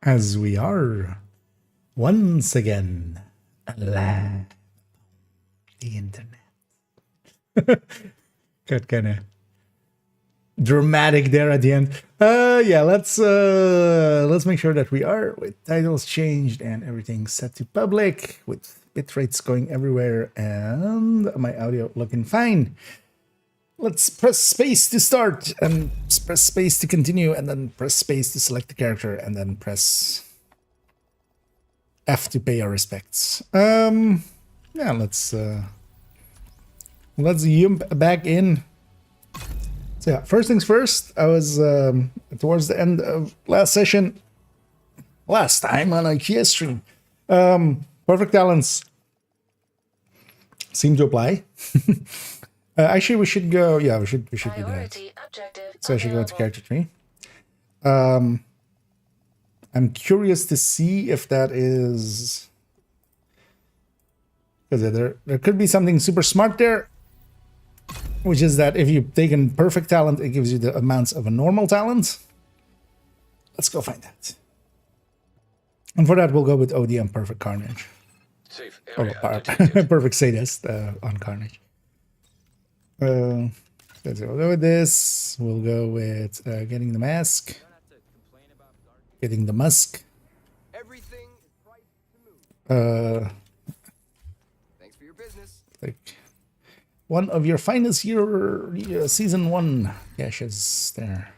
As we are once again alive the internet. Got kind of dramatic there at the end. Yeah, let's make sure that we are with titles changed and everything set to public with bit rates going everywhere and my audio looking fine. Let's press space to start and press space to continue and then press space to select the character and then press F to pay our respects. Yeah, let's jump back in. So yeah, first things first, I was towards the end of last session, last time on a IKEA stream. Perfect talents seem to apply. Actually, we should go. Yeah, we should do that. So I should go into character tree. I'm curious to see if that is because there could be something super smart there, which is that if you've taken perfect talent, it gives you the amounts of a normal talent. Let's go find that. And for that, we'll go with ODM Perfect Carnage. Safe Oh, area perfect sadist on Carnage. Let's go with this. We'll go with getting the mask, getting the musk. Everything is priced to move. Thanks for your business. Like one of your finest year season 1 caches there.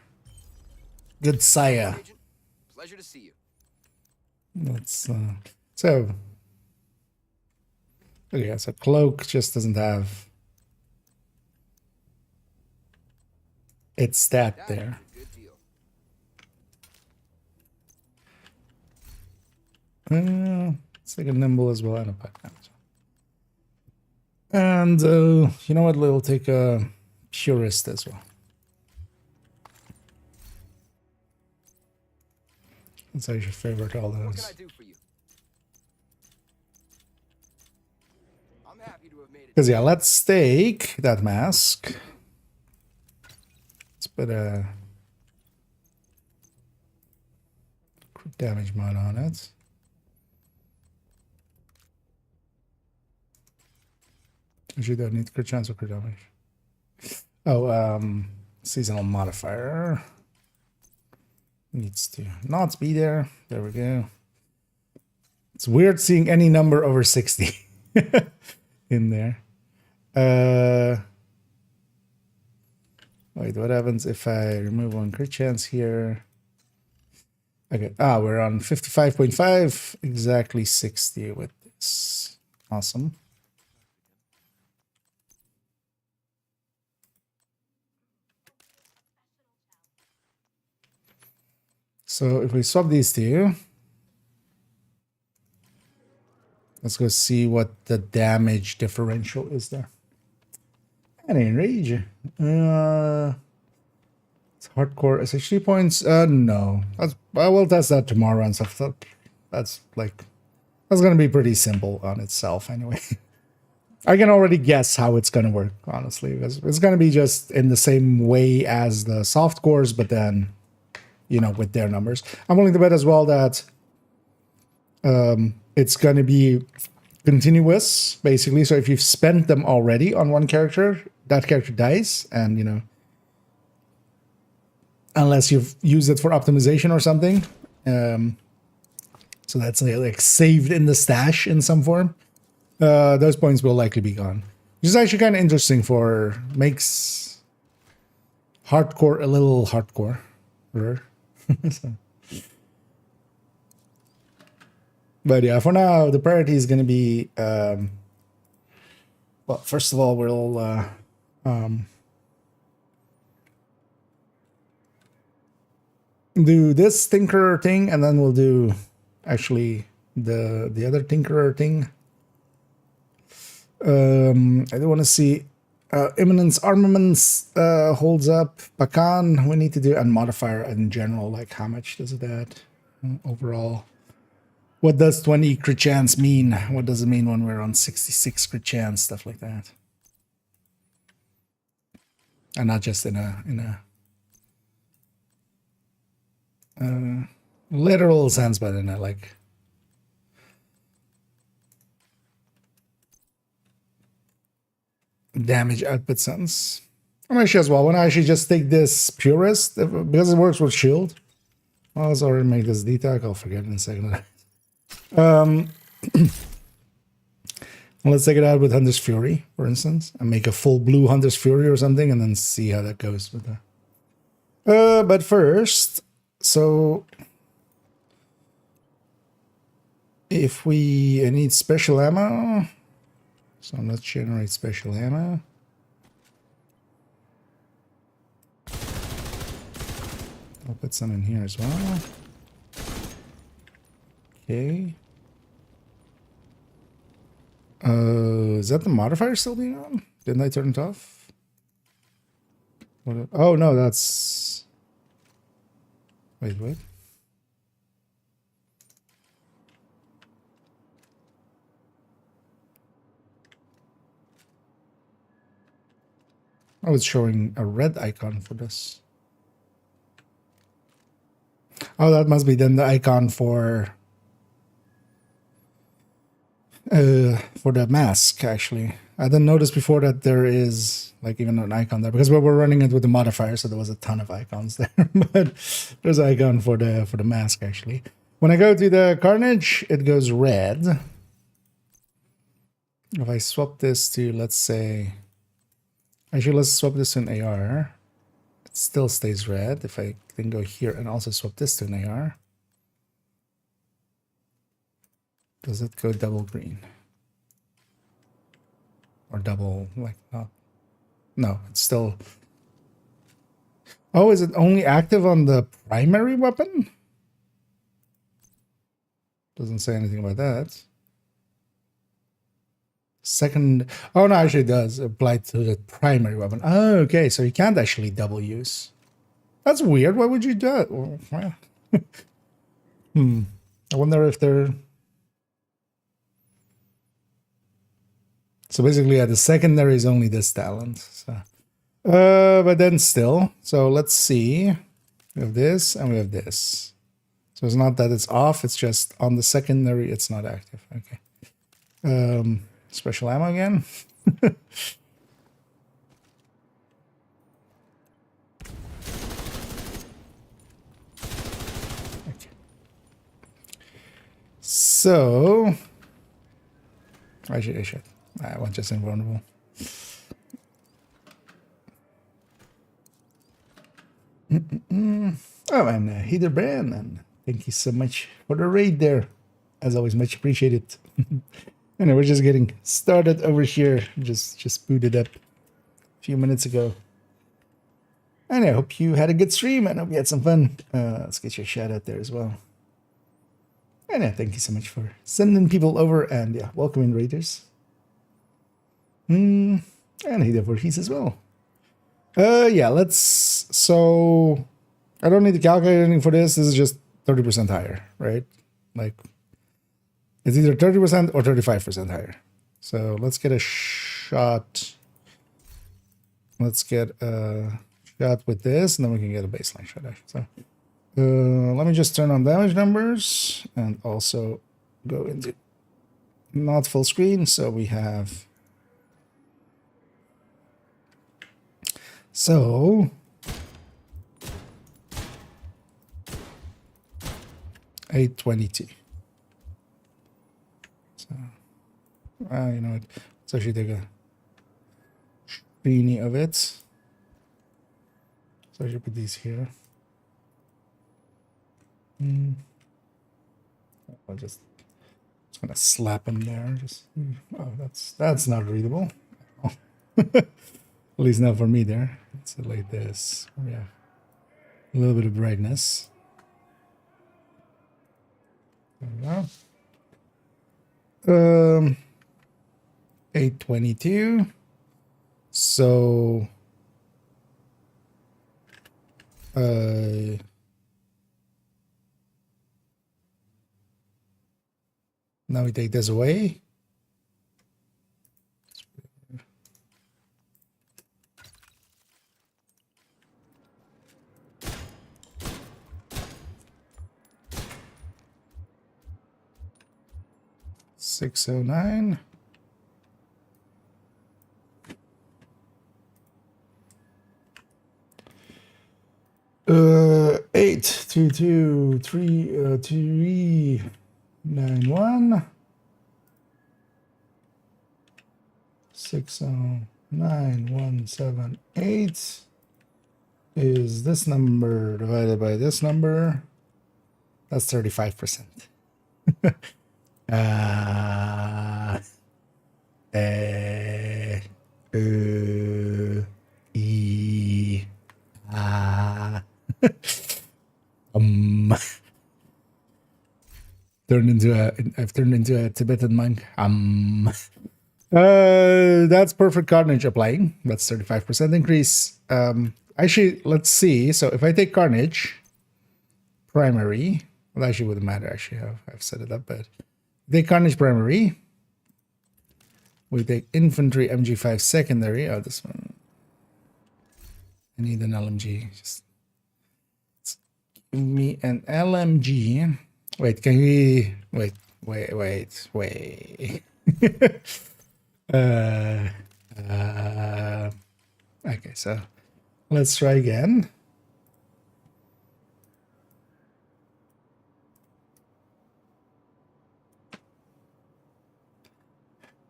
Good Saya. Agent, pleasure to see you. Let's so okay, so cloak just doesn't have its stat there. Good deal. It's like a nimble as well and a pack. And you know what? We'll take a purist as well. That's actually favorite all What can those. I do for you? I'm happy to have made it. Because yeah, let's take that mask. Let's put a crit damage mod on it. Actually, don't need crit chance or crit damage. Oh, seasonal modifier needs to not be there. There we go. It's weird seeing any number over 60 in there. Wait, what happens if I remove one crit chance here? Okay, we're on 55.5, exactly 60 with this. Awesome. So if we swap these two, let's go see what the damage differential is there. And enrage. It's hardcore SHD points. No. We'll test that tomorrow and stuff. That's gonna be pretty simple on itself anyway. I can already guess how it's gonna work, honestly. It's gonna be just in the same way as the soft cores, but then with their numbers. I'm willing to bet as well that it's going to be continuous, basically. So if you've spent them already on one character, that character dies, and unless you've used it for optimization or something, so that's like saved in the stash in some form. Those points will likely be gone, which is actually kind of interesting. Makes hardcore a little hardcore. So. But yeah, for now, the priority is going to be, well, first of all, we'll do this Tinkerer thing, and then we'll do actually the other Tinkerer thing. I do want to see Imminence Armaments holds up. Pakan, we need to do, and modifier in general, like how much does it add overall? What does 20 crit chance mean? What does it mean when we're on 66 crit chance? Stuff like that. And not just in a Literal sense, but in a like damage output sense. I'm actually as well. When I actually just take this purist, because it works with shield. Well, let's already make this detail. I'll forget in a second. Let's take it out with Hunter's Fury, for instance, and make a full blue Hunter's Fury or something, and then see how that goes with that. But first, so if I need special ammo, so let's generate special ammo. I'll put some in here as well. Okay. Is that the modifier still being on? Didn't I turn it off? What? Oh no, that's. Wait, what? Oh, it's showing a red icon for this. Oh, that must be then the icon for the mask, actually. I didn't notice before that there is like even an icon there because we were running it with the modifier, so there was a ton of icons there. But there's an icon for the mask actually. When I go to the Carnage, it goes red. If I swap this to, let's say, actually let's swap this to an AR. It still stays red. If I then go here and also swap this to an AR, does it go double green? Or double, like, not? No, it's still... Oh, is it only active on the primary weapon? Doesn't say anything about that. Second... Oh, no, actually it does apply to the primary weapon. Oh, okay, so you can't actually double use. That's weird. Why would you do it? Well, I wonder if they're... So basically, yeah, the secondary is only this talent. So, but then still, so let's see. We have this and we have this. So it's not that it's off. It's just on the secondary, it's not active. Okay. Special ammo again. Okay. So, I should. I want just invulnerable. Oh, and Heather Brand, thank you so much for the raid there. As always, much appreciated. Anyway, we're just getting started over here. Just booted up a few minutes ago. And I hope you had a good stream and hope you had some fun. Let's get your shout out there as well. And yeah, thank you so much for sending people over and yeah, welcoming raiders. And he did for Heath as well. Yeah, let's. So I don't need to calculate anything for this. This is just 30% higher, right? Like it's either 30% or 35% higher. So let's get a shot. Let's get a shot with this, and then we can get a baseline shot. Actually. So let me just turn on damage numbers and also go into not full screen. So we have. So, 822. So, you know what? Let's actually take a screeny of it. So I should put these here. I'll just gonna slap them there. Just oh, that's not readable. At least not for me there. Let's like this. Yeah. A little bit of brightness. There we go. 822. So now we take this away. 609. Uh, 822-391 609178 is this number divided by this number. That's 35%. I've turned into a Tibetan monk. That's perfect carnage applying. That's 35% increase. Actually, let's see. So if I take carnage primary, well, actually wouldn't matter. Actually, I've set it up, but take carnage primary. We take infantry MG5 secondary. Oh, this one. I need an LMG. Just give me an LMG. Wait, can we wait? Okay, so let's try again.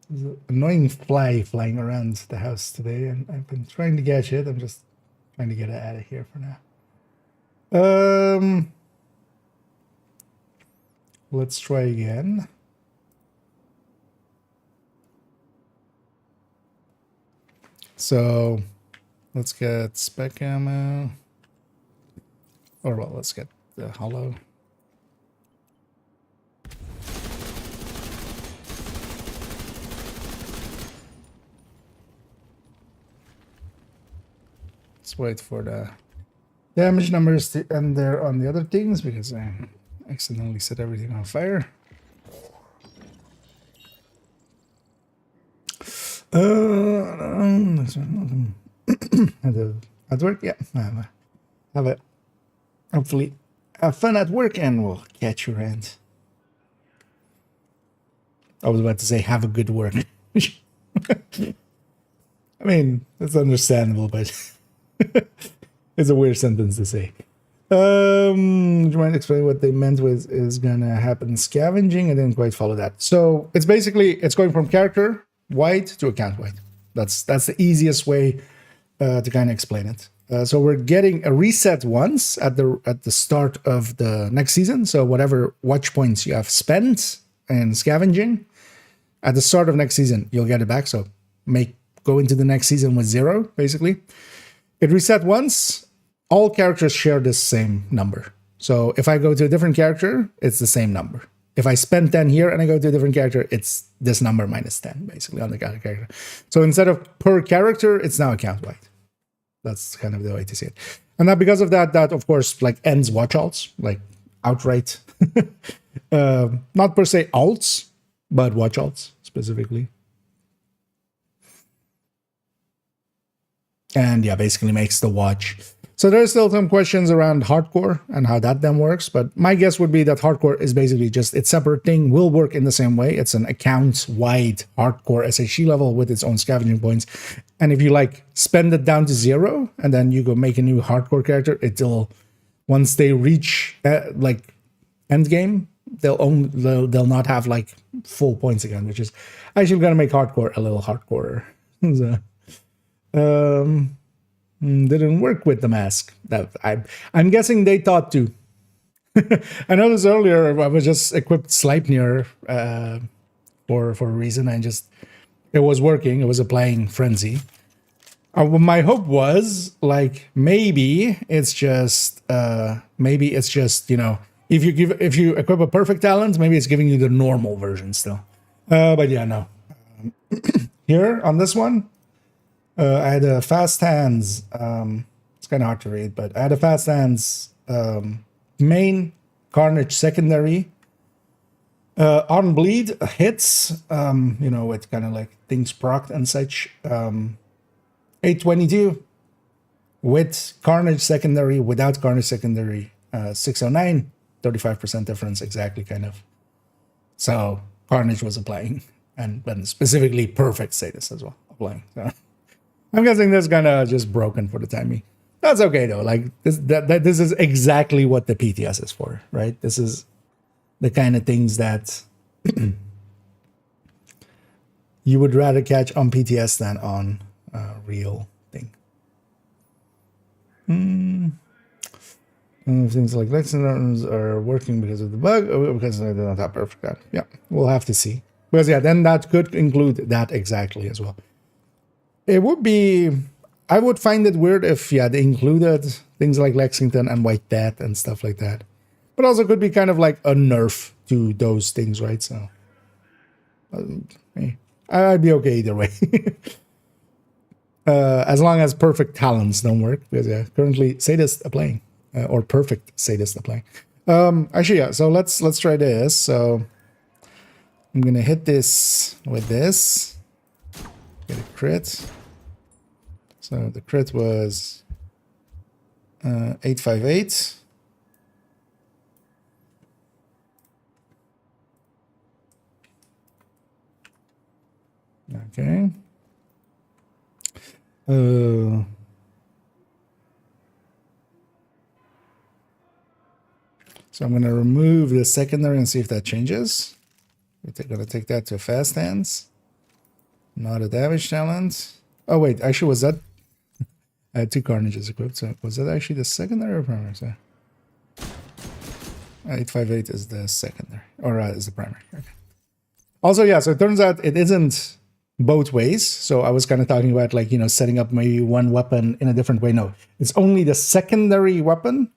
There's an annoying fly flying around the house today, and I've been trying to catch it. I'm just trying to get it out of here for now. Let's try again. So let's get spec ammo. Or well, let's get the hollow. Let's wait for the damage numbers to end there on the other things because I accidentally set everything on fire. At work, yeah. Have it. Hopefully, have fun at work, and we'll catch your hand. I was about to say, have a good work. I mean, that's understandable, but it's a weird sentence to say. Do you mind explaining what they meant with is gonna happen scavenging? I didn't quite follow that. So it's basically it's going from character wide to account wide. That's the easiest way to kind of explain it. So we're getting a reset once at the start of the next season. So whatever watch points you have spent in scavenging at the start of next season, you'll get it back. So go into the next season with 0, basically. It reset once. All characters share this same number. So if I go to a different character, it's the same number. If I spend 10 here and I go to a different character, it's this number minus 10, basically, on the character. So instead of per character, it's now account-wide. That's kind of the way to see it. And now because of that, of course, like ends watch alts, like outright. Not per se alts, but watch alts specifically. And yeah, basically makes the watch. So there's still some questions around hardcore and how that then works. But my guess would be that hardcore is basically just its separate thing, will work in the same way. It's an account-wide hardcore SHE level with its own scavenging points. And if you like spend it down to 0 and then you go make a new hardcore character, it'll, once they reach like end game, they'll not have like full points again, which is actually gonna make hardcore a little hardcore. So, didn't work with the mask. That I'm guessing they thought to. I noticed earlier I was just equipped Sleipnir for a reason, and just it was working. It was applying frenzy. My hope was like maybe it's just you know, if you equip a perfect talent, maybe it's giving you the normal version still. But yeah, no. Here on this one. I had a fast hands. It's kind of hard to read, but I had a fast hands main, carnage secondary, on bleed hits. You know, with kind of like things procced and such. 822 with carnage secondary, without carnage secondary. 609, 35% difference exactly, kind of. So Carnage was applying, and then specifically perfect status as well applying. So I'm guessing that's kind of just broken for the time being. That's okay though. Like this is exactly what the PTS is for, right? This is the kind of things that you would rather catch on PTS than on real thing. Things like lexicons are working because of the bug, or because they don't have perfect data. Yeah, we'll have to see. Because yeah, then that could include that exactly as well. It would be, I would find it weird if they included things like Lexington and White Death and stuff like that. But also could be kind of like a nerf to those things, right? So I'd be okay either way. As long as perfect talents don't work, because currently sadists are playing, or perfect sadists are playing. Actually, yeah. So let's try this. So I'm gonna hit this with this. Get a crit. So the crit was 858. Okay. So I'm going to remove the secondary and see if that changes. We're going to take that to fast hands. Not a damage talent. Oh, wait. Actually, was that... I had 2 Carnages equipped. So was that actually the secondary or primary? So 858 is the secondary. Or is the primary. Okay. Also, yeah. So it turns out it isn't both ways. So I was kind of talking about like, setting up maybe one weapon in a different way. No, it's only the secondary weapon.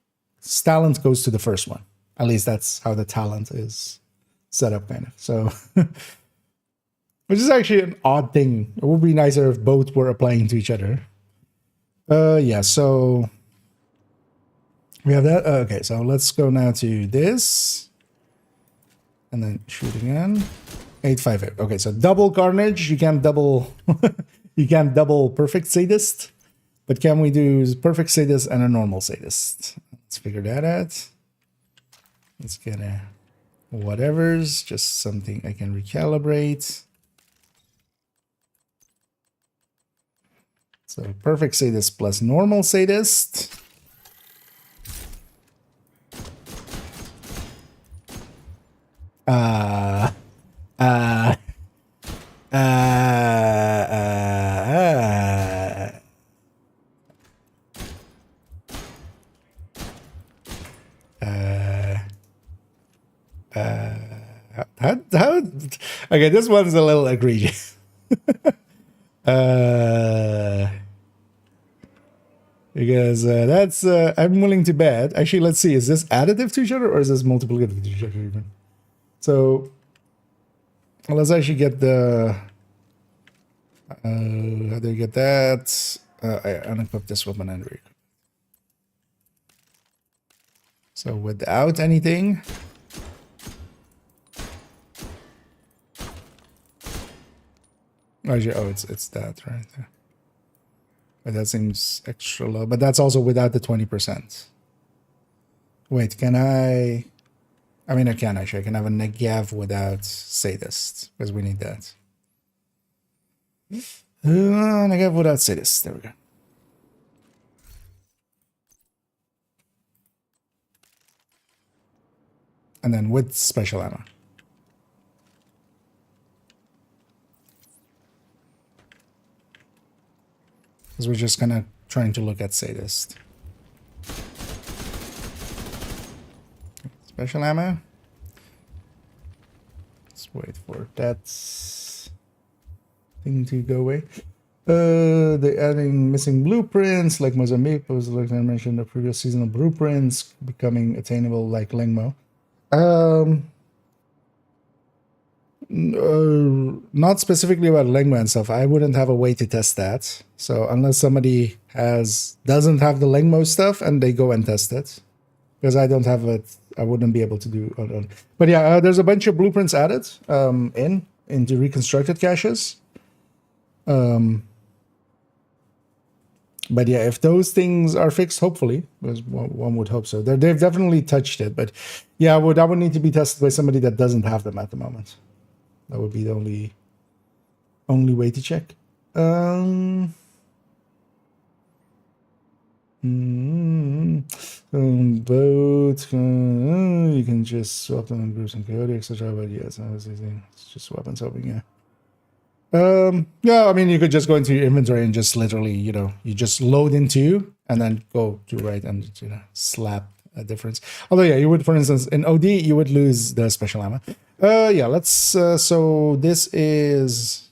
Talent goes to the first one. At least that's how the talent is set up, kind of. So, which is actually an odd thing. It would be nicer if both were applying to each other. Yeah, so we have that. Okay, so let's go now to this. And then shoot again. 858. Okay, so double Carnage. You can't double you can't double perfect sadist. But can we do perfect sadist and a normal sadist? Let's figure that out. Let's get a whatever's, just something I can recalibrate. So perfect sadist plus normal sadist. How okay, this one's a little egregious. Because that's I'm willing to bet. Actually, let's see, is this additive to each other or is this multiplicative to each other even? So let's actually get the how do you get that? I unequip this weapon and re-equip. So without anything. Actually, oh, it's that right there. But that seems extra low. But that's also without the 20%. Wait, can I? I mean, I can actually. I can have a negav without sadist because we need that. Negav without sadist. There we go. And then with special ammo. Because we're just kind of trying to look at sadist. Special ammo. Let's wait for that thing to go away. They're adding missing blueprints like Mozambique. Was like I mentioned, the previous seasonal blueprints becoming attainable like Lengmo. Not specifically about Lengmo and stuff. I wouldn't have a way to test that. So unless somebody doesn't have the Lengmo stuff and they go and test it, because I don't have it, I wouldn't be able to do. But yeah, there's a bunch of blueprints added into reconstructed caches. But yeah, if those things are fixed, hopefully, because one would hope so. They've definitely touched it, but yeah, that would need to be tested by somebody that doesn't have them at the moment. That would be the only way to check. Both you can just swap them in groups and chaotic, etc. But yes, it's just weapon swapping. Yeah. Yeah, I mean, you could just go into your inventory and just literally, you just load into and then go to right and, slap a difference. Although, yeah, you would, for instance, in OD, you would lose the special ammo. Yeah, let's, so this is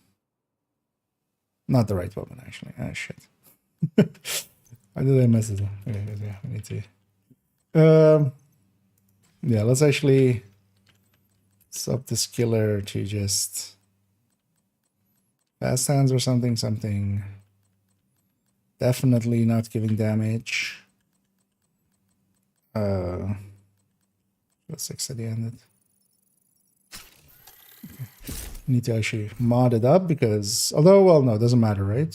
not the right weapon, actually. Ah, shit. Why did I mess it up? Okay, yeah, we need to. Yeah, let's actually swap this killer to just fast hands or something. Definitely not giving damage. 6 at the end. Need to actually mod it up because, although, well, no, it doesn't matter, right?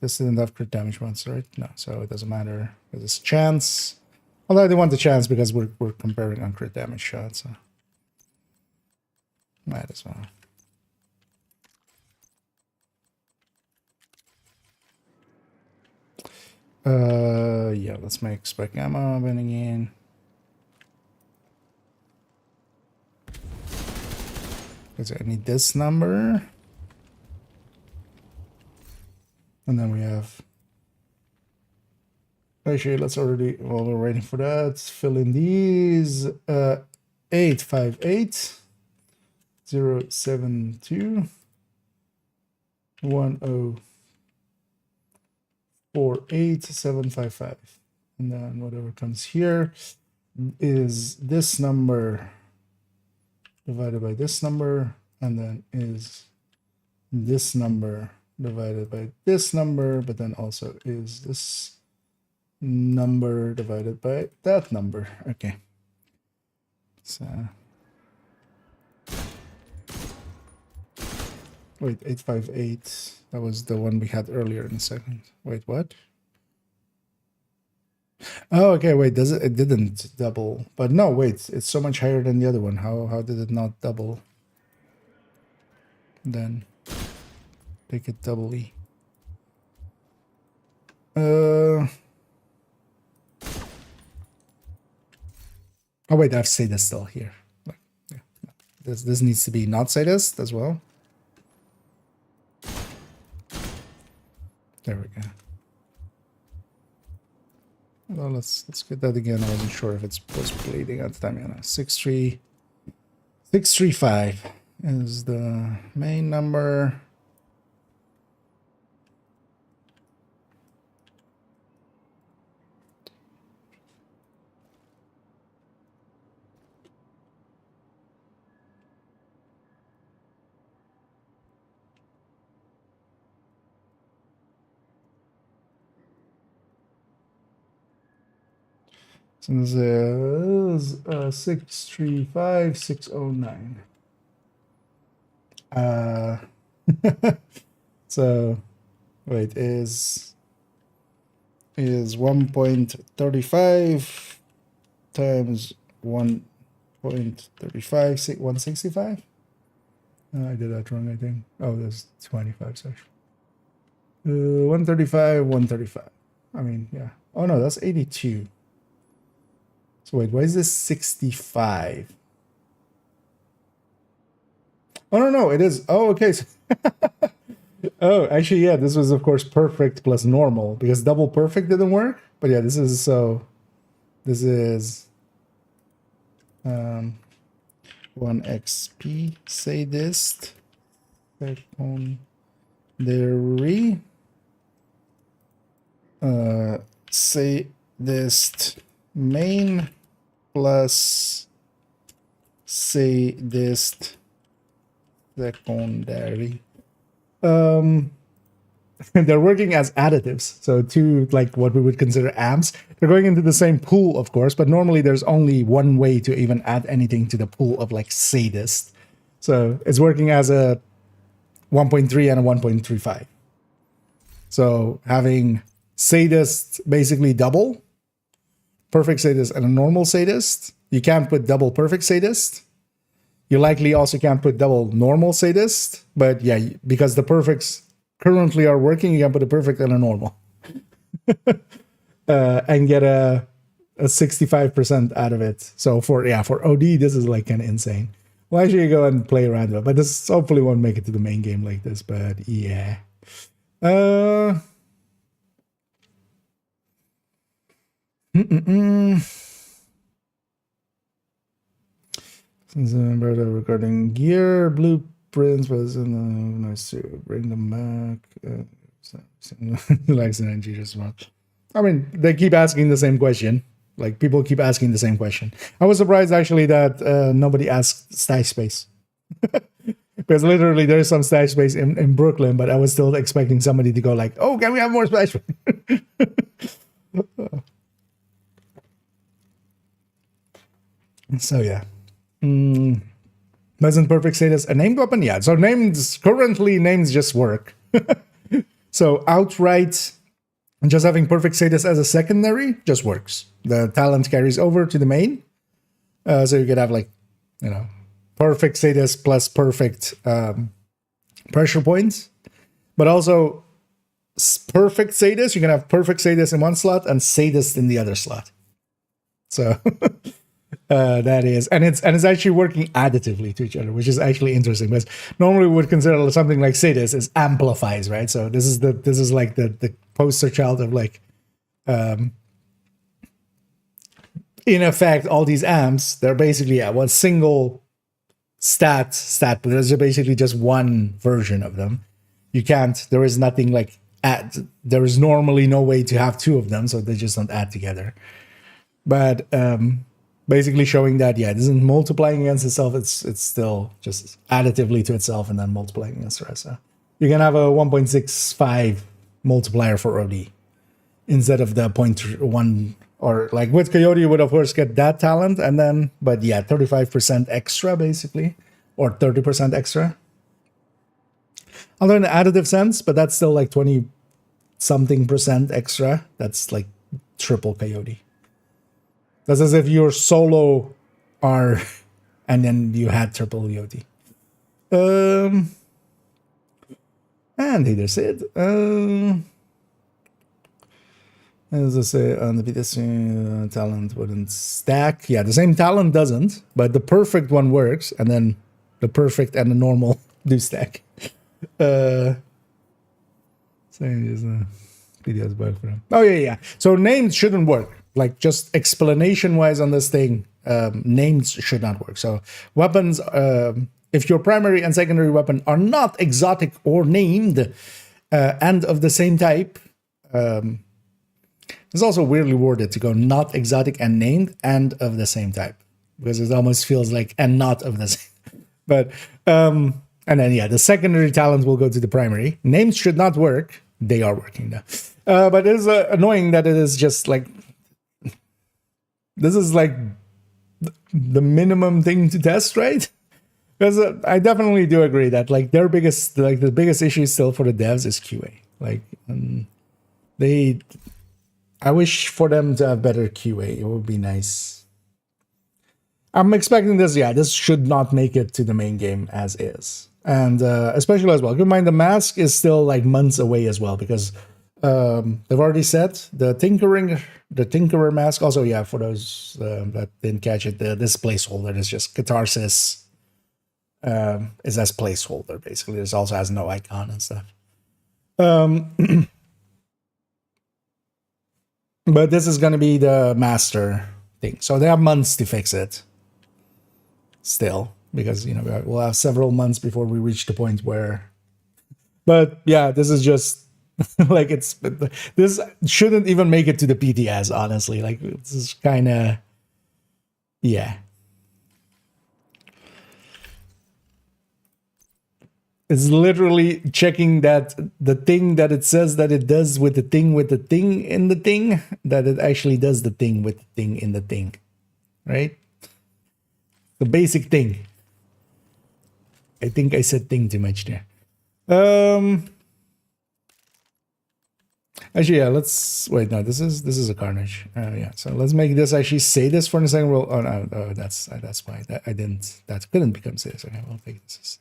This didn't have crit damage once, right? No, so it doesn't matter because it's chance. Although I didn't want the chance because we're comparing on crit damage shots, so might as well. Yeah, let's make spec ammo bending in. Because I need this number. And then we have. Actually, let's already, while we're waiting for that, fill in these. 858 072 1048755. And then whatever comes here is this number divided by this number, and then is this number divided by this number, but then also is this number divided by that number. Okay. So wait, 858. That was the one we had earlier in a second. Wait, what? Oh, okay, wait, it didn't double. But no, wait, it's so much higher than the other one. How did it not double? Then take it doubly. Oh wait, I have sadist still here. Yeah. This needs to be not sadist as well. There we go. Well, let's get that again. I wasn't sure if it was bleeding at the time. Yeah, no. 635 is the main number. So this is 635609. So wait, is 1.35 times 1.35 165? I did that wrong, I think. Oh, there's 25 section. 135, 135. I mean, yeah. Oh no, that's 82. So wait, why is this 65? Oh, no, it is. Oh, okay. So oh, actually, yeah, this was, of course, perfect plus normal because double perfect didn't work. But yeah, this is 1 XP sadist secondary sadist main plus sadist secondary. They're working as additives, so two, like what we would consider amps. They're going into the same pool, of course, but normally there's only one way to even add anything to the pool of like sadist. So it's working as a 1.3 and a 1.35. So having sadist basically double, perfect sadist and a normal sadist. You can't put double perfect sadist. You likely also can't put double normal sadist, but yeah, because the perfects currently are working, you can put a perfect and a normal. And get a 65% out of it. So for OD, this is like kind of insane. Well, actually, go and play around with it, but this hopefully won't make it to the main game like this. But yeah, regarding gear blueprints was nice to bring them back. Likes energy just well. I mean, they keep asking the same question. Like, people keep asking the same question. I was surprised, actually, that nobody asked stash space. Because literally, there is some stash space in Brooklyn, but I was still expecting somebody to go like, oh, can we have more stash space? So, yeah. Doesn't perfect status a named weapon? Yeah, so currently names just work. So outright, just having perfect status as a secondary just works. The talent carries over to the main. So you could have like, perfect status plus perfect pressure points. But also perfect status, you can have perfect status in one slot and sadist in the other slot. So that is, and it's actually working additively to each other, which is actually interesting, because normally we would consider something like sadist as amplifies, right? So this is like the poster child of like, in effect, all these amps, they're basically one single stat, but there's basically just one version of them. You can't, there is nothing like there is normally no way to have two of them, so they just don't add together. But basically showing that, it isn't multiplying against itself, it's still just additively to itself and then multiplying against the rest. So you can have a 1.65 multiplier for OD instead of the 0.1, or like with Coyote, you would of course get that talent, and then, but 35% extra basically, or 30% extra. Although in the additive sense, but that's still like 20 something percent extra. That's like triple Coyote. That's as if your solo are, and then you had triple Coyote. And either said, as I say, on the PTS talent wouldn't stack. Yeah, the same talent doesn't, but the perfect one works, and then the perfect and the normal do stack. Saying is PTS bug for them. Oh yeah. So names shouldn't work. Like, just explanation wise on this thing, names should not work. So weapons, if your primary and secondary weapon are not exotic or named and of the same type, it's also weirdly worded to go not exotic and named and of the same type, because it almost feels like and not of the same. But and then the secondary talent will go to the primary. Names should not work. They are working now. But it is annoying that it is just like, this is like the minimum thing to test, right? Because I definitely do agree that like the biggest issue still for the devs is QA. Like, I wish for them to have better QA. It would be nice. I'm expecting this. Yeah, this should not make it to the main game as is, and especially as well. Keep in mind the mask is still like months away as well, because they've already said the Tinkerer mask. Also, for those that didn't catch it, this placeholder is just Catharsis. Is as placeholder basically. This also has no icon and stuff. But this is going to be the master thing, so they have months to fix it. Still, because we'll have several months before we reach the point where. But this is just. Like, this shouldn't even make it to the PTS, honestly. Like, this is kind of, it's literally checking that the thing that it says that it does with the thing in the thing, that it actually does the thing with the thing in the thing, right? The basic thing. I think I said thing too much there. Actually, yeah, let's wait. No, this is a carnage. Yeah, so let's make this actually say this for the second roll. Oh no, that's why that I didn't. That couldn't become this. Okay, we'll take this.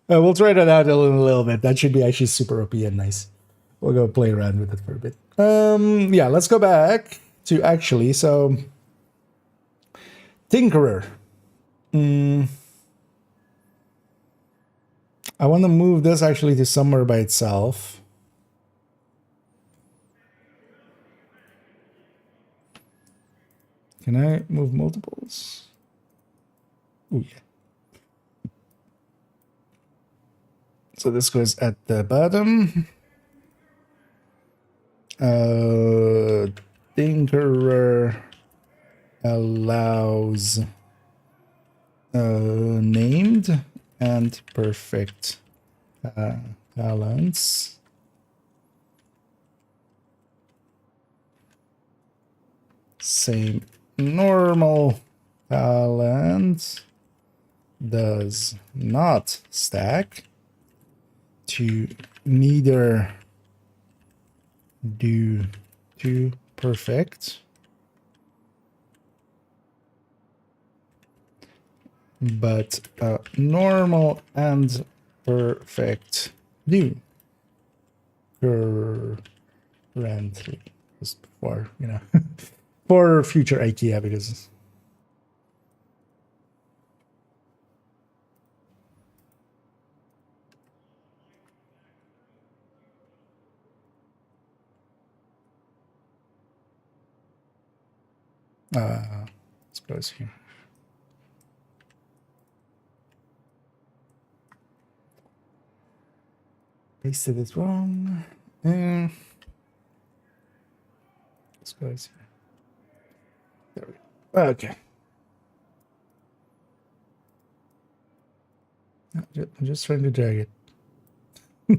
We'll try that out a little bit. That should be actually super OP and nice. We'll go play around with it for a bit. Yeah, let's go back to actually. So, Tinkerer. I want to move this actually to somewhere by itself. Can I move multiples? Oh, yeah. So this goes at the bottom. Tinkerer allows named and perfect talents. Same normal talent does not stack to neither do to perfect, but normal and perfect do currently, just for, you know, for future IKEA, because let's go here. Pasted it wrong. Let's go here. There we go. Okay. I'm just trying to drag it.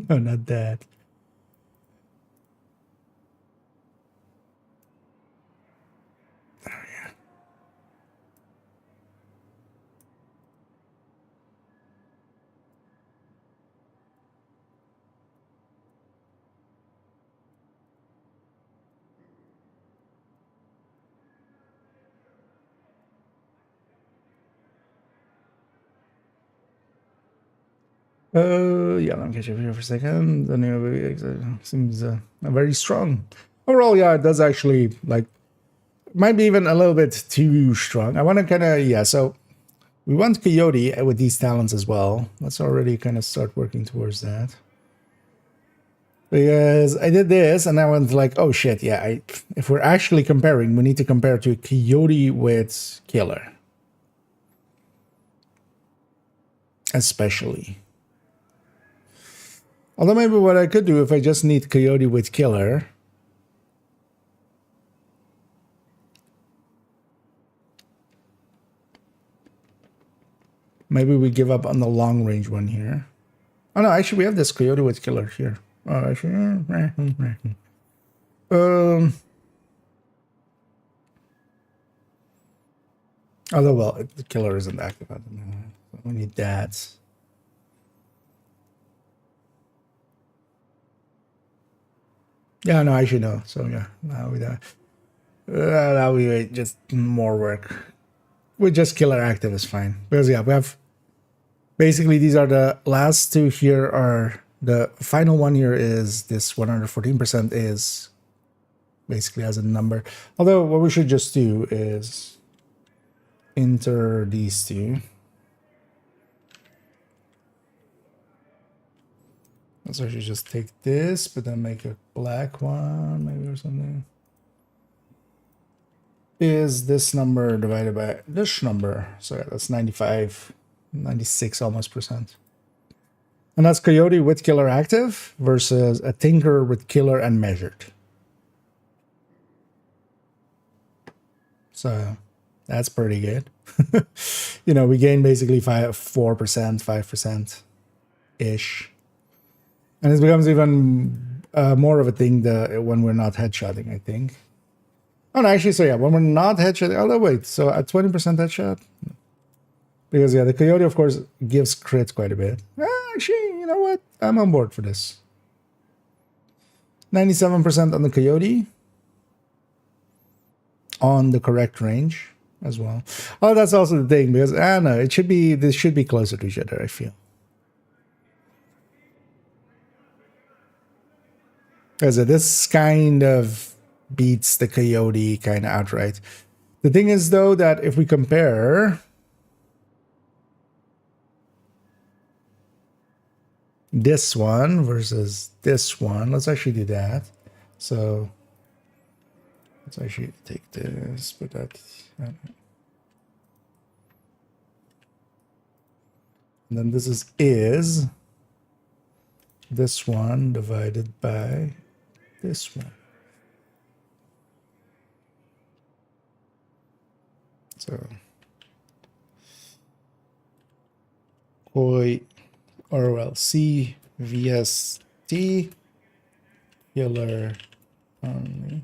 No, not that. Yeah, let me catch up here for a second. The new seems very strong. Overall, yeah, it does actually, like, might be even a little bit too strong. I want to kind of, yeah, so we want Coyote with these talents as well. Let's already kind of start working towards that. Because I did this and I went like, oh shit, yeah, if we're actually comparing, we need to compare to Coyote with Killer. Especially. Although maybe what I could do if I just need Coyote with Killer. Maybe we give up on the long range one here. Oh no, actually we have this Coyote with Killer here. Oh, actually, although, well, the Killer isn't active at the moment. So we need that. Yeah, no, actually no. So yeah, now we just more work. With just Killer active is fine. Because yeah, we have basically these are the last two here are the final one here is this 114% is basically as a number. Although what we should just do is enter these two. So I should just take this, but then make a black one, maybe, or something. Is this number divided by this number? So yeah, that's 95, 96 almost percent. And that's Coyote with Killer active versus a Tinker with Killer and measured. So that's pretty good. You know, we gain basically 4%, 5% ish. And it becomes even more of a thing when we're not headshotting, I think. Oh, no, actually, so yeah, when we're not headshotting, oh, no, wait, so at 20% headshot? Because, yeah, the Coyote, of course, gives crit quite a bit. Actually, you know what? I'm on board for this. 97% on the coyote. On the correct range as well. Oh, that's also the thing, because I don't know, it should be, this should be closer to each other, I feel. Because this kind of beats the coyote kind of outright. The thing is, though, that if we compare this one versus this one, let's actually do that. So let's actually take this, put that, and then this is this one divided by this one. So Koi RLC VST killer only.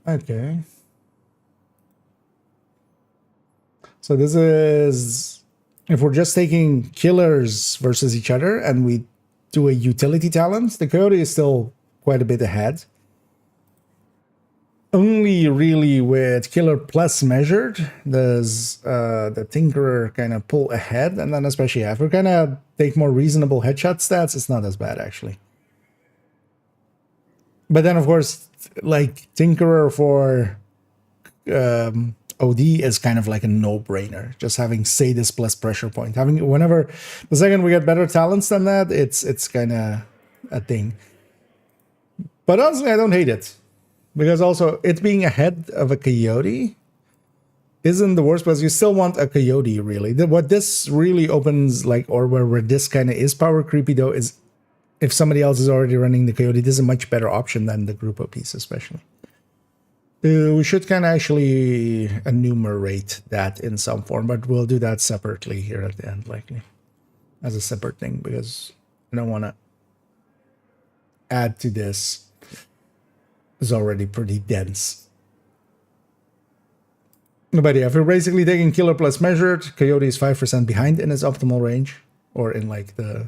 Okay. So this is, if we're just taking killers versus each other and we do a utility talent, the coyote is still quite a bit ahead. Only really with killer plus measured does the tinkerer kind of pull ahead, and then especially if we kind of take more reasonable headshot stats, it's not as bad actually. But then of course, like tinkerer for OD is kind of like a no-brainer. Just having sadist plus pressure point. Having whenever the second we get better talents than that, it's kind of a thing. But honestly, I don't hate it. Because also, it being ahead of a coyote isn't the worst, because you still want a coyote, really. What this really opens, like, or where this kind of is power creepy, though, is if somebody else is already running the coyote, this is a much better option than the group of piece, especially. We should kind of actually enumerate that in some form, but we'll do that separately here at the end, likely. As a separate thing, because I don't want to add to this. Is already pretty dense. But yeah, if we're basically taking killer plus measured, coyote is 5% behind in its optimal range, or in like the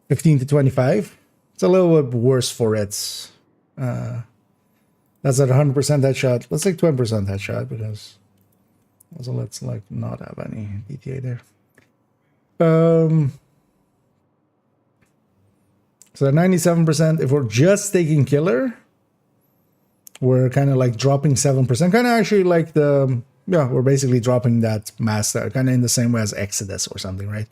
15 to 25. It's a little bit worse for its. That's at 100% headshot. Let's take 20% headshot, because also let's like not have any DTA there. So 97%. If we're just taking killer, we're kind of like dropping 7%. Kind of actually like we're basically dropping that master, kind of in the same way as Exodus or something, right?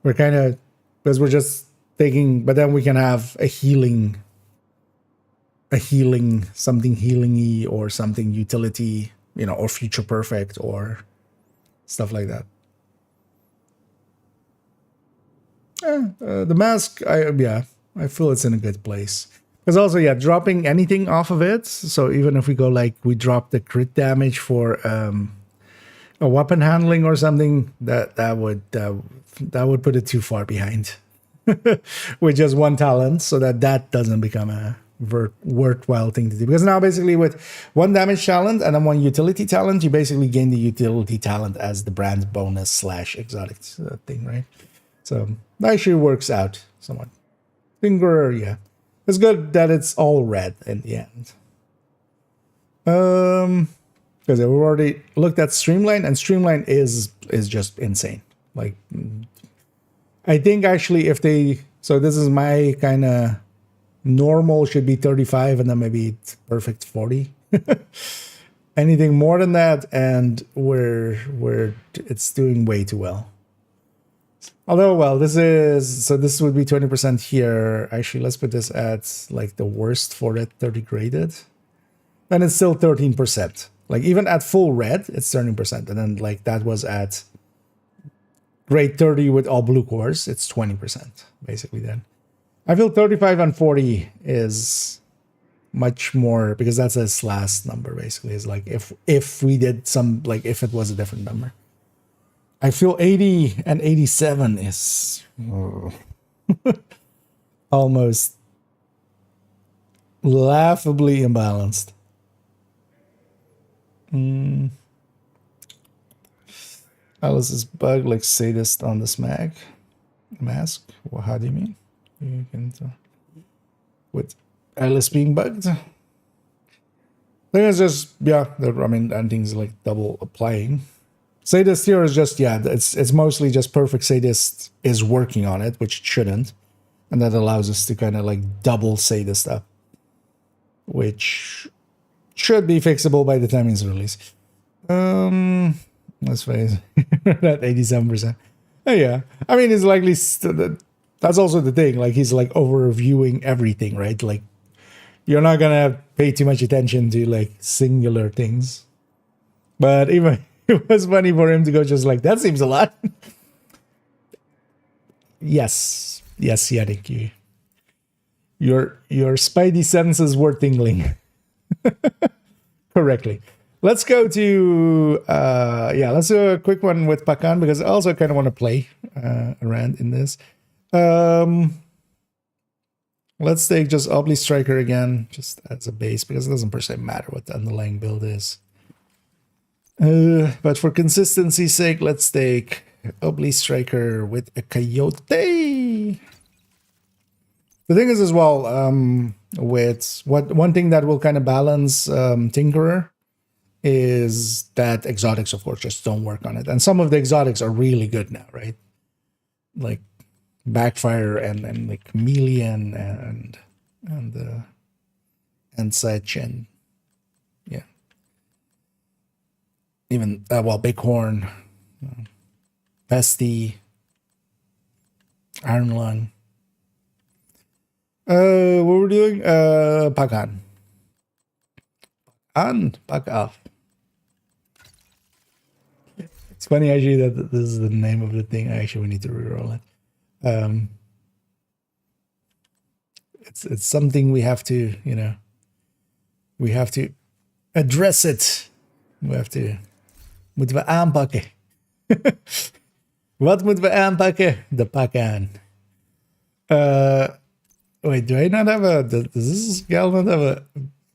We're kind of, because we're just taking, but then we can have a healing, something healing-y or something utility, or future perfect or stuff like that. The mask, I feel it's in a good place. Because also, dropping anything off of it. So even if we go like we drop the crit damage for a weapon handling or something, that would put it too far behind with just one talent, so that doesn't become a worthwhile thing to do. Because now basically with one damage talent and then one utility talent, you basically gain the utility talent as the brand bonus / exotic thing, right? So that actually works out somewhat. Tinkerer, it's good that it's all red in the end. Because we've already looked at Streamline, and Streamline is just insane. Like, I think actually if they, so this is my kind of normal should be 35, and then maybe it's perfect 40. Anything more than that, and we're it's doing way too well. Although, well, this would be 20% here. Actually, let's put this at like the worst for it, 30 graded. Then it's still 13%. Like even at full red, it's 13%. And then like that was at grade 30 with all blue cores, it's 20%, basically then. I feel 35 and 40 is much more, because that's its last number, basically. Is like if we did some, like if it was a different number. I feel 80 and 87 is almost laughably imbalanced. Alice's bug like sadist on this mask. Well, how do you mean? You can tell. With Alice being bugged. I think it's just, yeah, I mean, and things like double applying. Sadist here is just, yeah, it's mostly just perfect sadist is working on it, which it shouldn't. And that allows us to kind of like double sadist up, which should be fixable by the time it's released. Let's face at 87%. Oh, yeah. I mean, it's likely, that's also the thing. Like, he's like overviewing everything, right? Like, you're not gonna pay too much attention to like singular things. But even it was funny for him to go just like, that seems a lot. Yes, Yannick, your spidey senses were tingling correctly. Let's go to let's do a quick one with Pakan because I also kind of want to play around in this. Let's take just Obli Striker again, just as a base, because it doesn't per se matter what the underlying build is. But for consistency's sake, let's take Obli Striker with a Coyote. The thing is as well, with one thing that will kind of balance Tinkerer is that exotics, of course, just don't work on it. And some of the exotics are really good now, right? Like Backfire and like Chameleon and such, and yeah, even Bighorn, Pesty, Iron Lung. What we're doing? Pakan. Pack off. It's funny actually that this is the name of the thing. Actually, we need to reroll it. It's something we have to, we have to address it. We have to. Moeten we aanpakken. Wat moeten we aanpakken? De Pakan. Wait, do I not have a? Does this gal not have a?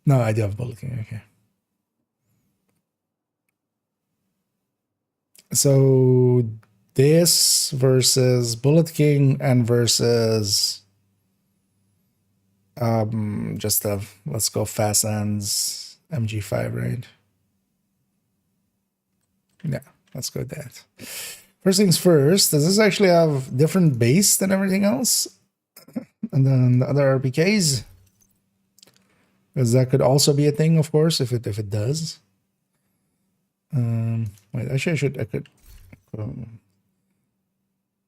No, I do have Bullet King. Okay. So this versus Bullet King and versus just let's go Fast Hands MG5, right? Yeah, let's go with that. First things first, does this actually have different base than everything else? And then the other RPKs? Because that could also be a thing, of course, if it does. Wait, actually I could.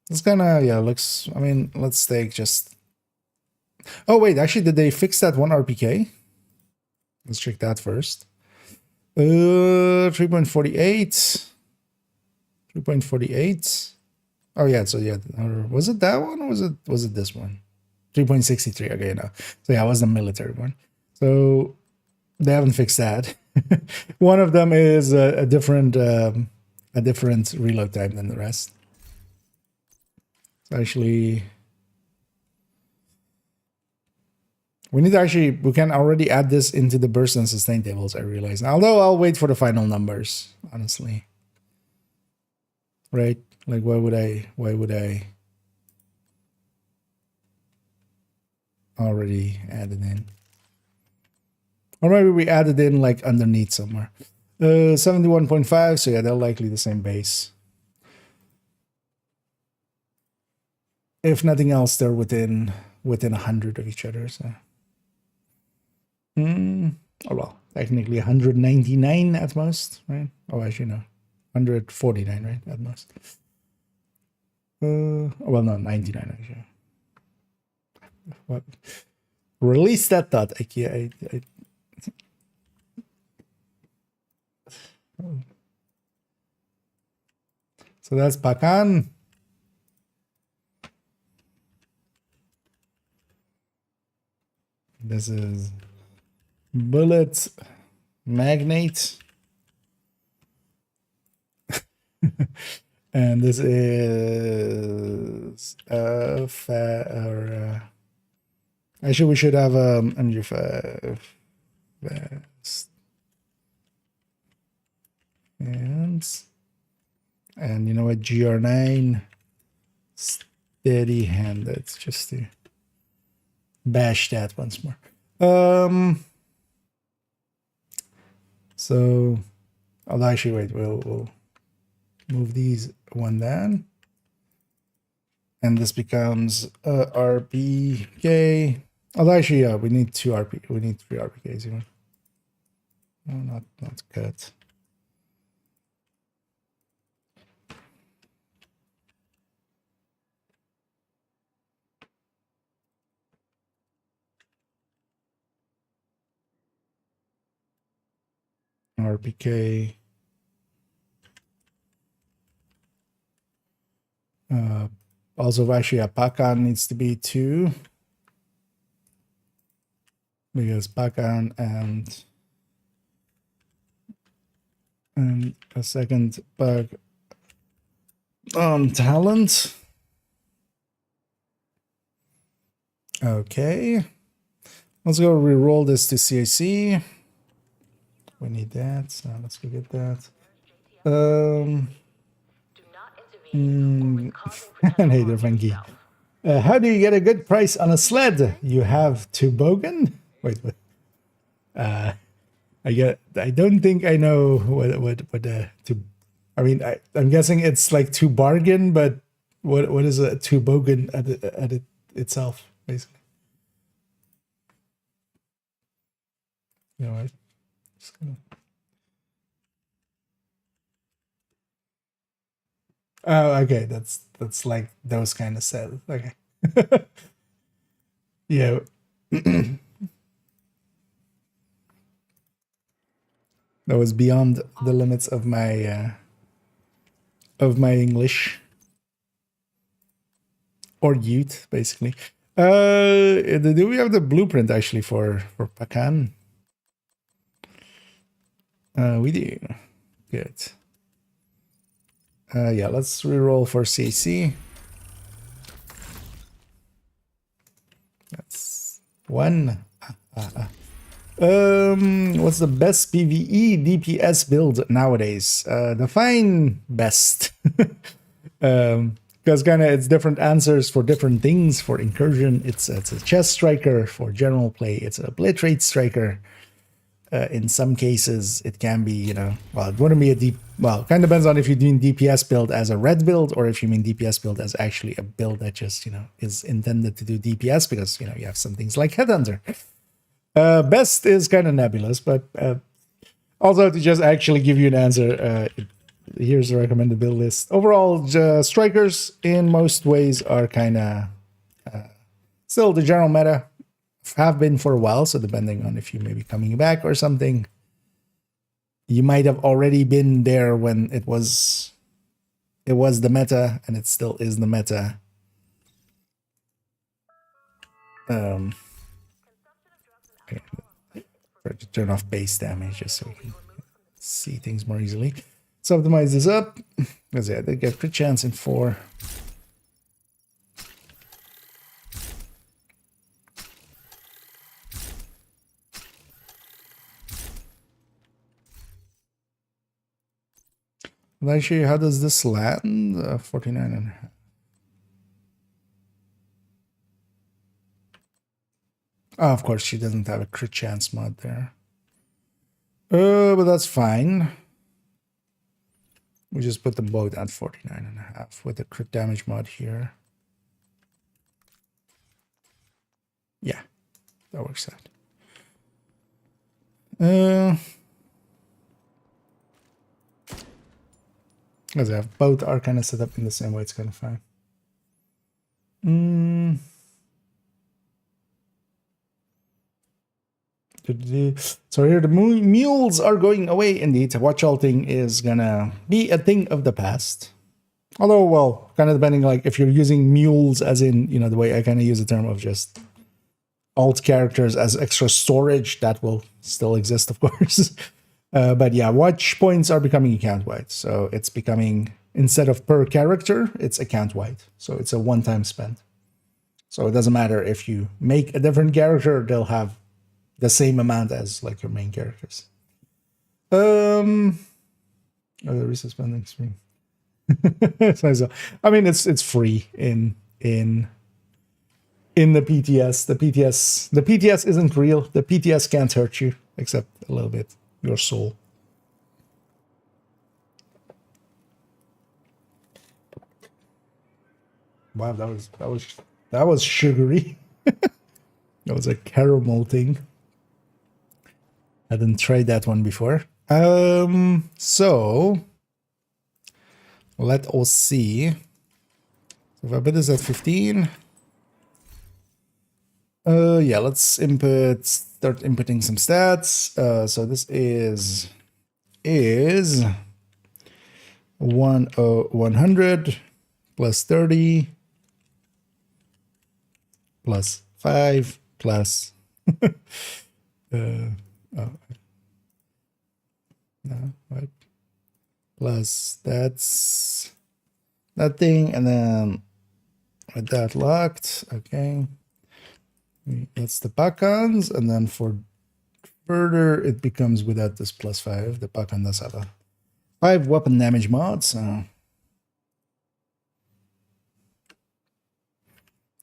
It's kinda, yeah, looks, I mean, let's take just. Oh wait, actually, did they fix that one RPK? Let's check that first. 3.48. 3.48. Oh yeah, so yeah, was it that one or was it this one? 3.63. Okay, no. So yeah, it was the military one. So they haven't fixed that. One of them is a different reload time than the rest. So actually, we can already add this into the burst and sustain tables, I realize. Although I'll wait for the final numbers, honestly. Right? Like, why would I already add it in? Or maybe we add it in like underneath somewhere. 71.5, so yeah, they're likely the same base. If nothing else, they're within 100 of each other, so. Oh well, technically 199 at most, right? Oh, actually no, 149, right, at most. Well, no, 99 actually. What? Release that thought. So that's Pakan. This is Bullet Magnate. And this is actually we should have MG5 fast and you know what, GR9 steady handed, just to bash that once more. So I'll actually wait. We'll move these one down, and this becomes RPK. Although actually, yeah, we need 2 RP. We need 3 RPKs even. No, not cut. RPK. Also, actually, a Pakan needs to be 2. Because Pakan and a second bug on talent. Okay. Let's go re-roll this to CAC. We need that, so let's go get that. Hey there, Funky. How do you get a good price on a sled? You have toboggan? Wait. I don't think I know what to. I mean, I'm guessing it's like to bargain, but what is a toboggan at it itself, basically? You know what? Just gonna... Oh, okay. That's like those kind of set. Okay. Yeah. That was beyond the limits of my English or youth, basically. Do we have the blueprint actually for Pakan? We do. Good. Yeah, let's reroll for CC. That's 1. What's the best PvE DPS build nowadays? Define best. Because kind of it's different answers for different things. For incursion, it's a chest striker. For general play, it's a obliterate striker. In some cases, it can be, well, it wouldn't be a deep. Well, kind of depends on if you're doing DPS build as a red build or if you mean DPS build as actually a build that just, is intended to do DPS because, you have some things like Headhunter. Best is kind of nebulous, but also to just actually give you an answer, here's the recommended build list. Overall, strikers in most ways are kind of still the general meta. Have been for a while, so depending on if you may be coming back or something, you might have already been there when it was the meta, and it still is the meta. Okay. Try to turn off base damage just so we can see things more easily. Let's optimize this up. Because yeah, they get crit chance in 4. Actually, how does this land? 49.5. Oh, of course, she doesn't have a crit chance mod there. But that's fine. We just put them both at 49.5 with the crit damage mod here. Yeah, that works out. As I have both are kind of set up in the same way, it's kind of fine. So here the mules are going away indeed. Watch alting is gonna be a thing of the past. Although, well, kind of depending, like if you're using mules as in, the way I kind of use the term of just alt characters as extra storage, that will still exist, of course. But yeah, watch points are becoming account-wide. So it's becoming, instead of per character, it's account-wide. So it's a one-time spend. So it doesn't matter if you make a different character, they'll have the same amount as like your main characters. The resource spending stream. I mean, it's free in in the PTS. The PTS isn't real. The PTS can't hurt you except a little bit, your soul. Wow, that was sugary. That was a caramel thing. I didn't try that one before. So let us see. If I bet is at 15. Yeah, let's start inputting some stats. So this is 100 plus 30 plus 5 plus no, what? Plus that's that thing, and then with that locked, okay. That's the Pakans, and then for further it becomes without this plus 5. The Pakan does have a 5 weapon damage mod, so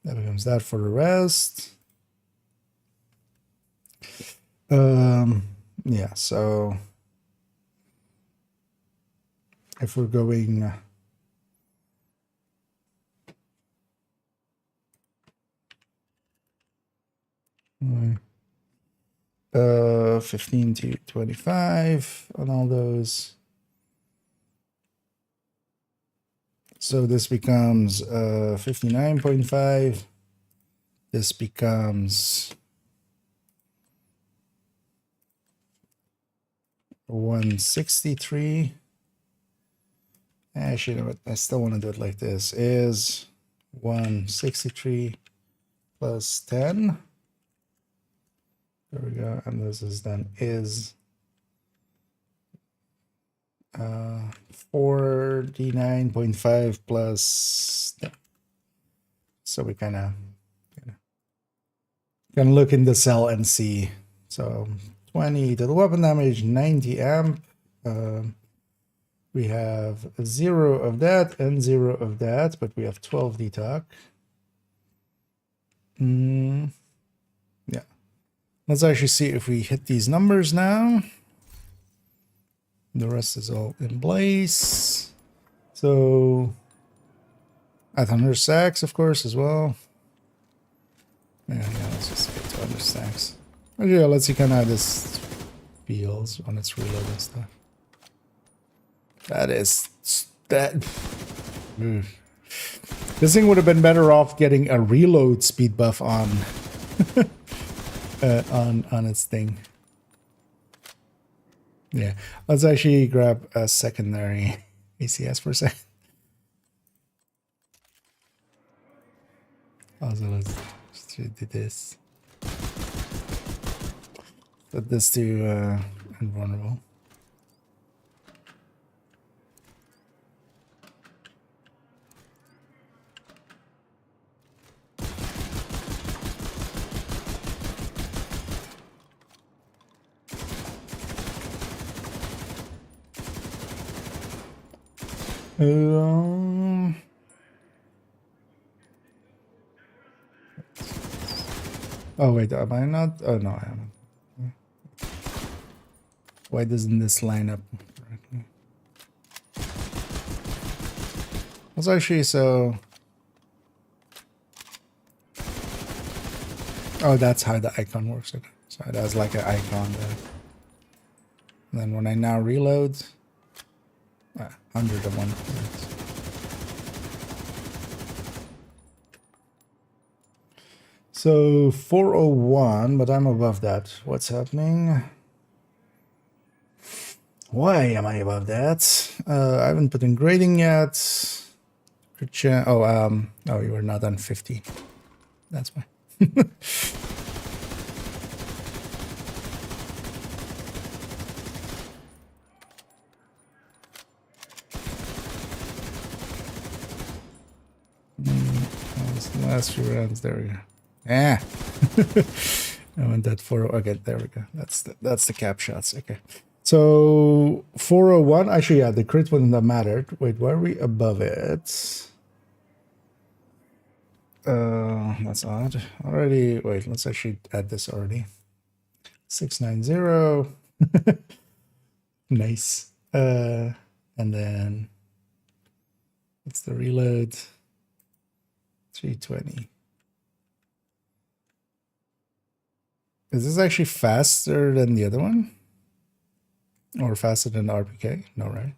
that becomes that for the rest. Yeah, so if we're going 15 to 25 on all those. So this becomes 59.5. This becomes 163. Actually, you know what? I still want to do it like this. Is 163 plus 10. There we go. And this is then is 49.5 plus 10. So we kind of can look in the cell and see. So 20 to the weapon damage, 90 amp. We have 0 of that and 0 of that, but we have 12 detox. Yeah. Let's actually see if we hit these numbers now. The rest is all in place. So at 100 stacks, of course, as well. Yeah, let's just get to 100 stacks. Okay, yeah, let's see kind of how this feels when it's reloading stuff. This thing would have been better off getting a reload speed buff on on its thing. Yeah, let's actually grab a secondary ACS for a second. Also, let's do this. Put this to invulnerable. Oh wait, am I not? Oh no, I haven't. Why doesn't this line up correctly? It's actually so. Oh, that's how the icon works. Okay. So it has like an icon there. And then when I now reload, 101. So 401, but I'm above that. What's happening? Why am I above that? I haven't put in grading yet. Oh, you were not on 50. That's why. Last few rounds, there we go. Yeah. I went that 4. Okay, there we go. That's the cap shots. Okay. So 401. Actually, yeah, the crit wouldn't have mattered. Wait, were we above it? That's odd. Already, wait, let's actually add this already. 690. Nice. And then it's the reload. 320. Is this actually faster than the other one? Or faster than the RPK? No, right?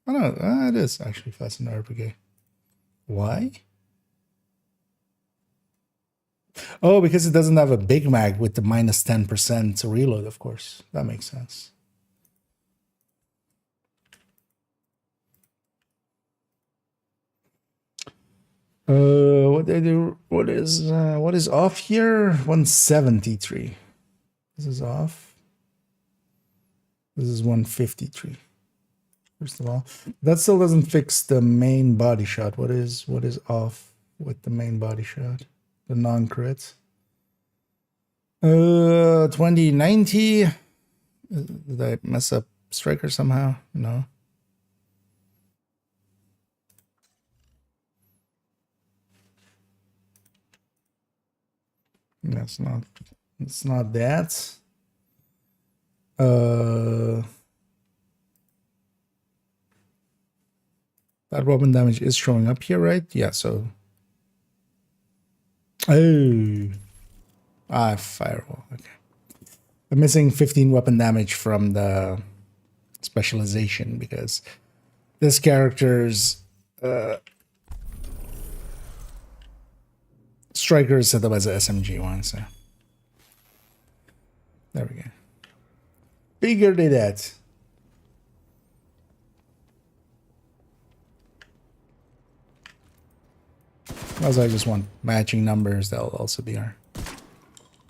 Oh no, it is actually faster than the RPK. Why? Oh, because it doesn't have a Big Mag with the minus 10% reload, of course. That makes sense. What they do? What is off here? 173. This is off. This is 153. First of all, that still doesn't fix the main body shot. What is off with the main body shot? The non-crit. 2090. Did I mess up striker somehow? No. That's not. It's not that. That weapon damage is showing up here, right? Yeah. So. Oh. Firewall. Okay. I'm missing 15 weapon damage from the specialization because this character's striker is set up as a SMG one, so there we go. Figured it out. Also, I just want matching numbers. That'll also be our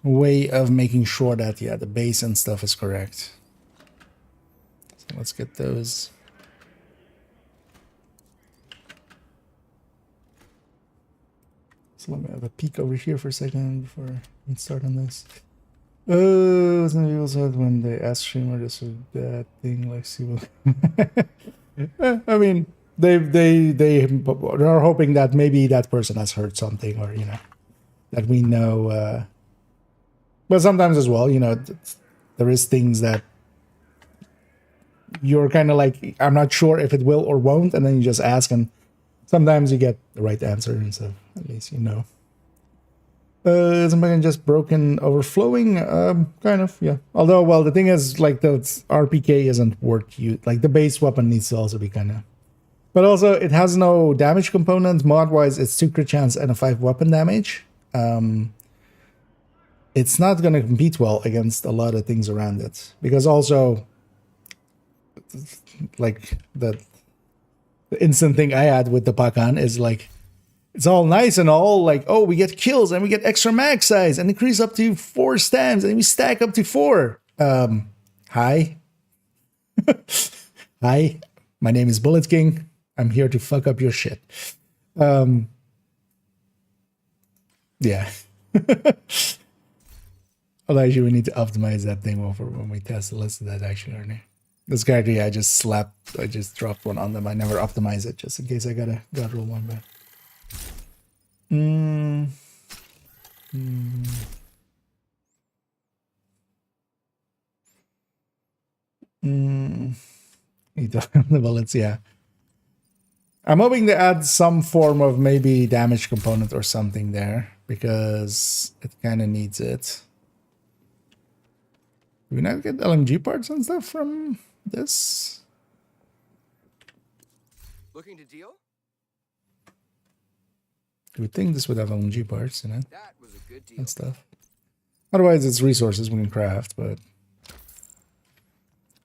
way of making sure that, yeah, the base and stuff is correct. So let's get those. So let me have a peek over here for a second before we start on this. Some people said when they ask streamer this or that thing, like, see what. I mean, they are hoping that maybe that person has heard something, or, you know, that we know. But sometimes as well, you know, there is things that you're kind of like, I'm not sure if it will or won't, and then you just ask, and sometimes you get the right answer, and so at least you know. Something just broken, overflowing, kind of, yeah. Although, well, the thing is, like, the RPK isn't worth you. Like, the base weapon needs to also be kind of. But also, it has no damage component. Mod-wise, it's 2 crit chance and a 5 weapon damage. It's not going to compete well against a lot of things around it. Because also, like, the instant thing I had with the Pakan is, like, it's all nice and all, like, oh, we get kills and we get extra mag size and increase up to 4 stamps and we stack up to 4. Hi. Hi, my name is Bullet King. I'm here to fuck up your shit. Yeah. Although actually we need to optimize that thing over when we test the list of that actually, aren't we? This character, yeah, I just dropped one on them. I never optimize it just in case I gotta roll one back. The bullets, yeah. I'm hoping to add some form of maybe damage component or something there because it kind of needs it. Do we not get LMG parts and stuff from this? Looking to deal? You would think this would have LMG parts in it. That was a good deal. And stuff. Otherwise, it's resources we can craft, but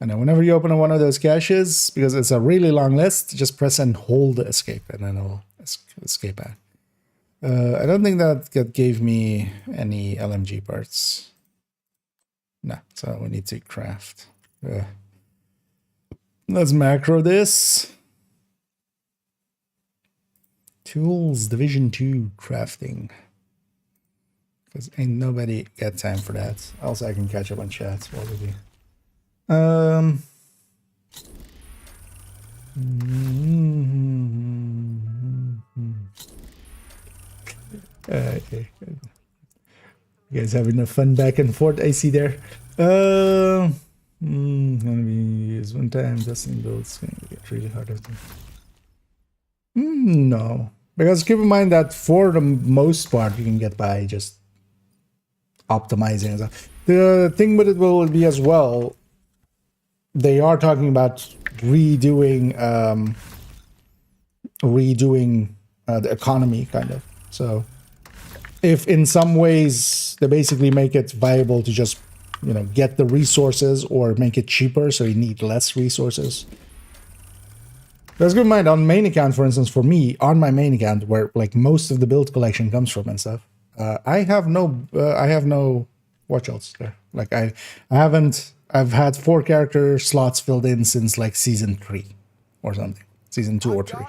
I know whenever you open one of those caches, because it's a really long list, just press and hold the escape, and then it'll escape out. I don't think that gave me any LMG parts. No, so we need to craft. Let's macro this. Tools, Division 2, crafting. Because ain't nobody got time for that. Also, I can catch up on chat while we do. Okay. You guys having a fun back and forth, I see there. Gonna be used one time, testing builds, gonna get really hard after. No. Because keep in mind that for the most part, you can get by just optimizing and stuff. The thing with it will be as well, they are talking about redoing the economy, kind of. So if in some ways they basically make it viable to just, you know, get the resources or make it cheaper so you need less resources. Let's keep in mind on main account, for instance, for me, on my main account where like most of the build collection comes from and stuff, I have no watch outs there. Like I've had 4 character slots filled in since like season 3 or something, season 2 or 3.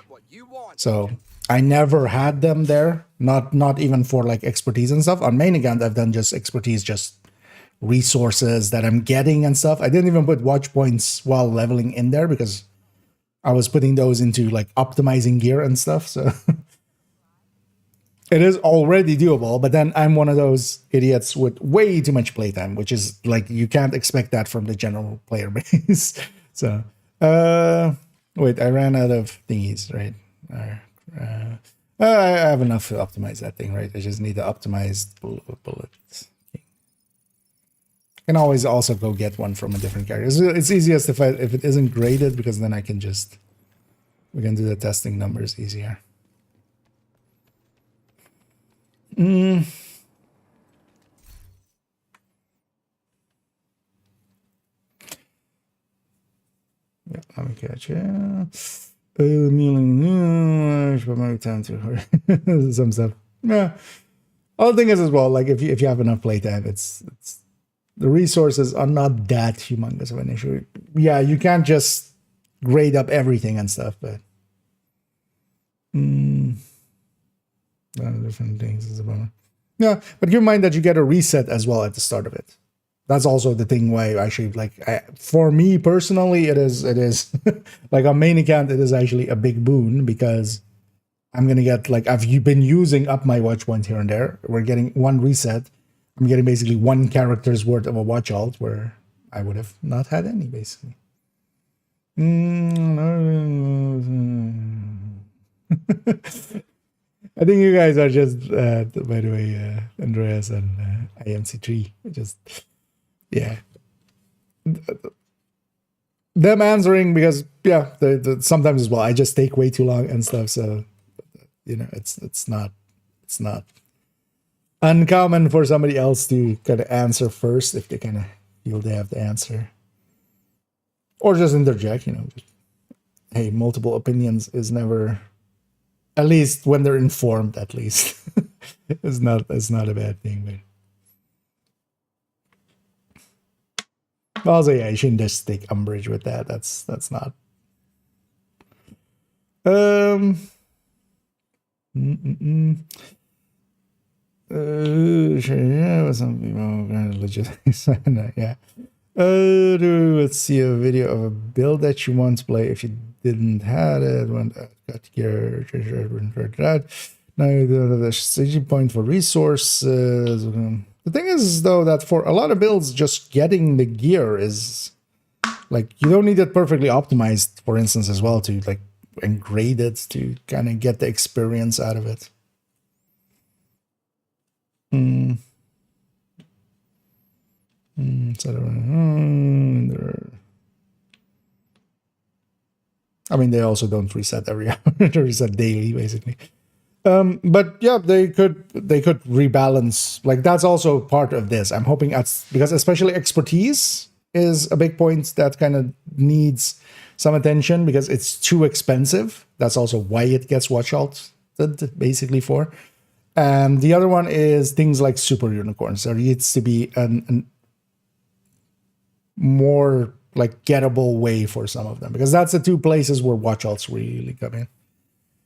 So I never had them there, not even for like expertise and stuff. On main account, I've done just expertise, just resources that I'm getting and stuff. I didn't even put watch points while leveling in there because I was putting those into like optimizing gear and stuff. So it is already doable, but then I'm one of those idiots with way too much playtime, which is like, you can't expect that from the general player base. So, wait, I ran out of thingies, right? I have enough to optimize that thing, right? I just need to optimize bullets. I can always also go get one from a different character. It's easiest if it isn't graded, because then we can do the testing numbers easier. Yeah, let me catch you. Time to her. Some stuff. Yeah. Other thing is as well, like if you have enough playtime, it's the resources are not that humongous of an issue. Yeah, you can't just grade up everything and stuff, but different things is a bummer. Yeah, but keep in mind that you get a reset as well at the start of it. That's also the thing why actually, like, for me personally, it is like on main account, it is actually a big boon because I'm gonna get, like, I've been using up my watch points here and there. We're getting one reset. I'm getting basically 1 character's worth of a watch alt where I would have not had any, basically. I think you guys are just, by the way, Andreas and IMC3, just, yeah. Them answering because, yeah, sometimes as well, I just take way too long and stuff, so, you know, it's not uncommon for somebody else to kind of answer first if they kind of feel they have the answer. Or just interject, you know, just, hey, multiple opinions is never... At least when they're informed, at least. it's not a bad thing. But also, yeah, you shouldn't just take umbrage with that. That's not. Sure, some people kind of legit. Yeah. Let's see a video of a build that you want to play if you didn't have it. Got your that. Now the staging point for resources. The thing is, though, that for a lot of builds, just getting the gear is like, you don't need it perfectly optimized, for instance, as well, to like and grade it to kind of get the experience out of it. I mean, they also don't reset every hour; they reset daily, basically. But yeah, they could rebalance. Like, that's also part of this. I'm hoping because especially expertise is a big point that kind of needs some attention because it's too expensive. That's also why it gets watch out basically for. And the other one is things like super unicorns. There needs to be an more like gettable way for some of them, because that's the 2 places where watch outs really come in.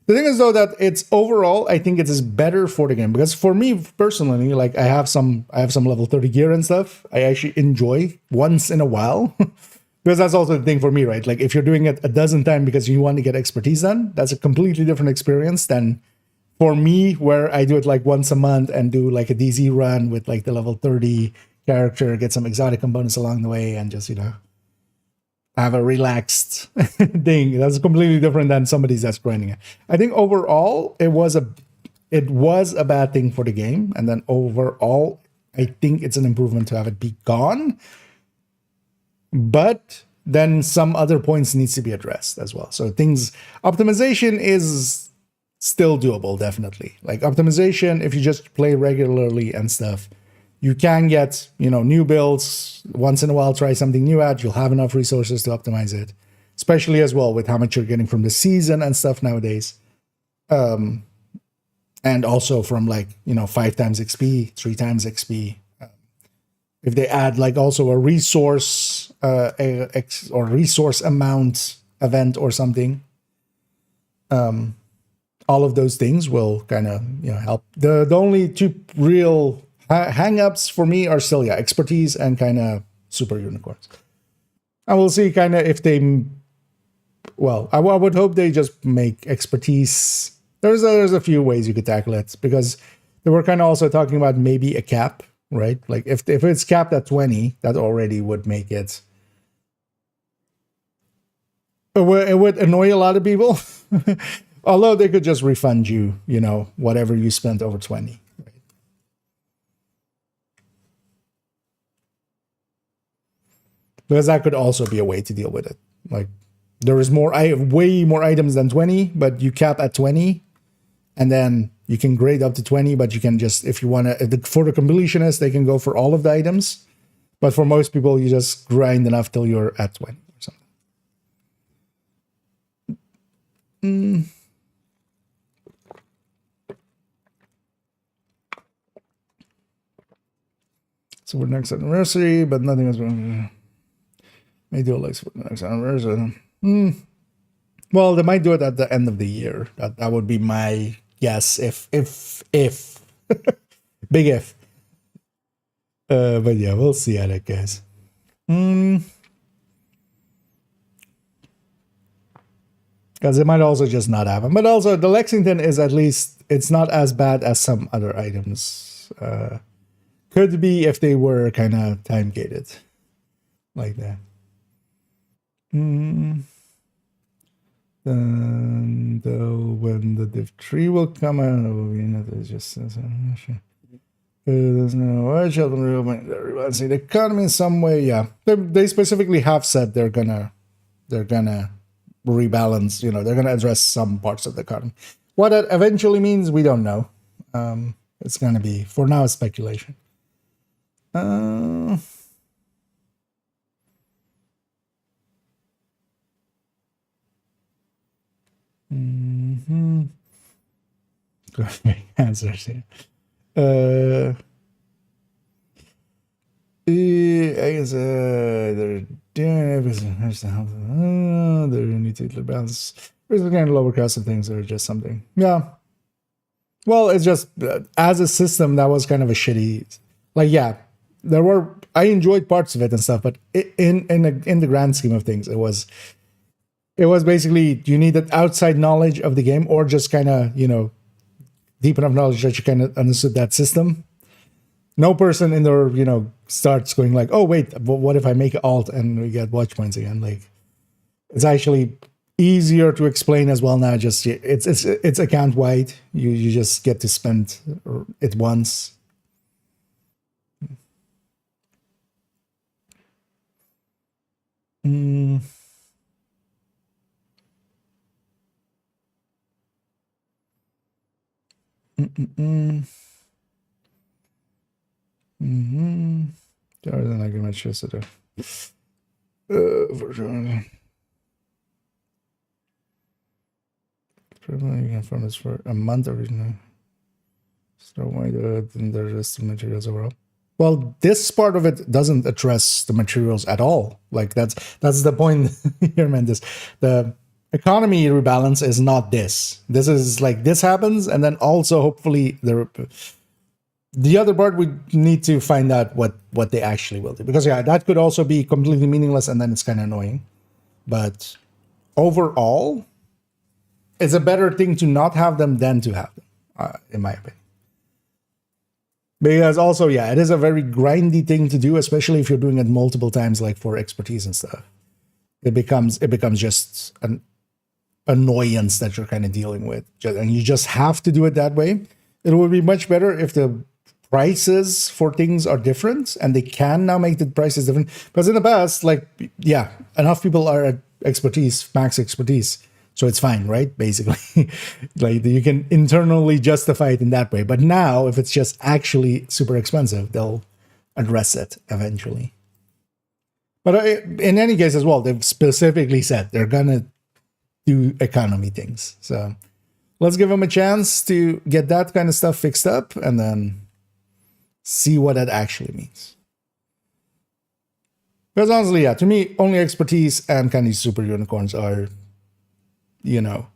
The thing is, though, that it's overall, I think it is better for the game, because for me personally, like I have some level 30 gear and stuff. I actually enjoy once in a while because that's also the thing for me, right? Like if you're doing it a dozen times because you want to get expertise done, that's a completely different experience than for me, where I do it like once a month and do like a DZ run with like the level 30 character, get some exotic components along the way, and just, have a relaxed thing. That's completely different than somebody's that's grinding it. I think overall it was a bad thing for the game, and then overall I think it's an improvement to have it be gone. But then some other points needs to be addressed as well. So optimization is still doable, definitely. Like optimization, if you just play regularly and stuff, you can get, new builds once in a while, try something new out. You'll have enough resources to optimize it, especially as well with how much you're getting from the season and stuff nowadays. And also from 5 times XP, 3 times XP. If they add also a resource or resource amount event or something, all of those things will kind of help. The only two real hang-ups for me are still expertise and kind of super unicorns. And we'll see kind of if they, I would hope they just make expertise. There's a few ways you could tackle it, because they were kind of also talking about maybe a cap, right? Like if it's capped at 20, that already would make it. It would annoy a lot of people. Although they could just refund you, whatever you spent over 20. Right? Because that could also be a way to deal with it. Like there is way more items than 20, but you cap at 20, and then you can grade up to 20, but you can just, if you want to, for the completionists, they can go for all of the items. But for most people, you just grind enough till you're at 20 or something. So for next anniversary, but nothing is going. May do it for the next anniversary. Well, they might do it at the end of the year. That would be my guess. If big if. But yeah, we'll see how that goes. Because it might also just not happen. But also, the Lexington is at least, it's not as bad as some other items. Could be if they were kind of time gated like that. Then when the div tree will come out, it will be another just there's no rebalancing the economy in some way. Yeah, they specifically have said they're gonna rebalance. They're gonna address some parts of the economy. What that eventually means, we don't know. It's gonna be, for now, speculation. Great answers here. I guess they're doing everything. They need to balance. There's a kind of lower cost of things, or just something. Yeah. Well, it's just as a system that was kind of a shitty. I enjoyed parts of it and stuff, but in the grand scheme of things, it was basically you needed outside knowledge of the game, or just kind of deep enough knowledge that you kind of understood that system. No person in there starts going like, oh wait, what if I make alt and we get watch points again? Like it's actually easier to explain as well now. Just it's account wide. You just get to spend it once. Then I can match yesterday. For sure. Probably you can farm this for a month originally. So why do it in the rest of the materials overall? Well, this part of it doesn't address the materials at all. Like that's the point here, man. The economy rebalance is not this. This is like this happens, and then also hopefully the other part we need to find out what they actually will do, because that could also be completely meaningless, and then it's kind of annoying. But overall, it's a better thing to not have them than to have them. in my opinion. Because also, yeah, it is a very grindy thing to do, especially if you're doing it multiple times, like for expertise and stuff. It becomes just an annoyance that you're kind of dealing with, and you just have to do it that way. It would be much better if the prices for things are different, and they can now make the prices different. Because in the past, like, yeah, enough people are at expertise, max expertise, so it's fine, right? Basically, like you can internally justify it in that way. But now, if it's just actually super expensive, they'll address it eventually. But in any case, as well, they've specifically said they're gonna do economy things. So let's give them a chance to get that kind of stuff fixed up, and then see what that actually means. Because honestly, yeah, to me, only expertise and kind of super unicorns are, you know,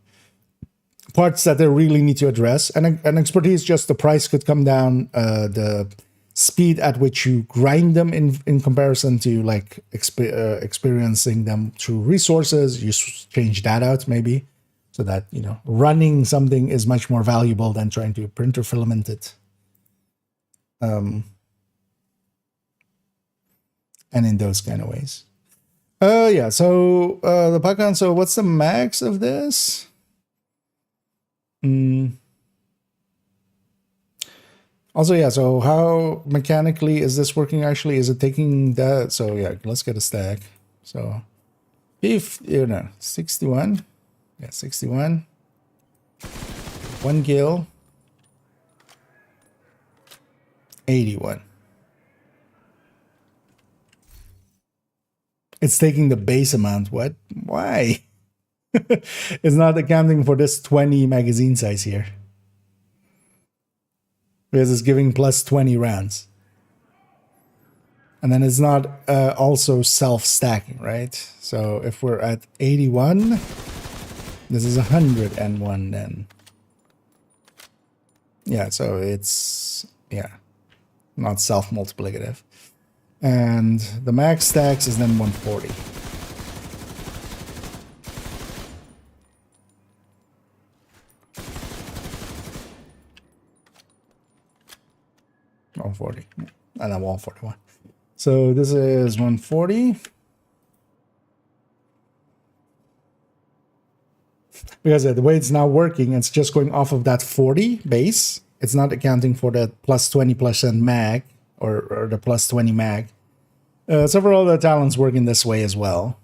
parts that they really need to address. And expertise, just the price could come down, the speed at which you grind them in comparison to like experiencing them through resources. You change that out maybe, so that, you know, running something is much more valuable than trying to printer filament it. And in those kind of ways. Yeah, so the Pacan, so what's the max of this? Also, yeah, so how mechanically is this working actually? Is it taking that? So yeah, let's get a stack. So if, you know, 61, yeah, 61, 1 gil, 81. It's taking the base amount. What? Why? It's not accounting for this 20 magazine size here. Because it's giving plus 20 rounds. And then it's not also self-stacking, right? So if we're at 81, this is 101 then. Yeah, so it's, yeah, not self-multiplicative. And the max stacks is then 140. And then 141. So this is 140. Because the way it's now working, it's just going off of that 40 base. It's not accounting for that plus 20% mag or the plus 20 mag. Several other talents work in this way as well.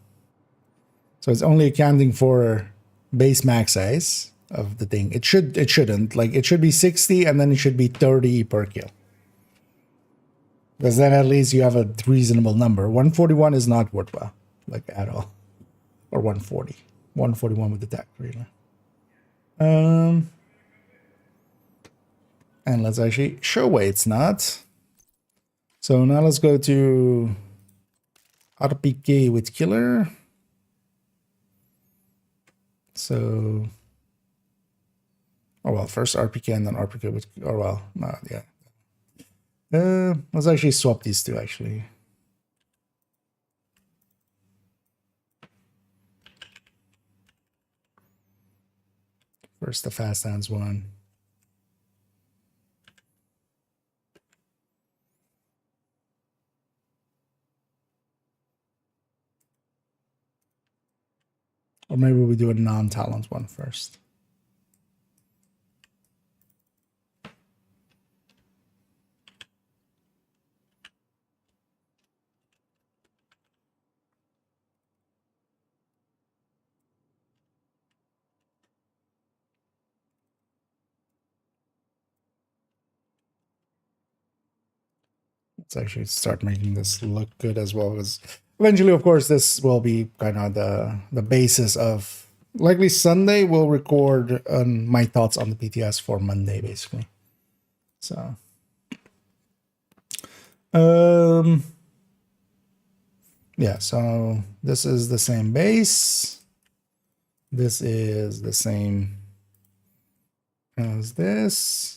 So it's only accounting for base mag size of the thing. It shouldn't. Like, it should be 60 and then it should be 30 per kill. Because then at least you have a reasonable number. 141 is not worthwhile, like, at all. Or 140. 141 with the tech, really. And let's actually show why it's not. So now let's go to RPK with killer. So, oh well, first RPK and then RPK with, oh well, no, yeah. Let's actually swap these two, actually. First the fast hands one. Or maybe we do a non-talent one first. Let's actually start making this look good as well, as eventually, of course, this will be kind of the basis of, likely Sunday we'll record my thoughts on the PTS for Monday, basically. So yeah, so this is the same base. This is the same as this.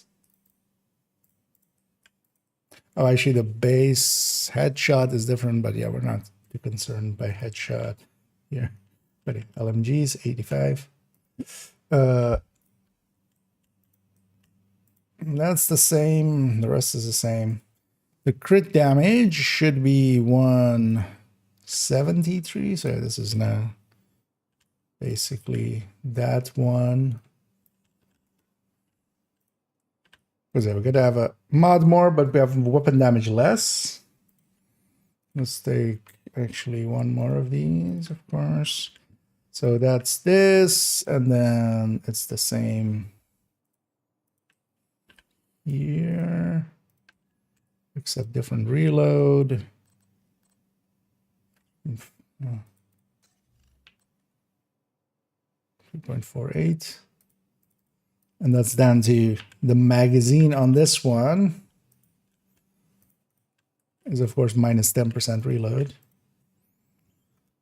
Oh, actually, the base headshot is different, but yeah, we're not too concerned by headshot here. But LMGs, 85. That's the same. The rest is the same. The crit damage should be 173. So this is now basically that one. Because we're going to have a mod more, but we have weapon damage less. Let's take actually one more of these, of course. So that's this, and then it's the same here, except different reload. 3.48. And that's down to the magazine on this one is of course minus 10% reload.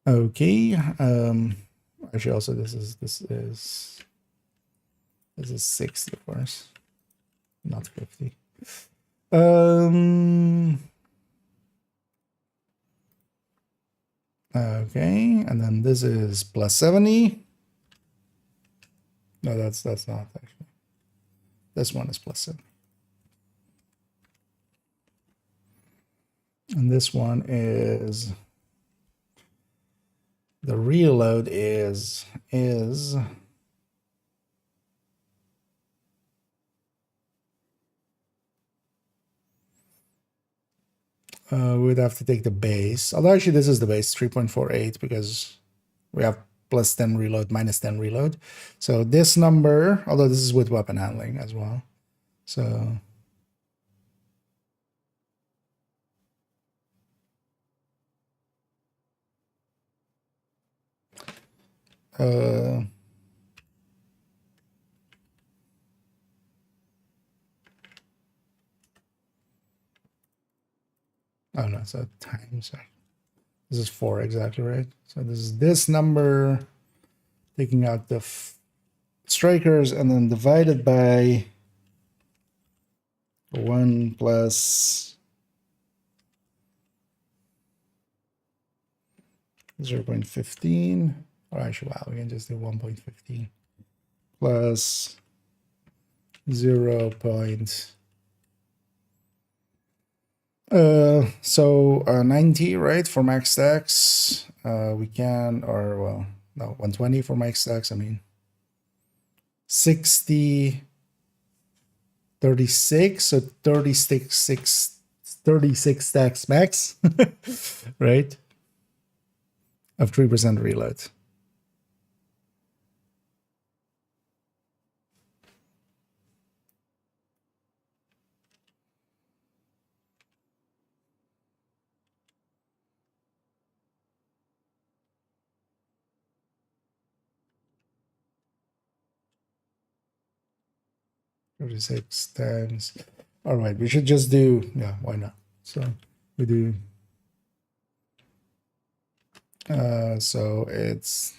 Okay. Actually also this is 60, of course. Not 50. Okay, and then this is plus 70. No, that's not actually. This one is plus 70. And this one is the reload is we'd have to take the base. Although actually this is the base, 3.48, because we have plus 10 reload, minus 10 reload. So this number, although this is with weapon handling as well. So oh no, so times. This is 4 exactly, right? So this is this number, taking out the strikers, and then divided by 1 plus 0.15. Or actually, wow, we can just do 1.15 plus 0. So 90, right, for max stacks. We can, or well, no, 120 for max stacks. I mean, 60, 36, so 36 stacks max, right? Of 3% reload. Thirty-six times. All right, we should just do, yeah, why not? So we do. So it's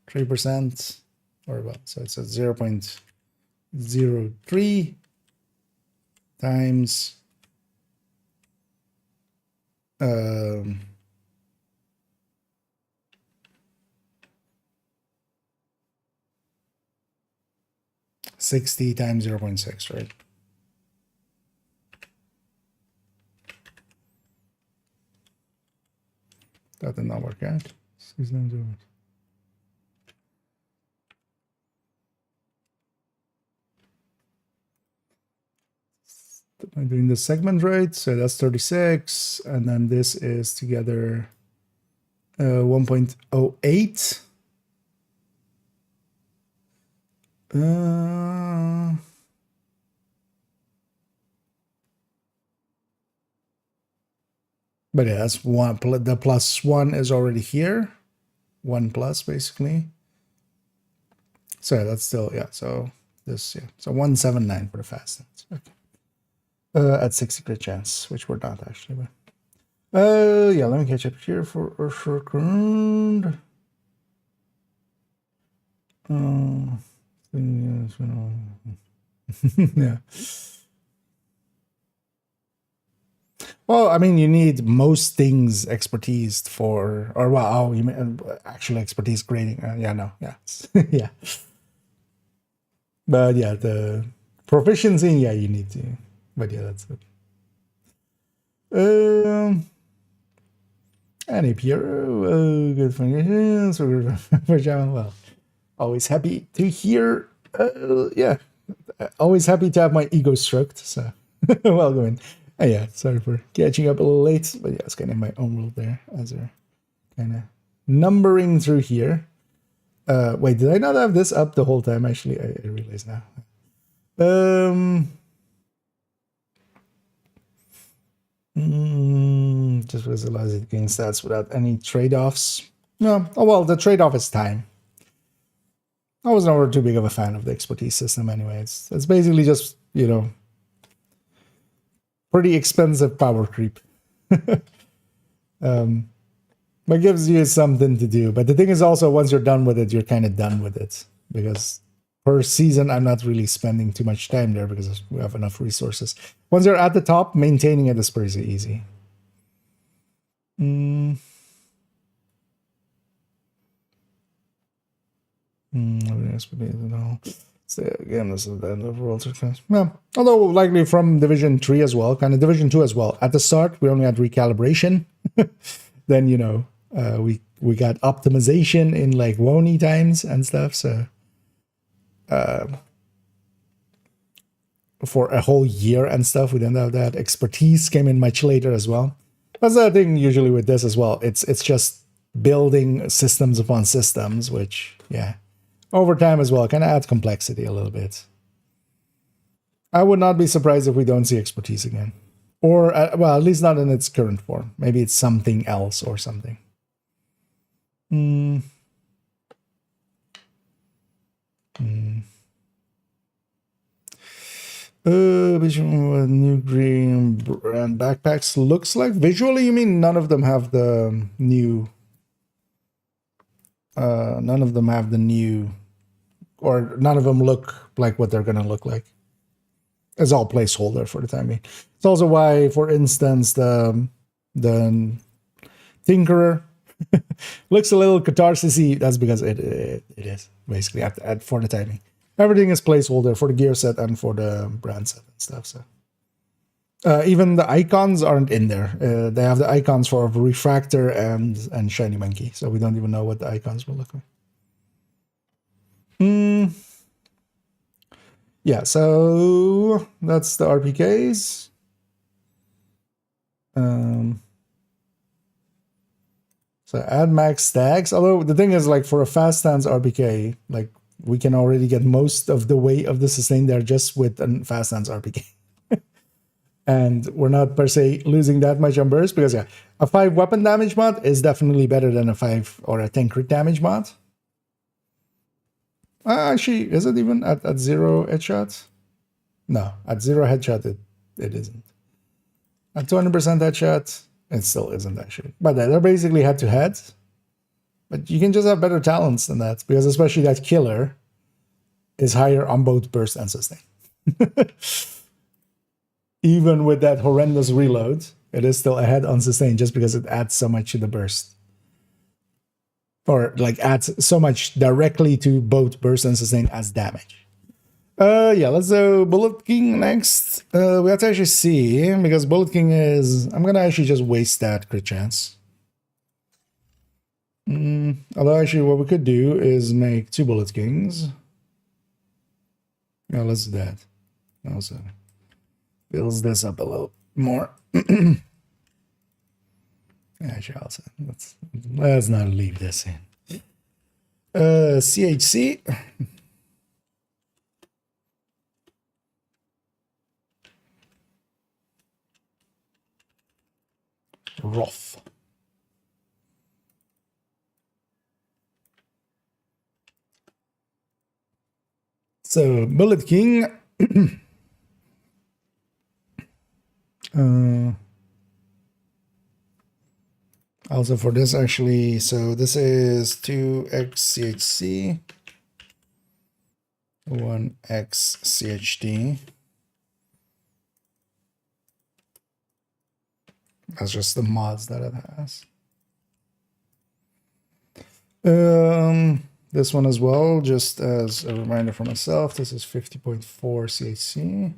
3%, or well, so it's at 0.03 times 60 times 0.6, right? That did not work out. Excuse me, do it. Am I doing the segment right? So that's 36, and then this is together 1.08. But yeah, that's one. The plus 1 is already here. 1 plus, basically. So yeah, that's still, yeah. So this, yeah. So 179 for the fastest. Okay. At 60 crit chance, which we're not actually. But yeah, let me catch up here for a second. Yeah. Well, I mean, you need most things expertise for, or well, oh, you mean actual expertise grading? Yeah, no, yeah, yeah. But yeah, Proficiency, yeah, you need to. But yeah, that's it. And APR, good functions for Java. Well, always happy to hear. Yeah, always happy to have my ego stroked. So, welcome in. Yeah, sorry for catching up a little late, but yeah, it's kind of my own world there as they're kind of numbering through here. Wait, did I not have this up the whole time? Actually, I realize now. Just visualize it gain stats without any trade-offs. No, oh well, the trade-off is time. I was never too big of a fan of the expertise system anyway. It's basically just, you know, pretty expensive power creep. But gives you something to do. But the thing is also, once you're done with it, you're kind of done with it. Because per season, I'm not really spending too much time there because we have enough resources. Once you're at the top, maintaining it is pretty easy. So again, this is the end of world. Yeah. Although likely from Division 3 as well, kind of Division 2 as well. At the start, we only had recalibration. Then, you know, we got optimization in like WONI times and stuff. So for a whole year and stuff, we didn't have that. Expertise came in much later as well. That's the thing usually with this as well. It's just building systems upon systems, which, yeah, over time as well, kind of adds complexity a little bit. I would not be surprised if we don't see expertise again. Or, well, at least not in its current form. Maybe it's something else or something. New green brand backpacks looks like. Visually, you mean none of them have the new... none of them have the new... Or none of them look like what they're going to look like. It's all placeholder for the time being. It's also why, for instance, the Tinkerer looks a little catharsis-y. That's because it is, basically, for the timing. Everything is placeholder for the gear set and for the brand set and stuff. So even the icons aren't in there. They have the icons for Refractor and Shiny Monkey. So we don't even know what the icons will look like. Yeah, so that's the RPKs. So add max stacks. Although the thing is, like, for a fast stance RPK, like, we can already get most of the weight of the sustain there just with a fast stance RPK. And we're not per se losing that much on burst because, yeah, a 5 weapon damage mod is definitely better than a 5 or a 10 crit damage mod. Actually, is it even at 0 headshot? No, at 0 headshot, it isn't. At 200% headshot, it still isn't actually. But they're basically head-to-head. But you can just have better talents than that, because especially that killer is higher on both burst and sustain. Even with that horrendous reload, it is still ahead on sustain just because it adds so much to the burst. Or like adds so much directly to both burst and sustain as damage. Yeah, let's do Bullet King next. We have to actually see, because Bullet King is... I'm gonna actually just waste that crit chance. Although actually what we could do is make 2 Bullet Kings. Yeah, let's do that. Also builds this up a little more. Actually, also, let's not leave this in. CHC. Roth. So, Bullet King. Also for this, actually, so this is 2x CHC, 1x CHD. That's just the mods that it has. this one as well, just as a reminder for myself. This is 50.4 CHC.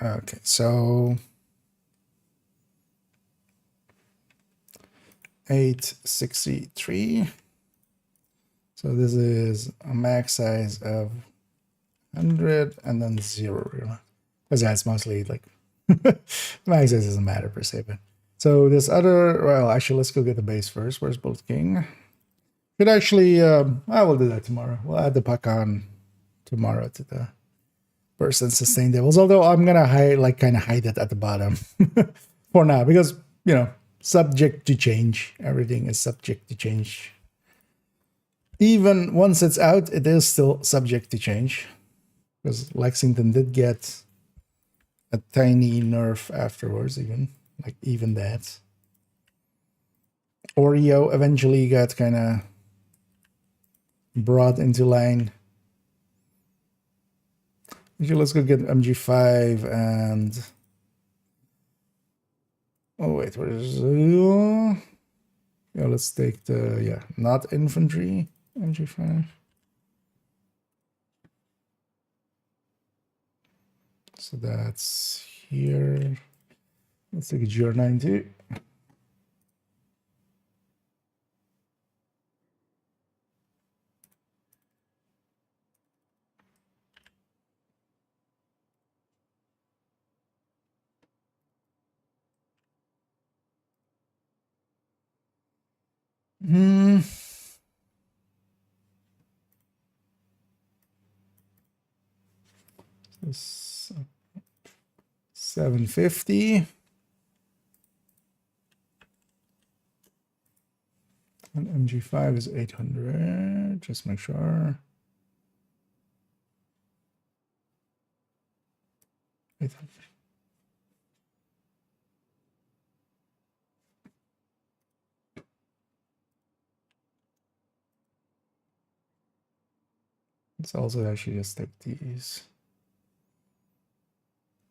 Okay, so 863. So this is a max size of 100 and then 0, because that's mostly like max size doesn't matter per se. But so this other, well, actually, let's go get the base first. Where's Bolt King? Could actually, I will do that tomorrow. We'll add the puck on tomorrow to the person sustain devils. Although I'm gonna hide, like, kind of hide it at the bottom for now, because subject to change. Everything is subject to change. Even once it's out, it is still subject to change, because Lexington did get a tiny nerf afterwards, even that. Oreo eventually got kind of brought into line. Actually, let's go get MG5 and... Oh, wait, where is... Yeah, let's take the... not infantry MG5. So that's here. Let's take a GR9 too. This 750. And MG5 is 800. Just make sure. 800. Let's also actually just take these.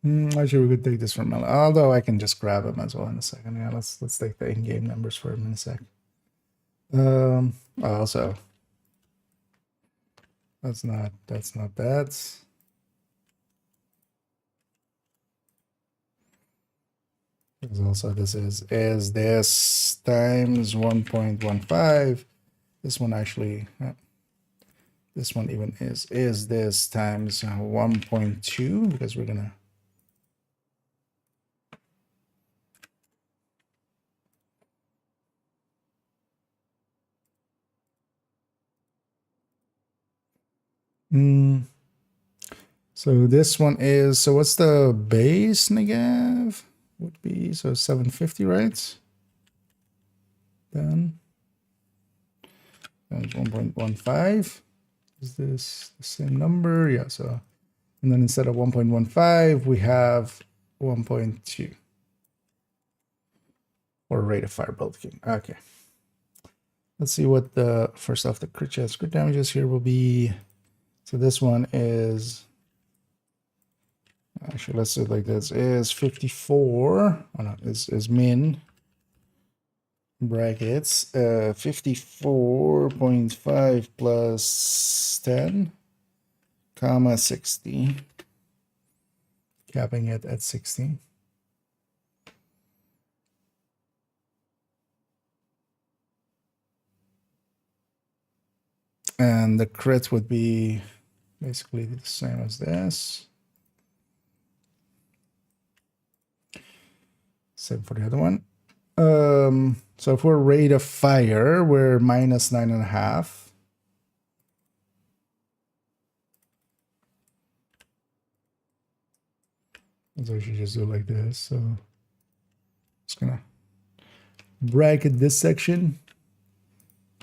Actually, we could take this from Mel. Although I can just grab them as well in a second. Yeah, let's take the in-game numbers for him in a sec. Also, that's not that. Because also this is this times 1.15. This one actually, this one even is this times 1.2, because we're gonna. So this one is, so what's the base negative? Would be, so 750, right? Then times 1.15. Is this the same number? Yeah, so, and then instead of 1.15, we have 1.2 for rate of fire Bolt King. Okay. Let's see what the, first off, the crit chance, crit damages here will be. So this one is, actually, let's do it like this, is 54. Oh no, is min brackets 54.5 plus 10 comma 60, capping it at 60. And the crit would be basically the same as this. Same for the other one. So if we're rate of fire, we're minus 9.5. So I should just do it like this. So just gonna bracket this section.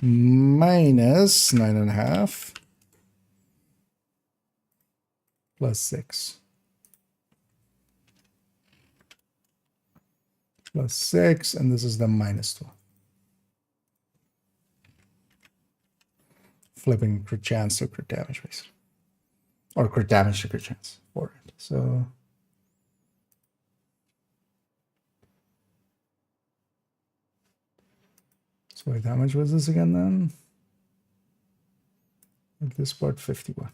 Minus 9.5 plus 6. Plus 6, and this is the minus 2. Flipping crit chance to crit damage, basically. Or crit damage to crit chance for it. So So wait, how much was this again then? This part 51.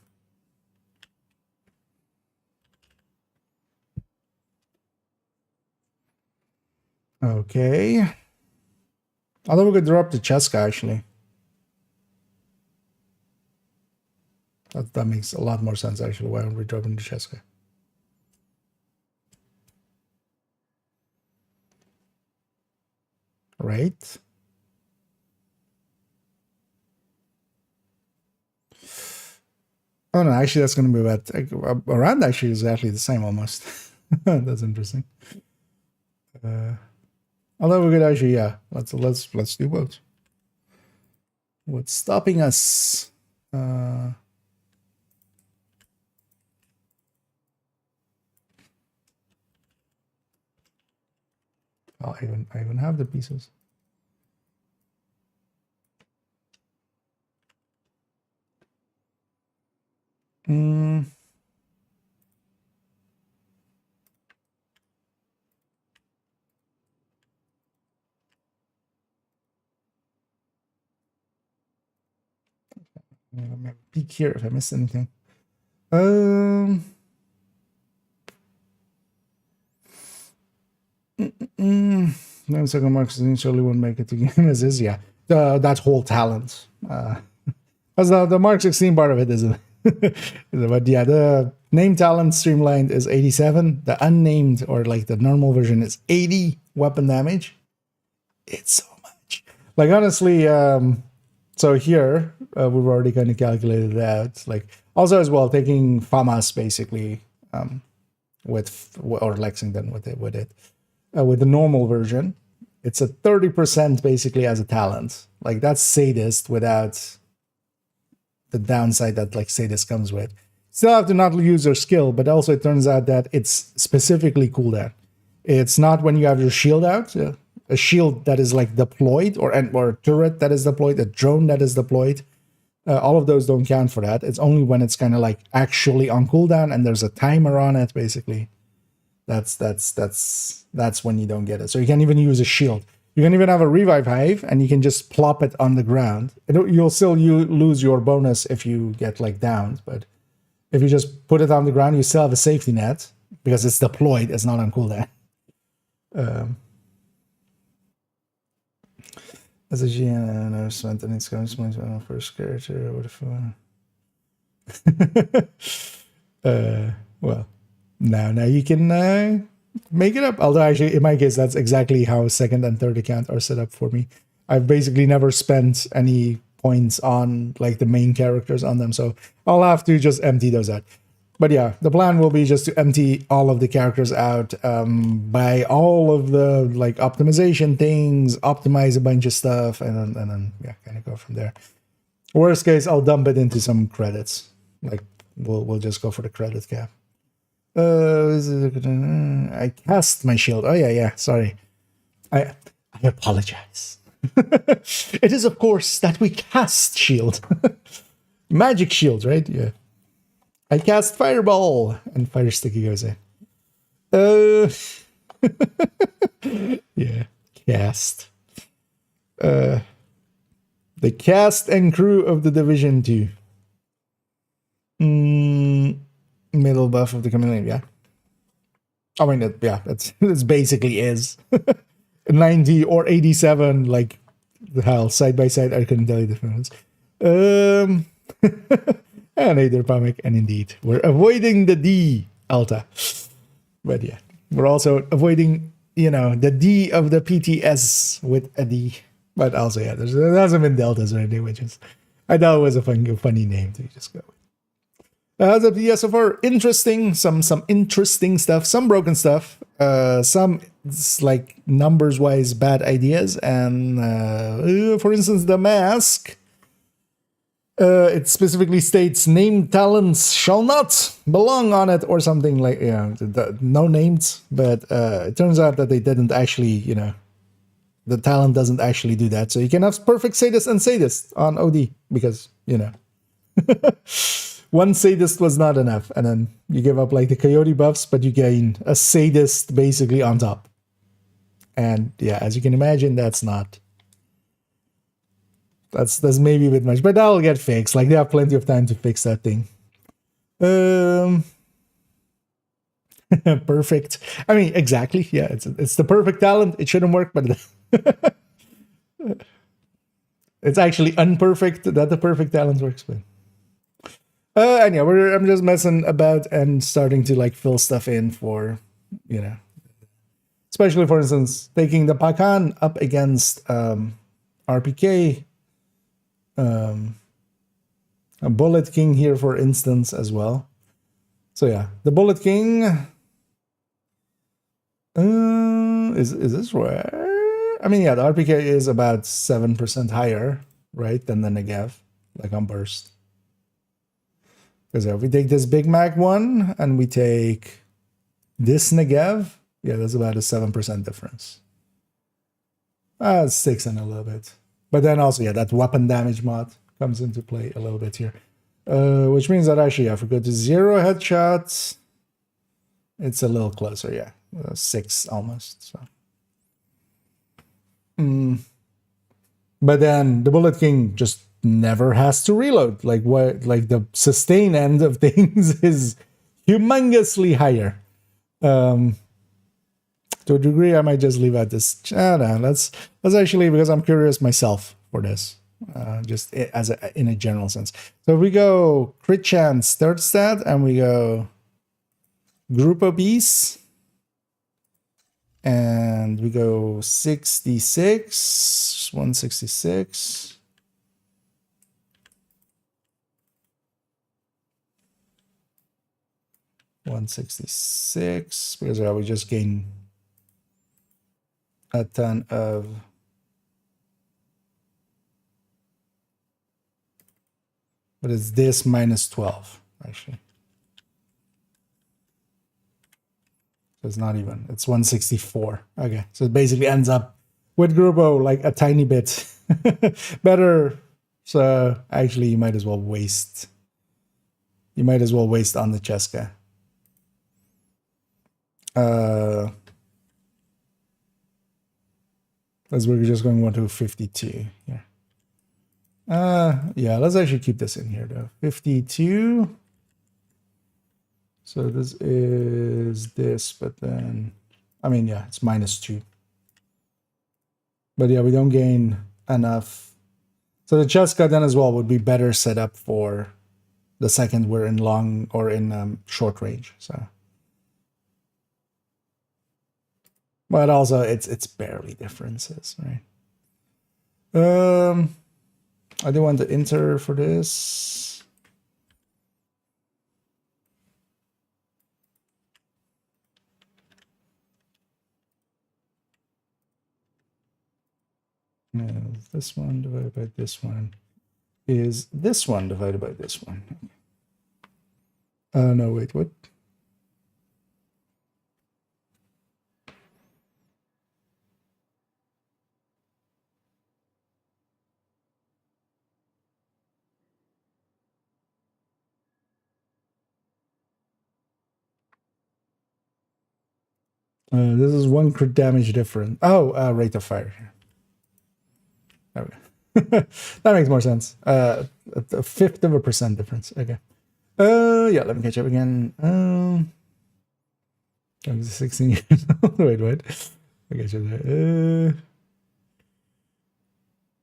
Okay. I thought we could drop the Cheska actually. That makes a lot more sense actually. Why aren't we dropping the Cheska? Right. Oh no, actually that's going to be about around actually exactly the same almost. That's interesting. Although we could actually, yeah, let's do both. What's stopping us? I even have the pieces. Peek here if I missed anything. 9 second marks initially won't make it to game as is. Yeah, that whole talent. As the Mark 16 part of it isn't. But yeah, the name talent streamlined is 87. The unnamed or like the normal version is 80 weapon damage. It's so much. Like honestly, so here we've already kind of calculated it out. Like also as well taking FAMAS basically with or Lexington with it with the normal version, it's a 30% basically as a talent. Like that's sadist without the downside that like sadist comes with. Still have to not use your skill, but also it turns out that it's specifically cooldown. It's not when you have your shield out. A shield that is like deployed or a turret that is deployed, a drone that is deployed. All of those don't count for that. It's only when it's kind of like actually on cooldown and there's a timer on it, basically. That's when you don't get it. So you can even use a shield. You can even have a revive hive and you can just plop it on the ground. You'll still lose your bonus if you get like downed, but if you just put it on the ground, you still have a safety net because it's deployed. It's not on cooldown. As a GM, I never spent any scars points on my first character. What if well, now you can make it up. Although actually, in my case, that's exactly how second and third account are set up for me. I've basically never spent any points on like the main characters on them, so I'll have to just empty those out. But yeah, the plan will be just to empty all of the characters out, buy all of the like optimization things, optimize a bunch of stuff, and then yeah, kind of go from there. Worst case, I'll dump it into some credits. Like we'll just go for the credit cap. I cast my shield. Oh yeah. Sorry, I apologize. It is of course that we cast shield, magic shield, right? Yeah. I cast fireball and fire sticky goes in. Yeah, cast. The cast and crew of the Division 2. Middle buff of the chameleon, yeah. I mean, it's basically is 90 or 87. Like the hell, side by side, I couldn't tell you the difference. And either Pamek, and indeed, we're avoiding the D elta. But yeah, we're also avoiding, the D of the PTS with a D. But also, yeah, there hasn't been deltas or anything, which is, I thought it was a funny name to just go with. Yeah, so far, interesting, some interesting stuff, some broken stuff, some like numbers-wise bad ideas, and for instance, the mask. It specifically states named talents shall not belong on it or something like, no names, but it turns out that they didn't actually, the talent doesn't actually do that. So you can have perfect sadist and sadist on OD because, one sadist was not enough. And then you give up like the coyote buffs, but you gain a sadist basically on top. And yeah, as you can imagine, that's not That's maybe a bit much, but that'll get fixed. Like they have plenty of time to fix that thing. Perfect. I mean, exactly. Yeah, it's the perfect talent. It shouldn't work, but it's actually unperfect that the perfect talent works. But and yeah, I'm just messing about and starting to like fill stuff in for, you know, especially for instance, taking the Pakan up against RPK, a Bullet King here, for instance, as well. So yeah, the Bullet King is this right? I mean, yeah, the RPK is about 7% higher, right, than the Negev, like on burst. Because if we take this Big Mac one and we take this Negev, yeah, that's about a 7% difference. 6 and a little bit. But then also, yeah, that weapon damage mod comes into play a little bit here. Which means that actually, yeah, if we go to 0 headshots, it's a little closer, yeah. 6 almost, so. But then the Bullet King just never has to reload. Like what? Like the sustain end of things is humongously higher. To a degree, I might just leave out this. No, let's actually, because I'm curious myself for this, just as in a general sense. So we go crit chance third stat, and we go group obese, and we go 66, 166. $166, because we just gain a ton of but it's this minus 12 actually. So it's not even, it's 164. Okay, so it basically ends up with Grupo like a tiny bit better. So actually you might as well waste on the Cheska. As we're just going 1 to 52 here. Yeah, let's actually keep this in here though. 52. So this is this, but then, I mean, yeah, it's minus 2. But yeah, we don't gain enough. So the Cheska then as well would be better set up for the second we're in long or in short range. So. But also, it's barely differences, right? I do want to enter for this. This one divided by this one is this one divided by this one. No, wait, what? This is 1 crit damage difference. Oh, rate of fire. There we go. That makes more sense. A 1/5% difference. Okay. Yeah, let me catch up again. I was 16 years old. Wait, what? I catch up there.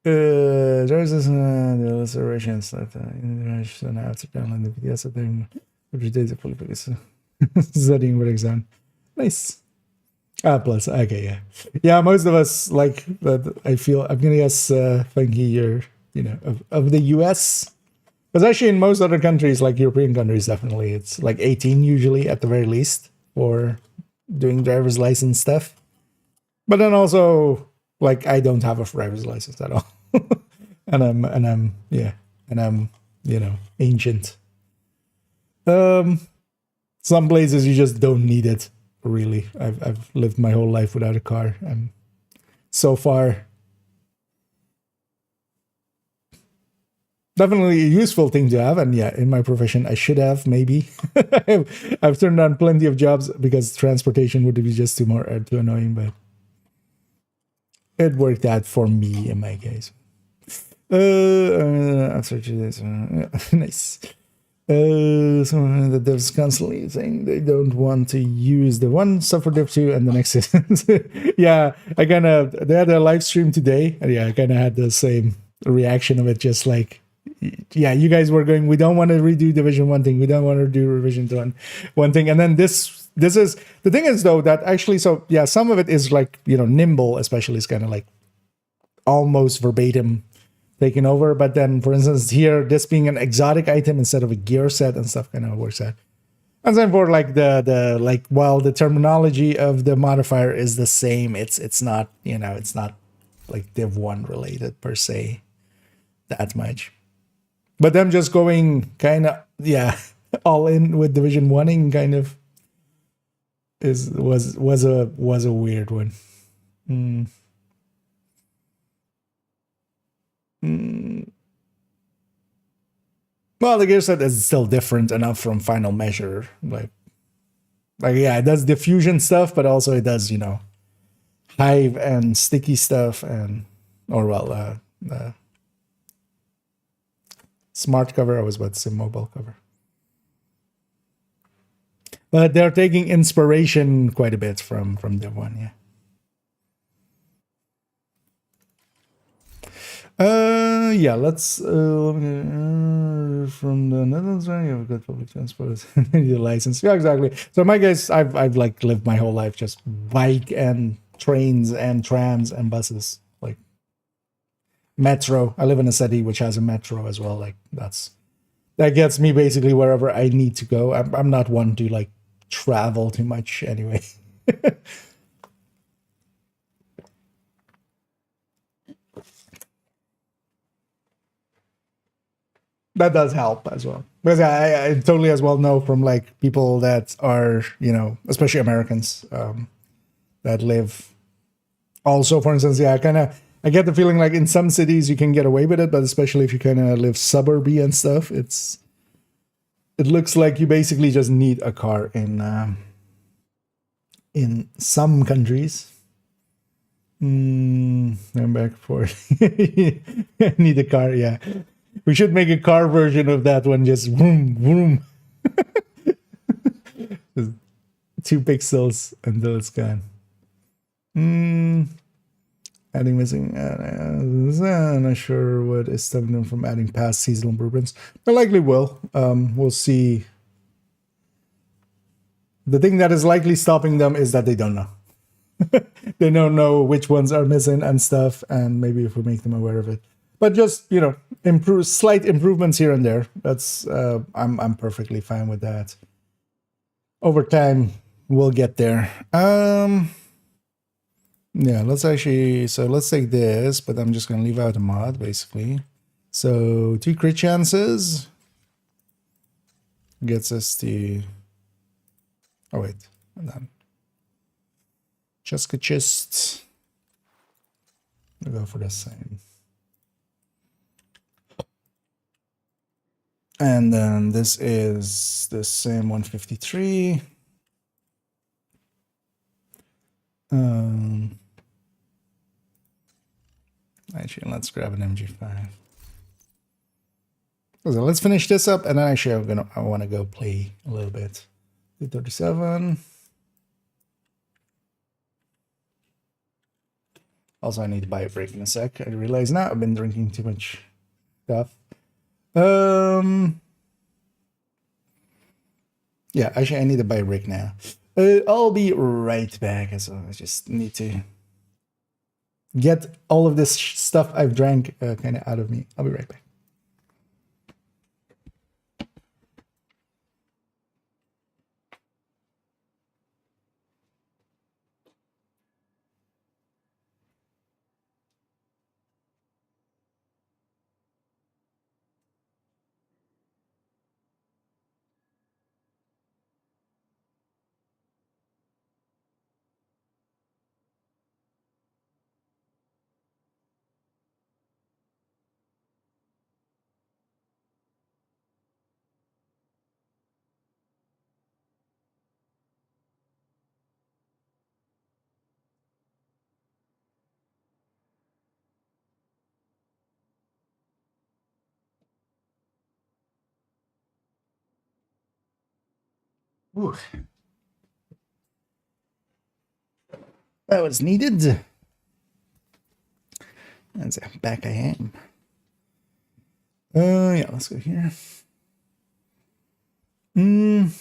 There's this the illustrations that so now it's download the VODs of them every day to fully focus studying with exam. Nice. Plus, okay, yeah. Yeah, most of us, like, I feel, I'm gonna guess, Funky, you're, you know, of the US. Because actually in most other countries, like European countries, definitely, it's like 18 usually at the very least for doing driver's license stuff. But then also, like, I don't have a driver's license at all. and I'm, you know, ancient. Some places you just don't need it. Really, I've lived my whole life without a car, and so far, definitely a useful thing to have. And yeah, in my profession, I should have maybe. I've turned down plenty of jobs because transportation would be just too annoying, but it worked out for me in my case. After 2 days, nice. So the devs constantly saying they don't want to use the one stuff for dev 2 and the next is yeah, I kind of, they had a live stream today and yeah, I kind of had the same reaction of it, just like, yeah, you guys were going, we don't want to redo division 1 thing, we don't want to do revision 1 thing, and then this is the thing is though that actually, so yeah, some of it is like, you know, nimble especially is kind of like almost verbatim taking over, but then for instance here, this being an exotic item instead of a gear set and stuff kind of works out. And then for like the like, while the terminology of the modifier is the same, it's not, you know, it's not like div 1 related per se that much, but them just going kind of, yeah, all in with division 1ing kind of was a weird one. Well, the gear set is still different enough from Final Measure. Like yeah, it does diffusion stuff, but also it does, you know, hive and sticky stuff, and or well, smart cover. I was about to say mobile cover, but they're taking inspiration quite a bit from Div 1. Yeah. Yeah, let's from the Netherlands, right? You've got public transport, the license. Yeah, exactly. So my guess, I've like lived my whole life just bike and trains and trams and buses, like metro. I live in a city which has a metro as well. Like that gets me basically wherever I need to go. I'm not one to like travel too much anyway. That does help as well, because I totally as well know from like people that are, you know, especially Americans, that live also, for instance, yeah, I get the feeling like in some cities you can get away with it, but especially if you kind of live suburby and stuff, it looks like you basically just need a car in some countries. I'm back for I need a car, yeah. We should make a car version of that one, just vroom, vroom. 2 pixels until it's gone. Adding missing. I'm not sure what is stopping them from adding past seasonal improvements. They likely will. We'll see. The thing that is likely stopping them is that they don't know. They don't know which ones are missing and stuff, and maybe if we make them aware of it. But just, you know, slight improvements here and there. That's I'm perfectly fine with that. Over time, we'll get there. Yeah, let's take this, but I'm just gonna leave out a mod basically. So 2 crit chances gets us to. Oh wait, and then chest. We'll go for the same. And then this is the same 153. Actually, let's grab an MG5. So let's finish this up, and then actually I want to go play a little bit. 237. Also, I need to buy a break in a sec. I realize now I've been drinking too much stuff. Yeah, actually, I need to buy a break now. I'll be right back. So I just need to get all of this stuff I've drank kind of out of me. I'll be right back. Ooh. That was needed. And back I am. Yeah, let's go here. Then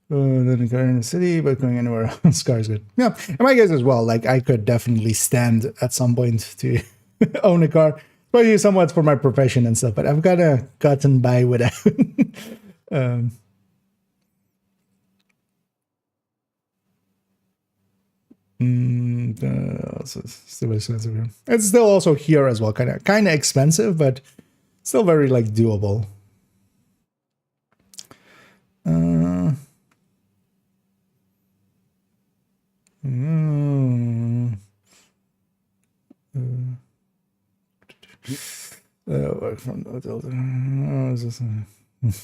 a car in the city, but going anywhere else, car is good. Yeah, and my guess as well. Like, I could definitely stand at some point to own a car, especially somewhat for my profession and stuff. But I've kind of gotten by without. Still expensive. Yeah. It's still also here as well, kind of expensive, but still very like doable. Work from the hotel.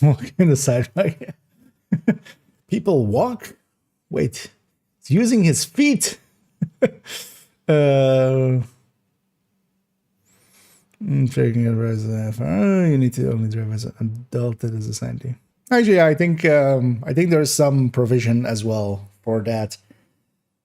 Walk in the sidewalk. People walk. Wait, he's using his feet. Taking advice. You need to only drive as an adult that is assigned to you. Actually, I think there's some provision as well for that,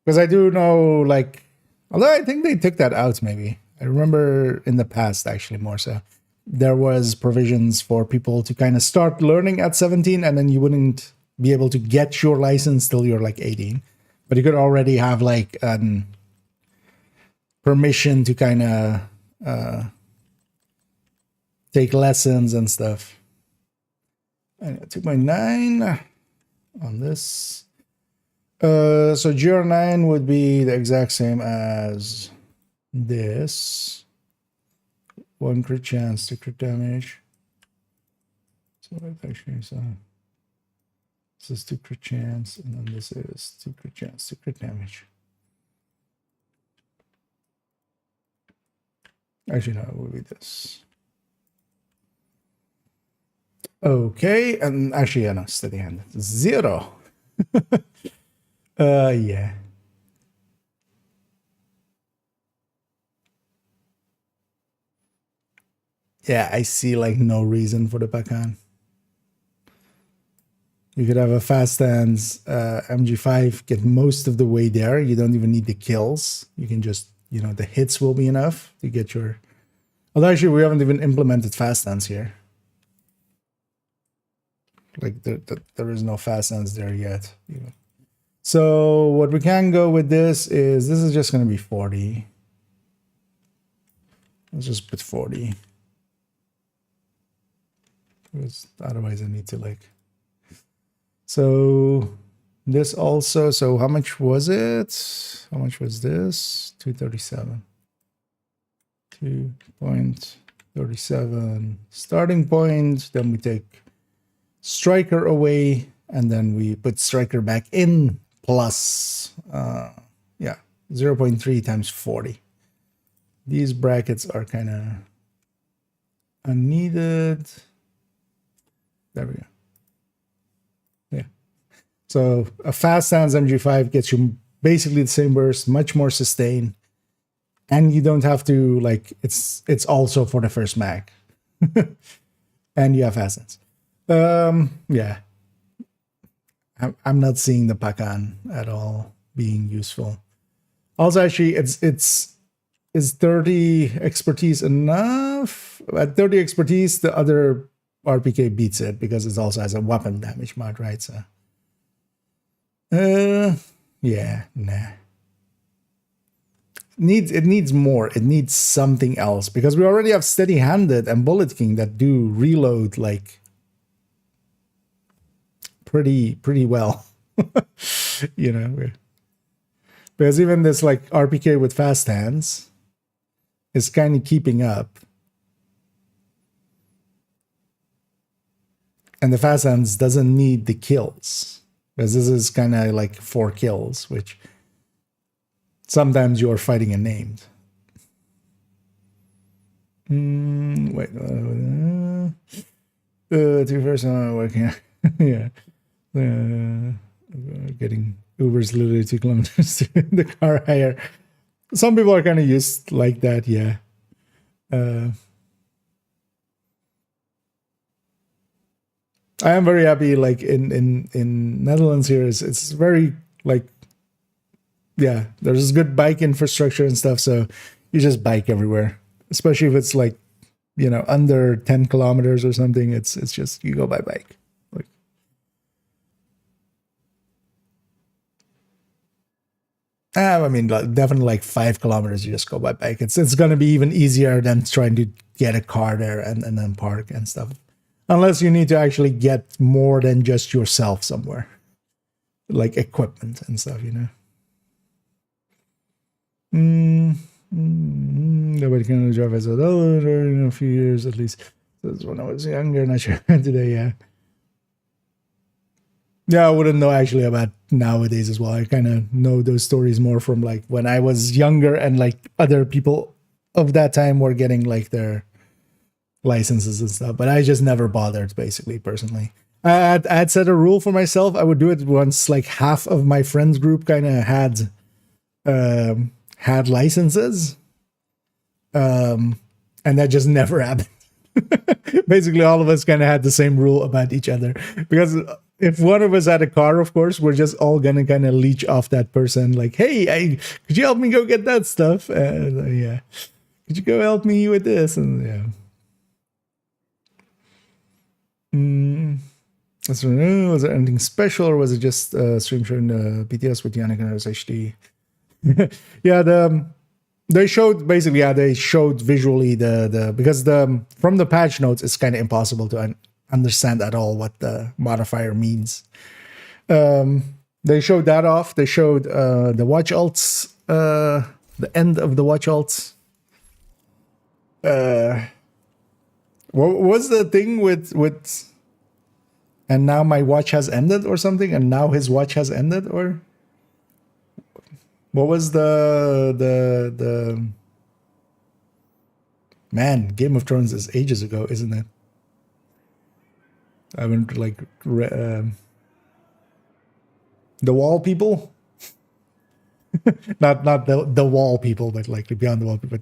because I do know, like, although I think they took that out. Maybe I remember in the past, actually, more so, there was provisions for people to kind of start learning at 17, and then you wouldn't be able to get your license till you're like 18, but you could already have like permission to kind of take lessons and stuff. 2.9 on this. So GR9 would be the exact same as this. 1 crit chance to crit damage. So it's actually this is 2 crit chance, and then this is 2 crit chance to crit damage. Actually, no, it would be this. Okay, and actually, yeah, no, steady hand. 0. Yeah. Yeah, I see like no reason for the Pacan. You could have a fast hands MG5, get most of the way there. You don't even need the kills. You can just, the hits will be enough to get your... Although actually, we haven't even implemented fast hands here. Like, there is no fast hands there yet. So what we can go with this is just going to be 40. Let's just put 40. Because otherwise I need to like... So this also, so how much was it? How much was this? 237. 2.37 starting point. Then we take striker away, and then we put striker back in plus 0.3 times 40. These brackets are kind of unneeded. There we go. Yeah. So a fast hands MG5 gets you basically the same burst, much more sustain, and you don't have to like it's also for the first mag. And you have fast hands. Yeah. I'm not seeing the Pacan at all being useful. Also, actually, is 30 expertise enough? At 30 expertise, the other RPK beats it because it also has a weapon damage mod, right? So, yeah, nah. It needs more. It needs something else because we already have steady-handed and bullet king that do reload like pretty well. Because even this like RPK with fast hands is kind of keeping up. And the fast hands doesn't need the kills. Because this is kind of like 4 kills, which sometimes you're fighting a named. Wait. 2 person working. Yeah. Getting Uber's literally 2 kilometers to the car hire. Some people are kind of used like that, yeah. I am very happy. Like in Netherlands here, it's very like, yeah, there's good bike infrastructure and stuff. So you just bike everywhere, especially if it's like, you know, under 10 kilometers or something. It's just you go by bike. Like, I mean, definitely like 5 kilometers, you just go by bike. It's gonna be even easier than trying to get a car there and then park and stuff. Unless you need to actually get more than just yourself somewhere, like equipment and stuff, you know. Nobody can drive as a dollar in a few years at least. That's when I was younger, not sure today, yeah. Yeah, I wouldn't know actually about nowadays as well. I kind of know those stories more from like when I was younger and like other people of that time were getting like their licenses and stuff, but I just never bothered basically personally. I'd set a rule for myself. I would do it once like half of my friends group kind of had licenses. And that just never happened. Basically all of us kind of had the same rule about each other, because if one of us had a car, of course we're just all gonna kind of leech off that person like, hey, could you help me go get that stuff, and yeah, could you go help me with this, and yeah. Was there anything special, or was it just stream showing the BTS with Yannick and HD? Yeah, they showed basically, yeah, they showed visually the because from the patch notes it's kind of impossible to understand at all what the modifier means. They showed that off. They showed the watch alts, the end of the watch alts. What was the thing with and now my watch has ended or something, and now his watch has ended, or what was the man, Game of Thrones is ages ago, isn't it? I haven't like the wall people. not the wall people, but like the beyond the wall people.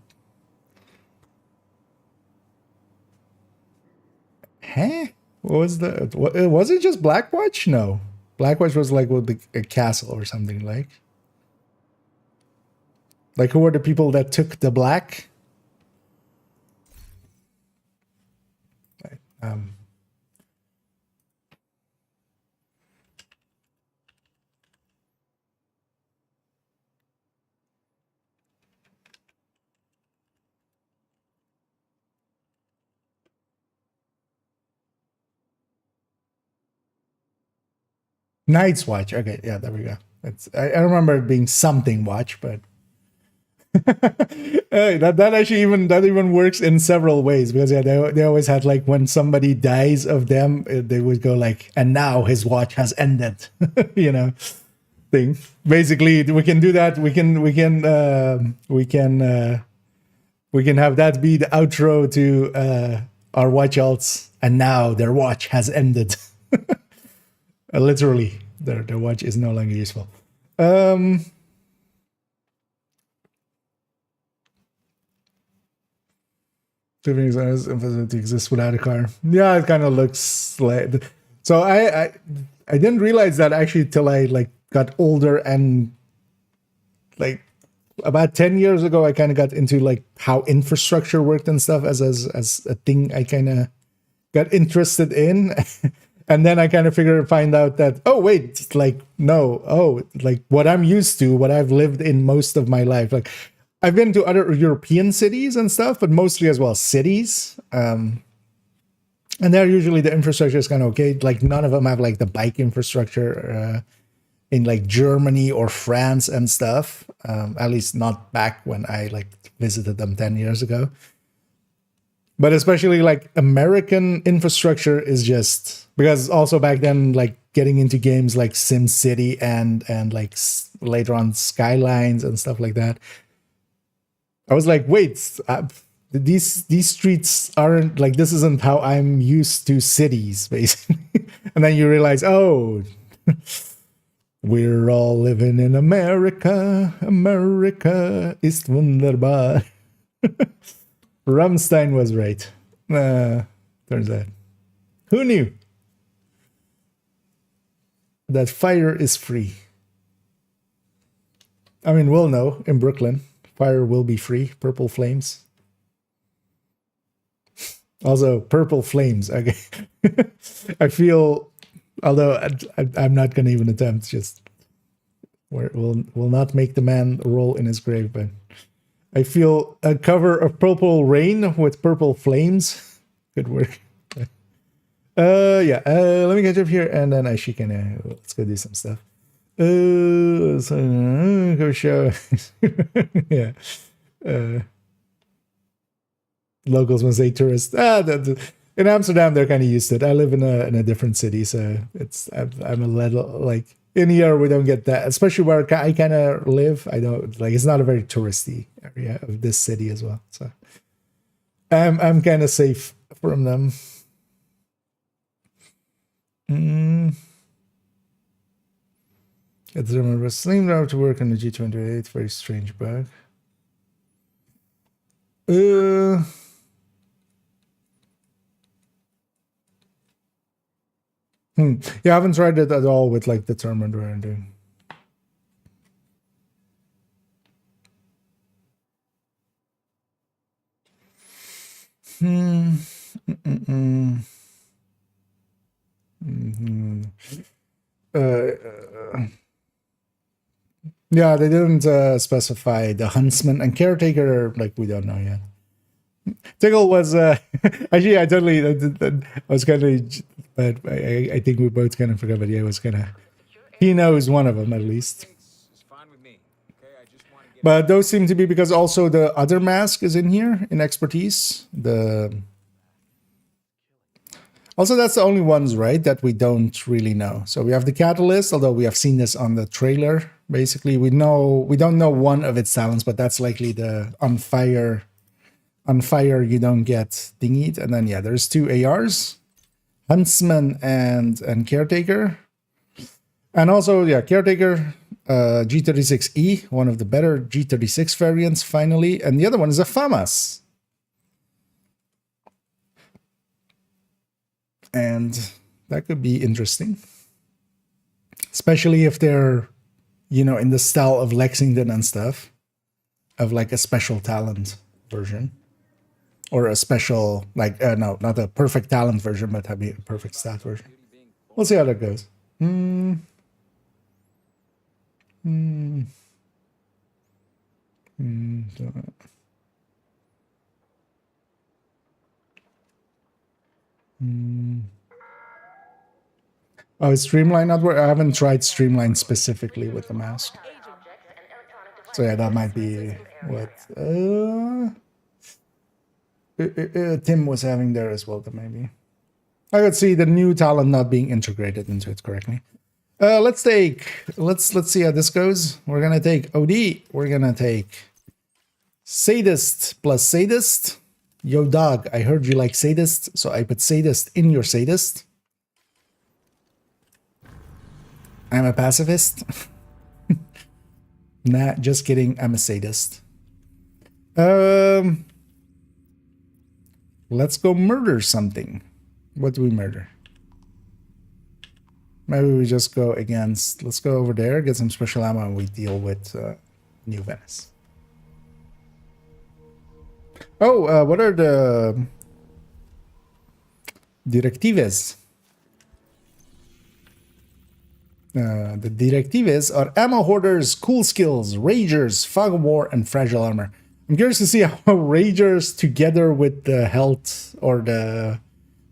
Huh? What was was it just Blackwatch? No, Blackwatch was like with a castle or something like. Like, who were the people that took the black? Night's Watch. Okay, yeah, there we go. I remember it being something watch, but that actually even works in several ways, because yeah, they always had like when somebody dies of them, they would go like, and now his watch has ended, you know, thing. Basically, we can do that. We can have that be the outro to our watch alts, and now their watch has ended. Literally, their watch is no longer useful. To exist without a car. Yeah, it kind of looks like. So I didn't realize that actually till I like got older, and like about 10 years ago, I kind of got into like how infrastructure worked and stuff as a thing I kind of got interested in. And then I kind of find out that, oh, wait, like, no, oh, like what I'm used to, what I've lived in most of my life. Like, I've been to other European cities and stuff, but mostly as well cities. And there usually the infrastructure is kind of okay. Like, none of them have like the bike infrastructure in like Germany or France and stuff. At least not back when I like visited them 10 years ago. But especially like American infrastructure is just, because also back then, like getting into games like SimCity and like later on Skylines and stuff like that, I was like, wait, these streets aren't like, this isn't how I'm used to cities, basically. And then you realize, oh, we're all living in America. America ist wunderbar. Rammstein was right. Turns out. Who knew? that fire is free. I mean, we'll know in Brooklyn, fire will be free. Purple flames. Also, purple flames. Okay. I feel, although I'm not going to even attempt, just we'll not make the man roll in his grave, but I feel a cover of purple rain with purple flames could work. Yeah. Let me get up here, and then she can. Let's go do some stuff. So, go show. Yeah. Locals must say tourists. In Amsterdam, they're kind of used to it. I live in a different city, so I'm a little like in here we don't get that, especially where I kind of live. I don't like it's not a very touristy area of this city as well, so I'm kind of safe from them. It's remember Slim drive to work on the G28. Very strange bug. Yeah, I haven't tried it at all with like determined or anything. Yeah, they didn't specify the huntsman and caretaker. Like we don't know yet. Tickle was actually I totally I was kind of, but I think we both kind of forgot. But yeah, it was kind of he knows one of them at least. But those seem to be because also the other mask is in here in expertise. Also, that's the only ones, right, that we don't really know. So we have the catalyst, although we have seen this on the trailer. Basically, we don't know one of its talents, but that's likely the on fire. On fire, you don't get thingied, and then yeah, there's 2 ARs, huntsman and caretaker, and also yeah, caretaker, G36E, one of the better G36 variants finally, and the other one is a FAMAS. And that could be interesting, especially if they're, you know, in the style of Lexington and stuff, of like a special talent version, or a special like no, not a perfect talent version, but having a perfect stat version. We'll see how that goes. Oh, is Streamline not work? I haven't tried Streamline specifically with the mask. So yeah, that might be what Tim was having there as well, then maybe. I could see the new talent not being integrated into it correctly. Let's see how this goes. We're gonna take OD. We're gonna take Sadist plus Sadist. Yo, dog, I heard you like Sadist, so I put Sadist in your Sadist. I'm a pacifist. Nah, just kidding. I'm a sadist. Let's go murder something. What do we murder? Maybe we just go against... Let's go over there, get some special ammo, and we deal with New Venice. Oh, what are the... directives? The directives are ammo hoarders, cool skills, ragers, fog of war, and fragile armor. I'm curious to see how ragers together with the health or the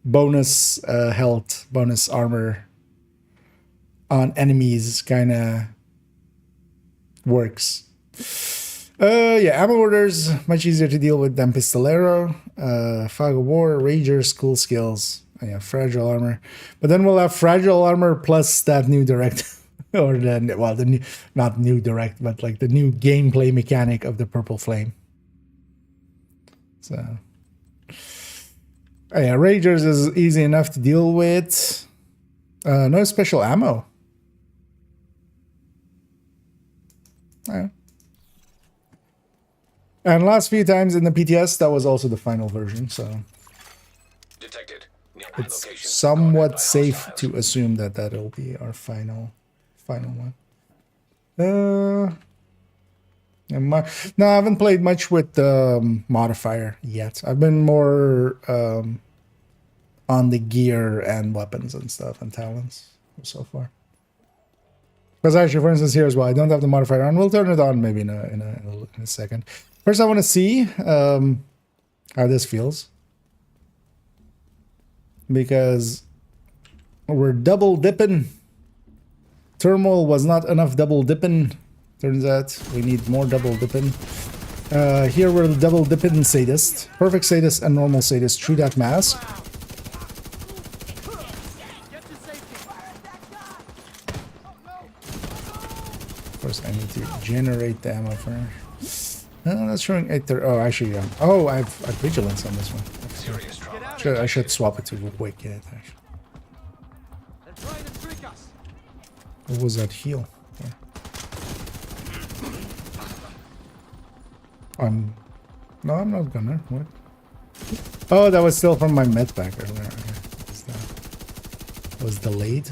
bonus health, bonus armor on enemies kind of works. Yeah, ammo hoarders, much easier to deal with than pistolero. Fog of war, ragers, cool skills. Yeah, fragile armor, but then we'll have fragile armor plus that new direct, or the well, the new, not new direct, but like the new gameplay mechanic of the purple flame. So, yeah, ragers is easy enough to deal with. No special ammo. Yeah. And last few times in the PTS, that was also the final version. So. Detected. it's somewhat safe to assume that that'll be our final one. No, I haven't played much with the modifier yet. I've been more on the gear and weapons and stuff and talents so far. Because actually, for instance, here as well, I don't have the modifier on. We'll turn it on maybe in a second. First, I want to see how this feels. Because we're double dipping. Turmoil was not enough double dipping. Turns out we need more double dipping. Here we're double dipping sadist. Perfect sadist and normal sadist through that mask. Of course, I need to generate the ammo first. That's showing 830. Oh, actually, yeah. Oh, I've vigilance on this one. I should swap it to wicked. Actually. What was that heal? Yeah. No, I'm not gonna. What? Oh, that was still from my med pack earlier. Okay. That was delayed.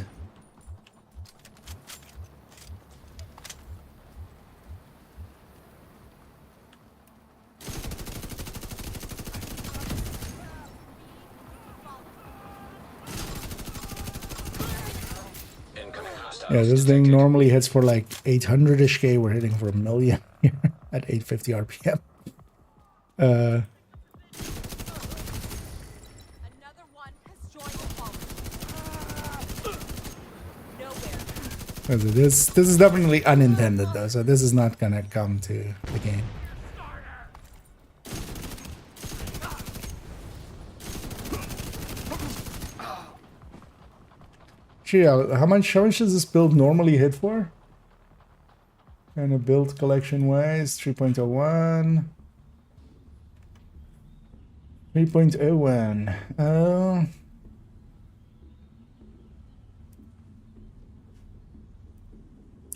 Yeah, this thing normally hits for like 800-ish K. We're hitting for 1 million here at 850 RPM. Another one has joined the following. Nowhere. This is definitely unintended though, so this is not gonna come to the game. Gee, how much does this build normally hit for? Kind of build collection wise, 3.01. 3.01.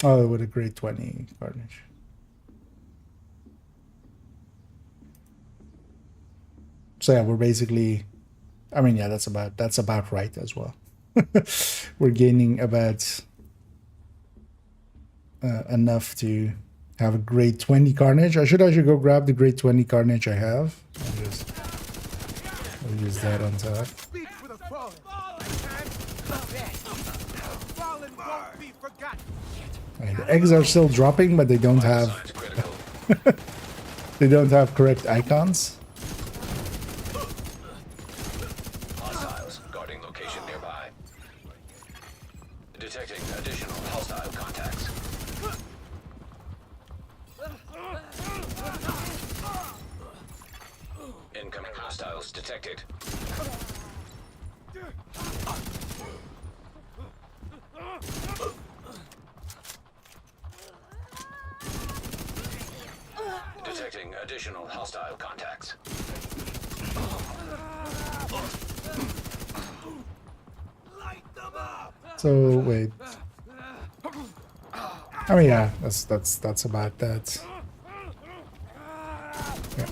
Oh, with a grade 20 carnage. So yeah, we're basically, I mean, yeah, that's about right as well. We're gaining about enough to have a grade 20 carnage. I should actually go grab the grade 20 carnage I have. I'll use that on top. Okay, the eggs are still dropping, but they don't have they don't have correct icons. Hostiles guarding location nearby. Detecting additional hostile contacts. Incoming hostiles detected. Detecting additional hostile contacts. So wait. I mean, yeah, that's about that. Yeah.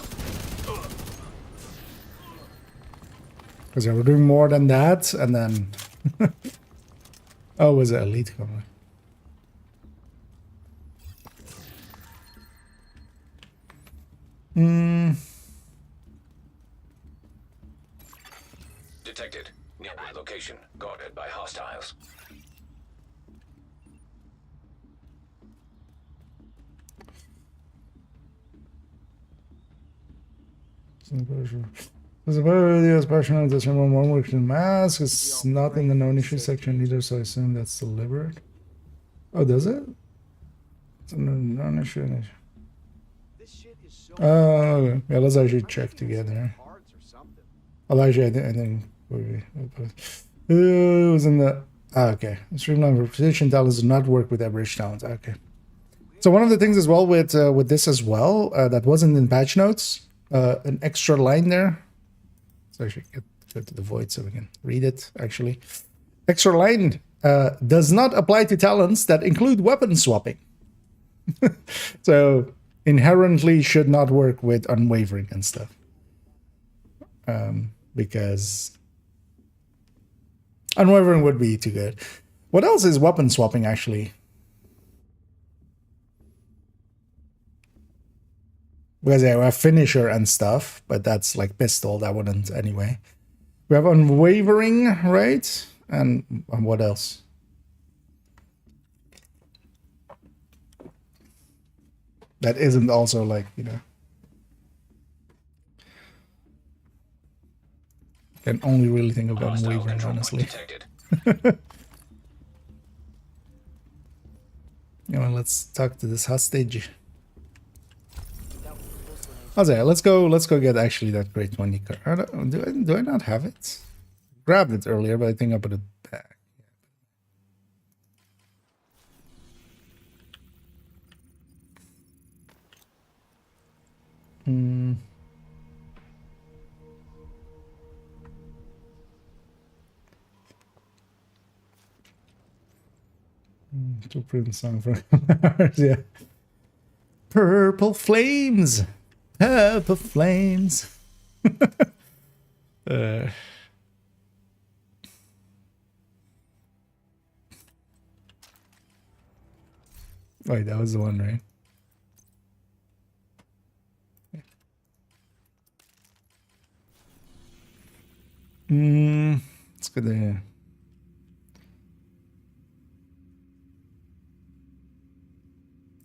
Because yeah, we're doing more than that, and then oh, was it elite coming? Detected. Nearby location guarded by hostiles. There's a very special that someone more works in mask. It's not in the known issue section either, so I assume that's deliberate. Oh, does it? It's in the known issue. Oh, okay. Yeah, let's actually check together. Well, actually, I think it was in the. Okay. Streamline representation talents do not work with average talents. Okay. So one of the things as well with this as well that wasn't in patch notes, an extra line there. So actually go to the void so we can read it. Actually, extra line does not apply to talents that include weapon swapping. So inherently should not work with unwavering and stuff. Because Unwavering would be too good. What else is weapon swapping, actually? Because yeah, we have finisher and stuff, but that's like pistol. That wouldn't anyway. We have unwavering, right? And what else? That isn't also like, you know. Can only really think of unwavering, honestly. You know, let's talk to this hostage. Okay, let's go get actually that grade 20 card. Do I not have it? Grabbed it earlier, but I think I put it back. To print song from yeah. Purple flames. Purple flames. Wait, that was the one, right? Let's go there.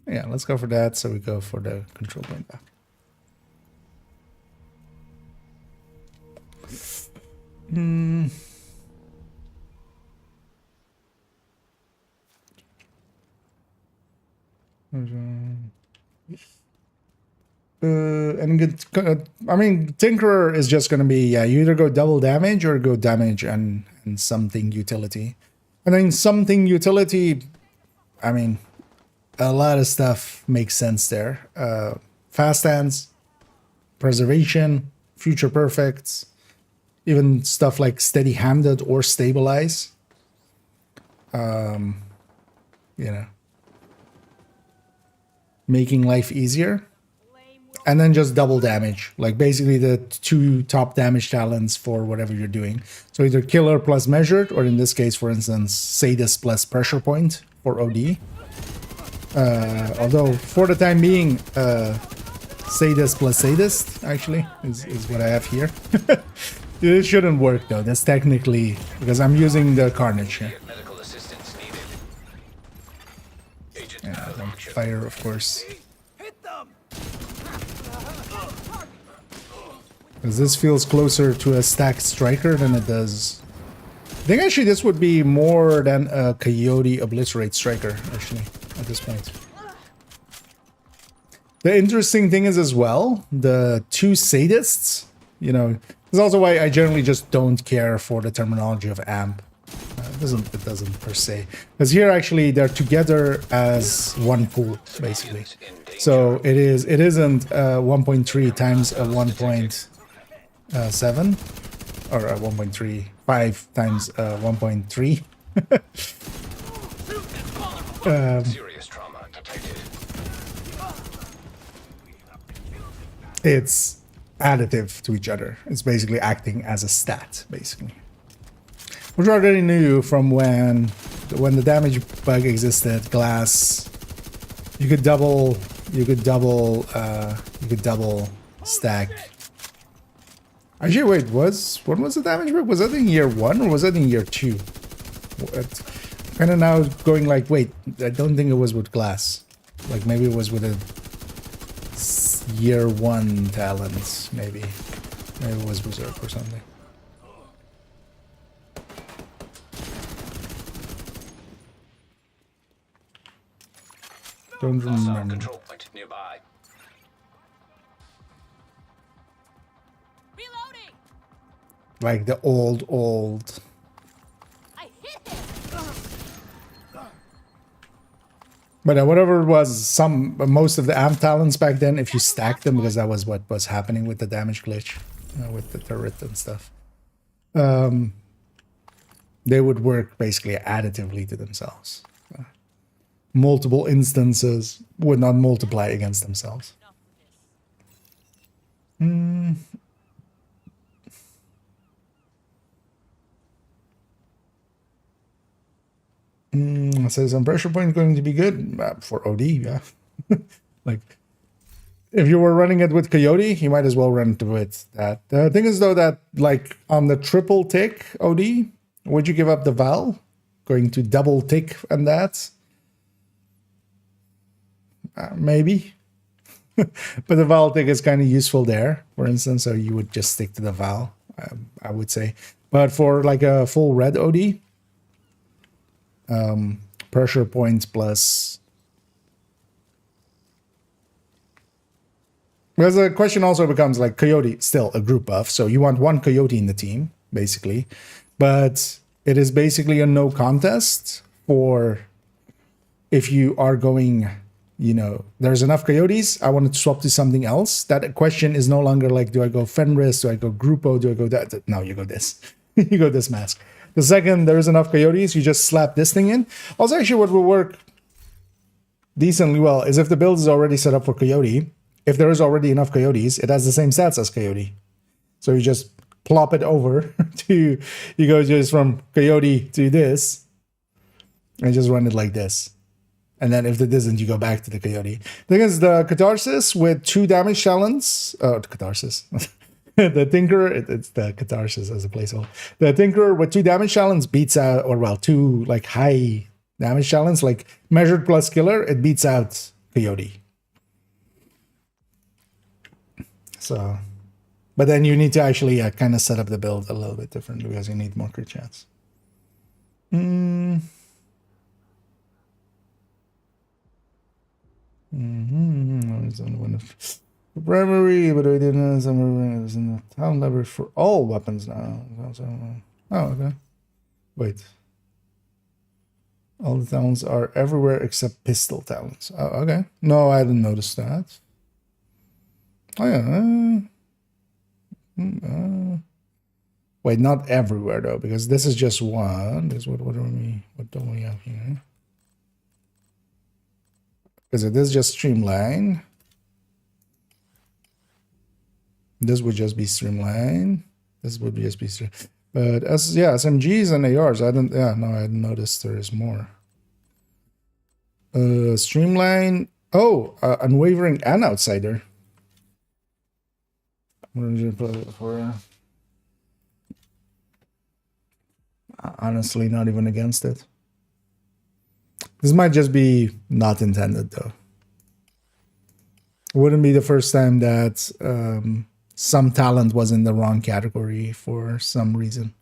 Yeah, let's go for that. So we go for the control point back. And good, I mean, Tinkerer is just going to be, yeah, you either go double damage or go damage and something utility. And then something utility, I mean, a lot of stuff makes sense there. Fast hands, preservation, future perfects, even stuff like steady handed or stabilize. You know, making life easier. And then just double damage, like basically the 2 top damage talents for whatever you're doing. So either killer plus measured, or in this case, for instance, sadist plus pressure point for OD. Although for the time being, sadist plus sadist actually is what I have here. It shouldn't work though. That's technically because I'm using the Carnage here. Yeah, fire, of course. Because this feels closer to a stacked striker than it does. I think actually this would be more than a Coyote Obliterate striker, actually, at this point. The interesting thing is as well, the 2 sadists, you know, this is also why I generally just don't care for the terminology of amp. It doesn't per se. Because here actually they're together as one pool, basically. So it isn't 1.3 times a 1.7 or 1.35 times 1.3. Serious trauma detected. It's additive to each other. It's basically acting as a stat, basically. Which I already knew from when the damage bug existed. Glass, you could double stack. Actually, wait, when was the damage bug? Was that in year 1 or was that in year 2? Kind of now going like, wait, I don't think it was with glass. Like maybe it was with a year 1 talents, maybe. Maybe it was berserk or something. Don't remember. Control point nearby. Reloading. Like the old. I hit him. But whatever it was, most of the amp talents back then, if you stacked them, because that was what was happening with the damage glitch, with the turret and stuff, they would work basically additively to themselves. Multiple instances would not multiply against themselves. So some pressure point going to be good for OD, yeah. Like, if you were running it with Coyote, you might as well run it with that. The thing is, though, that like on the triple tick OD, would you give up the Val? Going to double tick and that? Maybe. But the Val tick is kind of useful there, for instance, so you would just stick to the Val, I would say. But for like a full red OD, pressure points plus... Because the question also becomes like Coyote, still a group buff, so you want one Coyote in the team, basically. But it is basically a no contest for if you are going, you know, there's enough Coyotes, I want to swap to something else. That question is no longer like, do I go Fenris, do I go Grupo, do I go that? No, you go this. You go this mask. The second there's enough Coyotes, you just slap this thing in. Also, actually, what will work decently well is if the build is already set up for Coyote. If there is already enough Coyotes, it has the same stats as Coyote. So you just plop it over to, you go just from Coyote to this, and just run it like this. And then if it isn't, you go back to the Coyote. The thing is, the Catharsis with 2 damage talents, Catharsis. The Tinker, it's the Catharsis as a placeholder. The Tinker with 2 damage talents beats out, or well, 2 like high damage talents, like measured plus killer, it beats out Coyote. So, but then you need to actually kind of set up the build a little bit differently because you need more crit chance. The primary, but I didn't. Some is in the town leverage for all weapons now. Oh, okay. Wait. All the towns are everywhere except pistol towns. Oh, okay. No, I didn't notice that. Oh yeah. Wait, not everywhere though, because this is just one. This what don't we have here? Because it is just streamline. This would just be streamline. This would just be streamline. But as yeah, SMGs and ARs, I hadn't noticed there is more. Streamline. Oh, unwavering and outsider. For honestly, not even against it. This might just be not intended, though. Wouldn't be the first time that some talent was in the wrong category for some reason.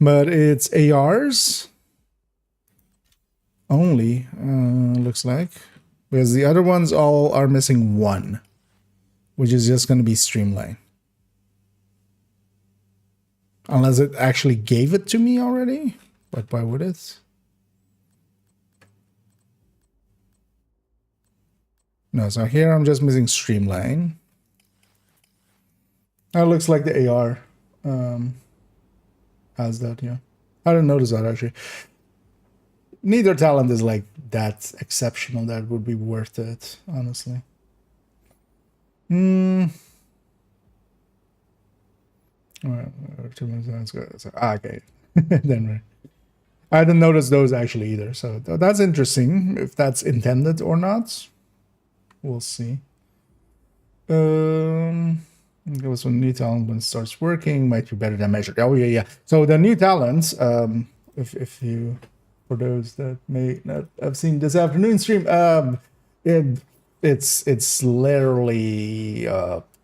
But it's ARs only, looks like. Because the other ones all are missing 1. Which is just going to be streamline. Unless it actually gave it to me already. But why would it? No, so here I'm just missing streamline. That looks like the AR has that, yeah. I didn't notice that actually. Neither talent is like that exceptional that would be worth it, honestly. Alright, 2 minutes. So, okay. Then I didn't notice those actually either. So that's interesting. If that's intended or not, we'll see. Give us one new talent when it starts working. Might be better than measured. Oh yeah. So the new talents, if you, for those that may not have seen this afternoon stream, it's literally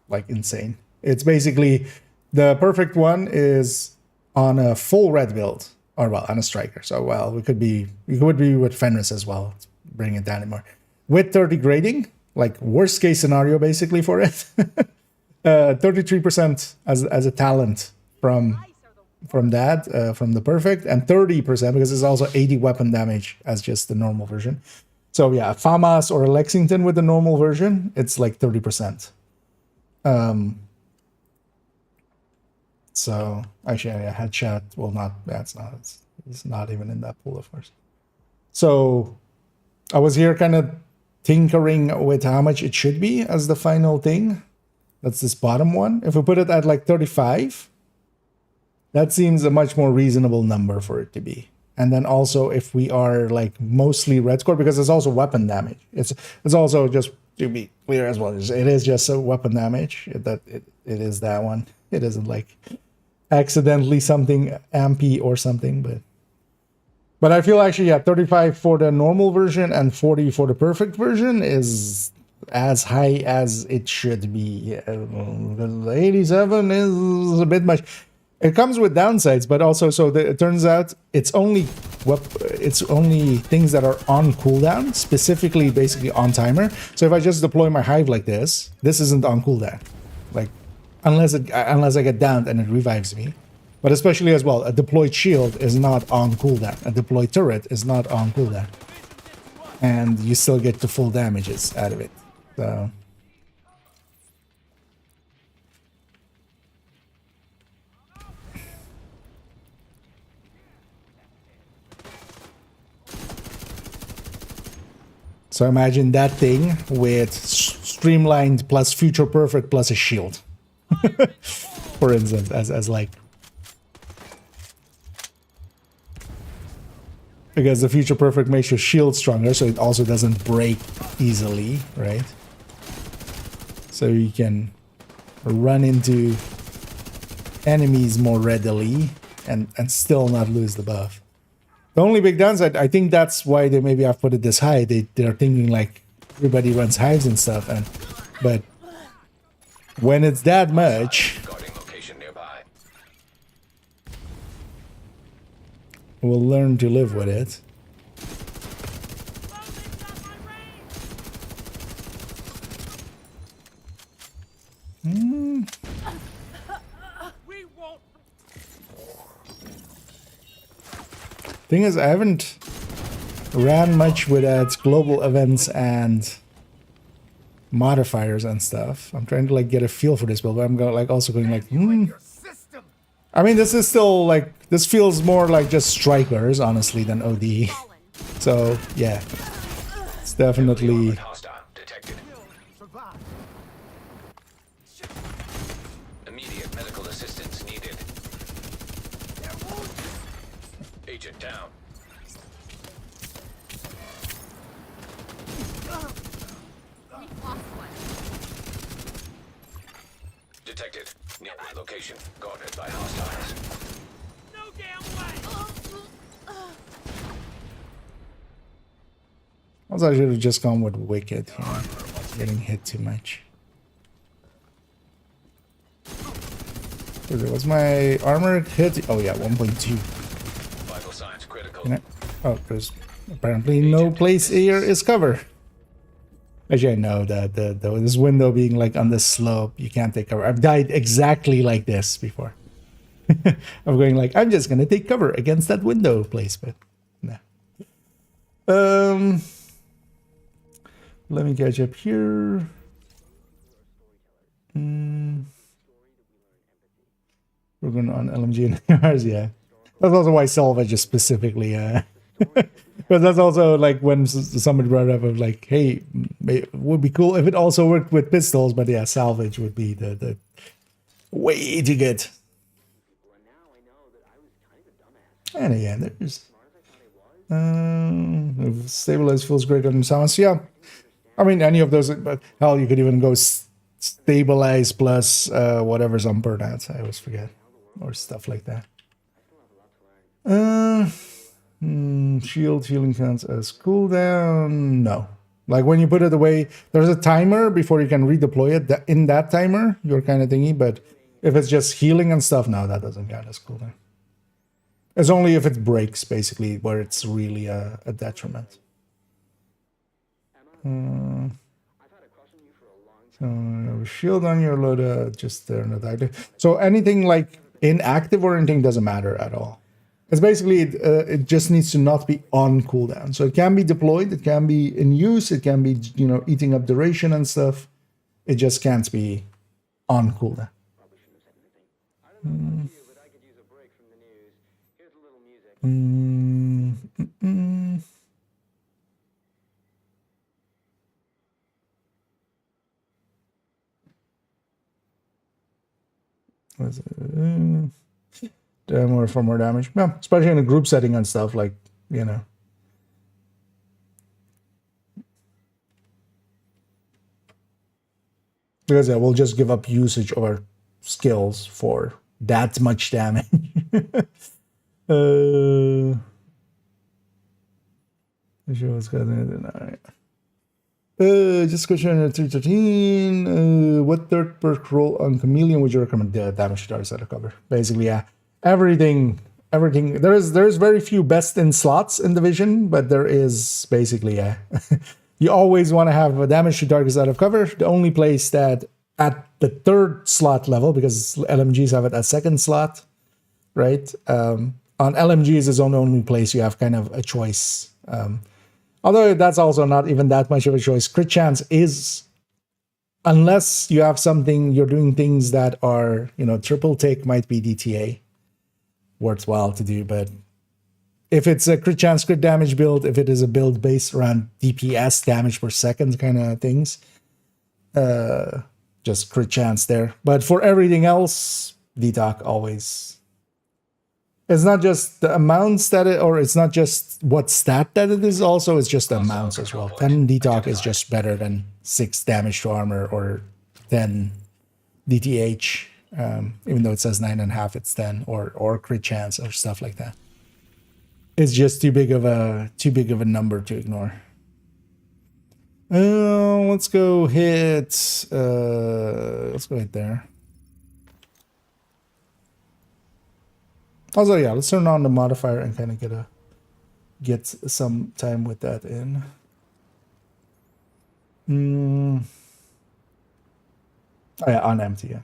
like insane. It's basically the perfect one is on a full red build, or well, on a striker. So well, we could be with Fenris as well. Let's bring it down anymore. With 30 grading, like worst case scenario basically for it. 33% as a talent from that, from the perfect, and 30% because it's also 80 weapon damage as just the normal version. So yeah, FAMAS or Lexington with the normal version, it's like 30%. So actually, yeah, headshot will not. That's not. It's not even in that pool, of course. So I was here kind of tinkering with how much it should be as the final thing. That's this bottom one. If we put it at like 35, that seems a much more reasonable number for it to be. And then also if we are like mostly red score, because it's also weapon damage. It's also, just to be clear as well, it is just a weapon damage. It is that one. It isn't like accidentally something ampy or something, but I feel actually, yeah, 35 for the normal version and 40 for the perfect version is as high as it should be. The 87 is a bit much. It comes with downsides, but also, it turns out it's only things that are on cooldown, specifically basically on timer. So if I just deploy my hive like this isn't on cooldown, like unless I get downed and it revives me. But especially as well, a deployed shield is not on cooldown. A deployed turret is not on cooldown, and you still get the full damages out of it. So. So imagine that thing with streamlined plus future perfect plus a shield, for instance, as like, because the future perfect makes your shield stronger, so it also doesn't break easily, right? So you can run into enemies more readily and still not lose the buff. The only big downside, I think that's why they maybe have put it this high. They're thinking like everybody runs hives and stuff, but when it's that much, we'll learn to live with it. Thing is, I haven't ran much with global events and modifiers and stuff. I'm trying to like get a feel for this build, but I'm also going like, I mean, this is still like, this feels more like just strikers, honestly, than OD. So yeah, it's definitely. Immediate medical assistance needed. Agent down. Detected. Nearby location. Guarded by hostiles. No damn way! Also, I should have just gone with Wicked here. Getting hit too much. Was my armor hit? Oh yeah, 1.2. Vital signs critical. Oh, there's apparently no place here is cover. Actually, I know that this window being like on this slope, you can't take cover. I've died exactly like this before. I'm going like, I'm just gonna take cover against that window place, but no. Let me catch up here. We're going on LMG and ARs, yeah. That's also why salvage is specifically, but that's also like when somebody brought it up of like, hey, it would be cool if it also worked with pistols, but yeah, salvage would be the way to get. And again, there's stabilize feels great on sounds. Yeah, I mean any of those, but hell, you could even go stabilize plus whatever's on burnouts. I always forget, or stuff like that. Shield healing counts as cooldown. No, like when you put it away, there's a timer before you can redeploy it. In that timer, your kind of thingy. But if it's just healing and stuff, no, that doesn't count as cooldown. It's only if it breaks, basically, where it's really a detriment. So shield on your loader, just there, not active. So anything like inactive or anything doesn't matter at all. It's basically it just needs to not be on cooldown. So it can be deployed, it can be in use, it can be eating up duration and stuff. It just can't be on cooldown. more for more damage. Yeah, especially in a group setting and stuff, like, you know. Because yeah, we'll just give up usage of our skills for that much damage. Sure what's going on. Just question 313. What third perk roll on Chameleon would you recommend? The damage to set of cover. Basically, yeah. Everything. There's very few best in slots in Division, but there is basically, yeah. You always want to have a damage to targets out of cover. The only place that at the third slot level, because LMGs have it at second slot, right? On LMGs is the only place you have kind of a choice. Although that's also not even that much of a choice. Crit chance is, unless you have something, you're doing things that are, you know, triple take might be DTA. Worthwhile to do, but if it's a crit chance, crit damage build, if it is a build based around DPS, damage per second kind of things, just crit chance there. But for everything else, DTOC always. It's not just the amounts that it, or it's not just what stat that it is also, it's just the amounts as well. 10 DTOC is just better than 6 damage to armor or 10 DTH. Even though it says 9.5, it's 10, or crit chance or stuff like that. It's just too big of a number to ignore. Let's go hit. Let's go hit there. Also, yeah, let's turn on the modifier and kind of get some time with that in. Oh yeah, on empty. Yeah.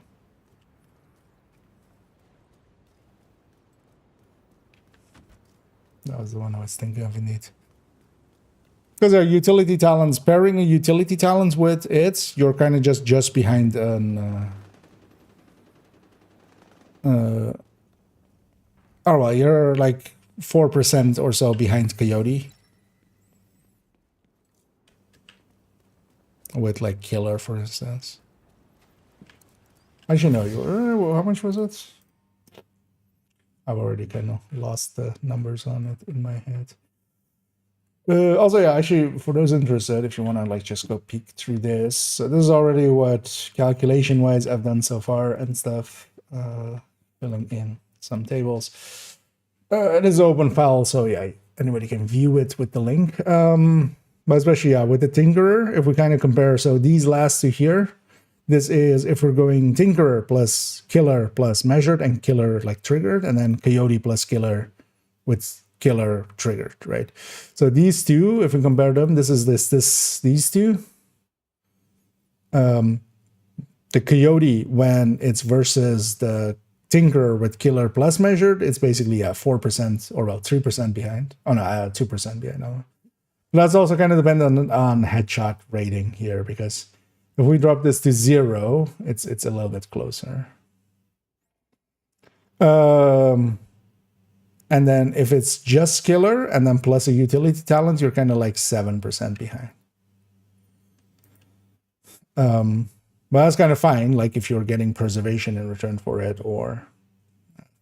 That was the one I was thinking of indeed. Because our utility talents, pairing a utility talent with it, you're kind of just behind an... oh, well, you're like 4% or so behind Coyote. With like Killer, for instance. Actually, no, you how much was it? I've already kind of lost the numbers on it in my head. Also, yeah, actually, for those interested, if you want to like just go peek through this, so this is already what calculation-wise I've done so far and stuff, filling in some tables. It is an open file, so yeah, anybody can view it with the link. But especially, yeah, with the Tinkerer, if we kind of compare, so these last two here, this is if we're going Tinkerer plus Killer plus measured and Killer like triggered, and then Coyote plus Killer with Killer triggered, right? So these two, if we compare them, this is these two. The Coyote, when it's versus the Tinkerer with Killer plus measured, it's basically 4% or well 3% behind. Oh no, 2% behind. No. That's also kind of dependent on headshot rating here, because if we drop this to 0, it's a little bit closer. And then if it's just Killer and then plus a utility talent, you're kind of like 7% behind. But that's kind of fine, like if you're getting preservation in return for it, or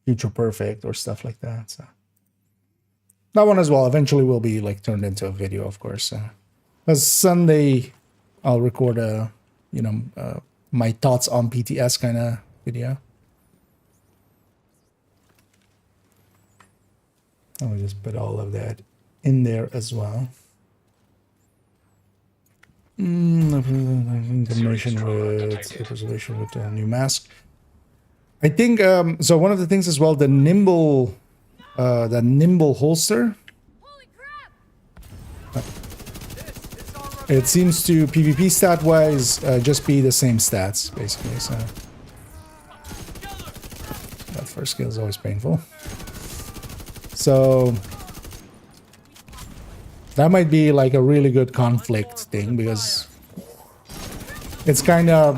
future perfect or stuff like that. So that one as well eventually will be like turned into a video, of course. Because Sunday I'll record a my thoughts on PTS kind of video. I'll just put all of that in there as well. Combination with preservation with a new mask. I think so. One of the things as well, the nimble holster. Holy crap! It seems to PvP stat wise just be the same stats basically. So that first skill is always painful. So that might be like a really good conflict thing, because it's kind of,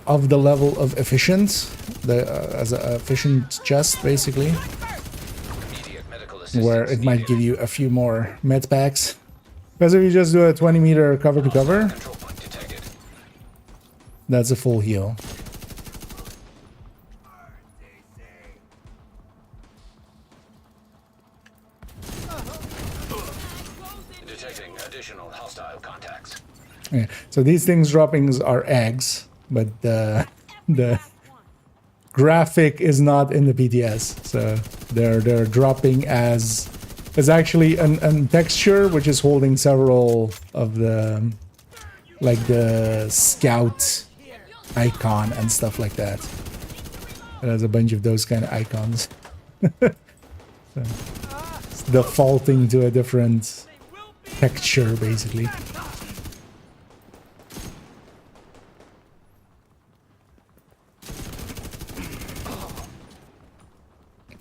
of the level of efficient, as an efficient chest basically, where it might give you a few more med packs. Because if you just do a 20 meter cover to cover, that's a full heal. Additional hostile contacts. Yeah. So these things droppings are eggs, but the graphic is not in the PTS. So they're dropping as actually an texture which is holding several of the like the scout icon and stuff like that. It has a bunch of those kind of icons. So it's defaulting to a different texture basically.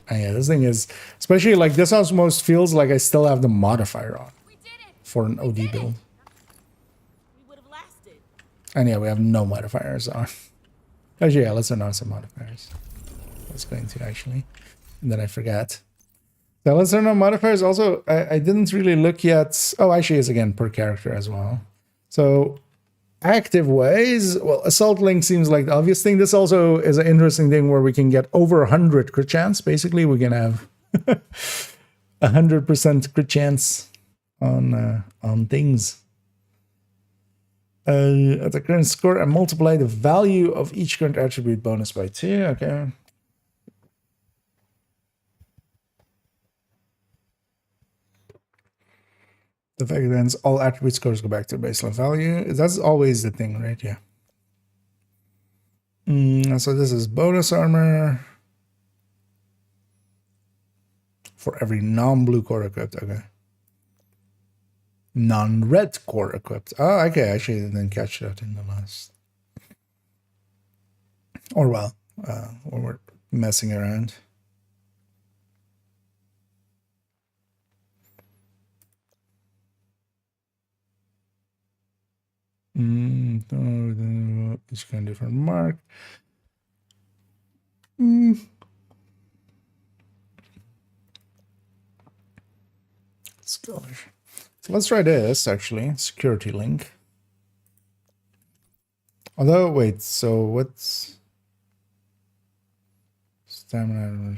And yeah, this thing is, especially like this almost feels like I still have the modifier on for an OD build. We would have lasted. And yeah, we have no modifiers on. Actually, yeah, let's turn on some modifiers. I was going to actually, and then I forgot. So let's turn on modifiers. Also, I didn't really look yet. Oh, actually, it's again per character as well. So active ways. Well, assault link seems like the obvious thing. This also is an interesting thing where we can get over 100 crit chance. Basically, we can have 100% crit chance on things. At the current score, and multiply the value of each current attribute bonus by 2. Okay. The fact that all attribute scores go back to baseline value. That's always the thing, right? Yeah. So this is bonus armor for every non-blue core equipped. Okay. Non-red core equipped. Oh, okay. Actually, I didn't catch that in the last. Or well, when we're messing around. Each kind of different mark. Let's go. So let's try this actually. Security link. Although, wait, so what's stamina?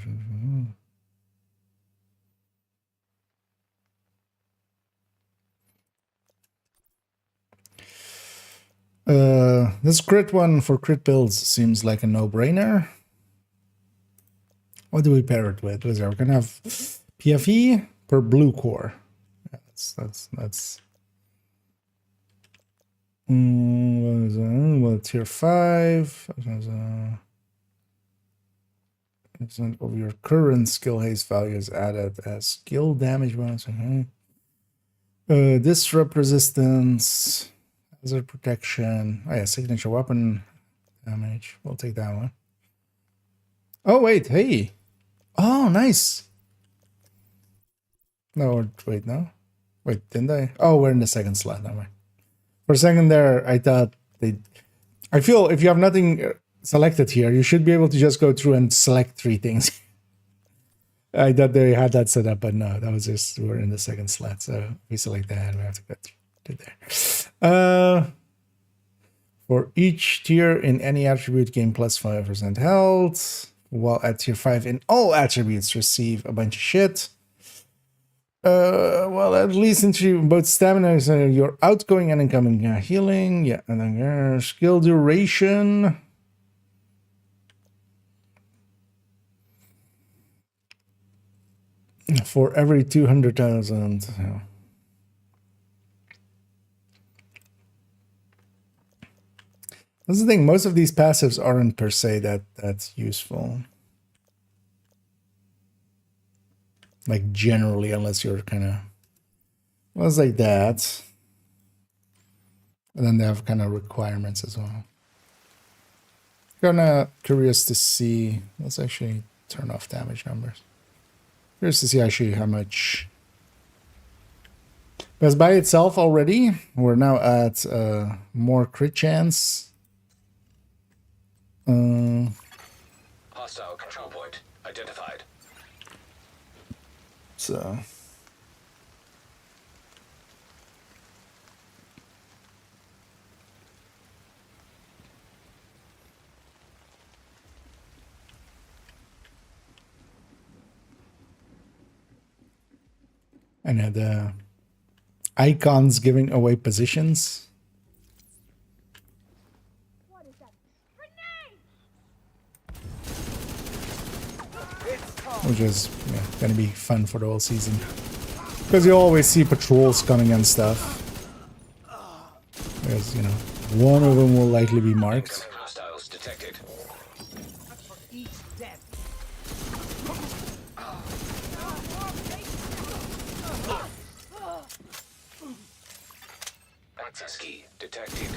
This crit one for crit builds seems like a no-brainer. What do we pair it with? We're gonna have PFE per blue core. Yeah, that's what is that? Well, tier 5 percent of your current skill haste value is added as skill damage bonus. Disrupt resistance. Hazard protection. Oh yeah, signature weapon damage. We'll take that one. Oh wait, hey. Oh, nice. No, wait, no. Wait, didn't I? Oh, we're in the second slot. Never mind. For a second there, I thought they. I feel if you have nothing selected here, you should be able to just go through and select 3 things. I thought they had that set up, but no, that was just we're in the second slot. So we select that, we have to go to there. For each tier in any attribute, gain plus 5% health. While at tier 5 in all attributes, receive a bunch of shit. Well, at least into both stamina, so your outgoing and incoming healing. Yeah, and then skill duration. For every 200,000. Yeah. That's the thing. Most of these passives aren't per se that's useful. Like generally, unless you're kind of, well, it's like that. And then they have kind of requirements as well. Kind of curious to see. Let's actually turn off damage numbers. Curious to see actually how much. Because by itself already, we're now at more crit chance. Hostile control point identified. So. And the icons giving away positions. What is that? Grenade! Which is gonna be fun for the whole season. Because you always see patrols coming and stuff. Because, you know, one of them will likely be marked. Hostiles detected. Access key detected.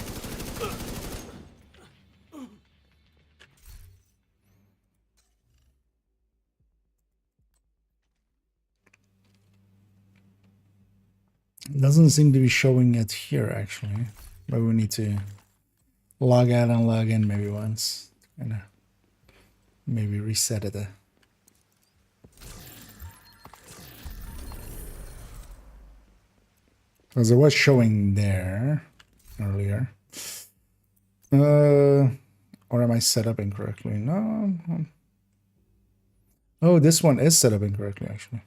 It doesn't seem to be showing it here, actually. But we need to log out and log in maybe once. And maybe reset it. Because it was showing there earlier. Or am I set up incorrectly? No. Oh, this one is set up incorrectly, actually.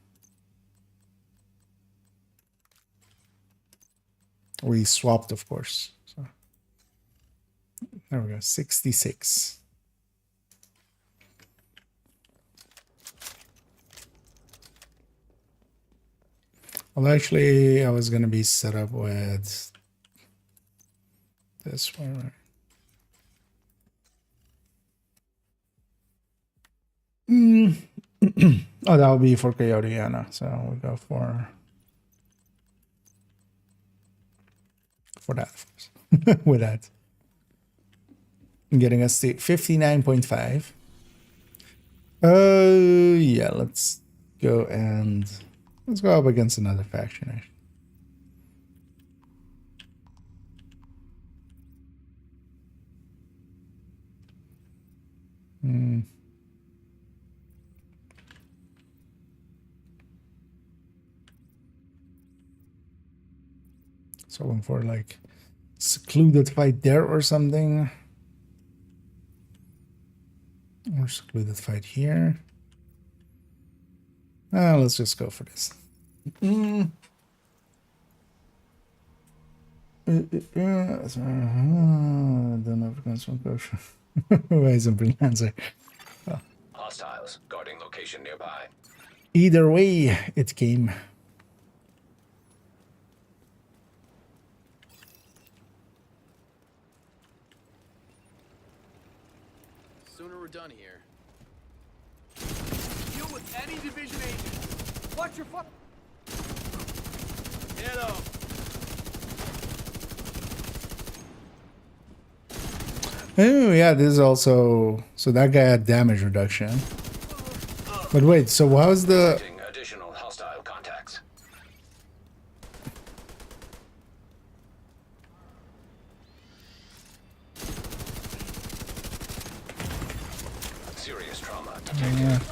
We swapped, of course. So there we go, 66. Well, actually, I was going to be set up with this one, right? Oh, that would be for Coyote, yeah, no. So we'll go for that, of course. With that. Getting us to 59.5. Yeah, let's go up against another faction, actually. So going for like secluded fight there or something. Or secluded fight here. Let's just go for this. Don't have constant kosher. Why is a answer? Hostiles guarding location nearby. Either way, it came. Sooner we're done here. Deal with any division agent. Watch your fuck. Hello. Oh yeah, this is also so that guy had damage reduction. But wait, so how's the Additional hostile contacts. Serious trauma detected.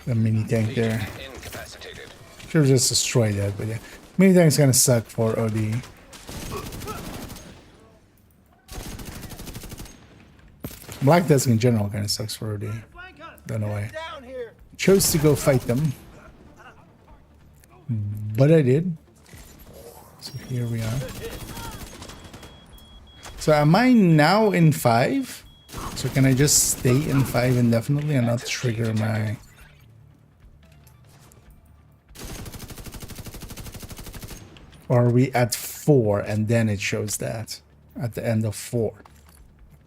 the mini tank there? Incapacitated. Should have just destroyed that, but yeah. Mini tank's gonna suck for OD. Black Desk in general kind of sucks for OD. Don't know why. Chose to go fight them. But I did. So here we are. So am I now in 5? So can I just stay in 5 indefinitely and not trigger my... Or are we at 4 and then it shows that at the end of 4?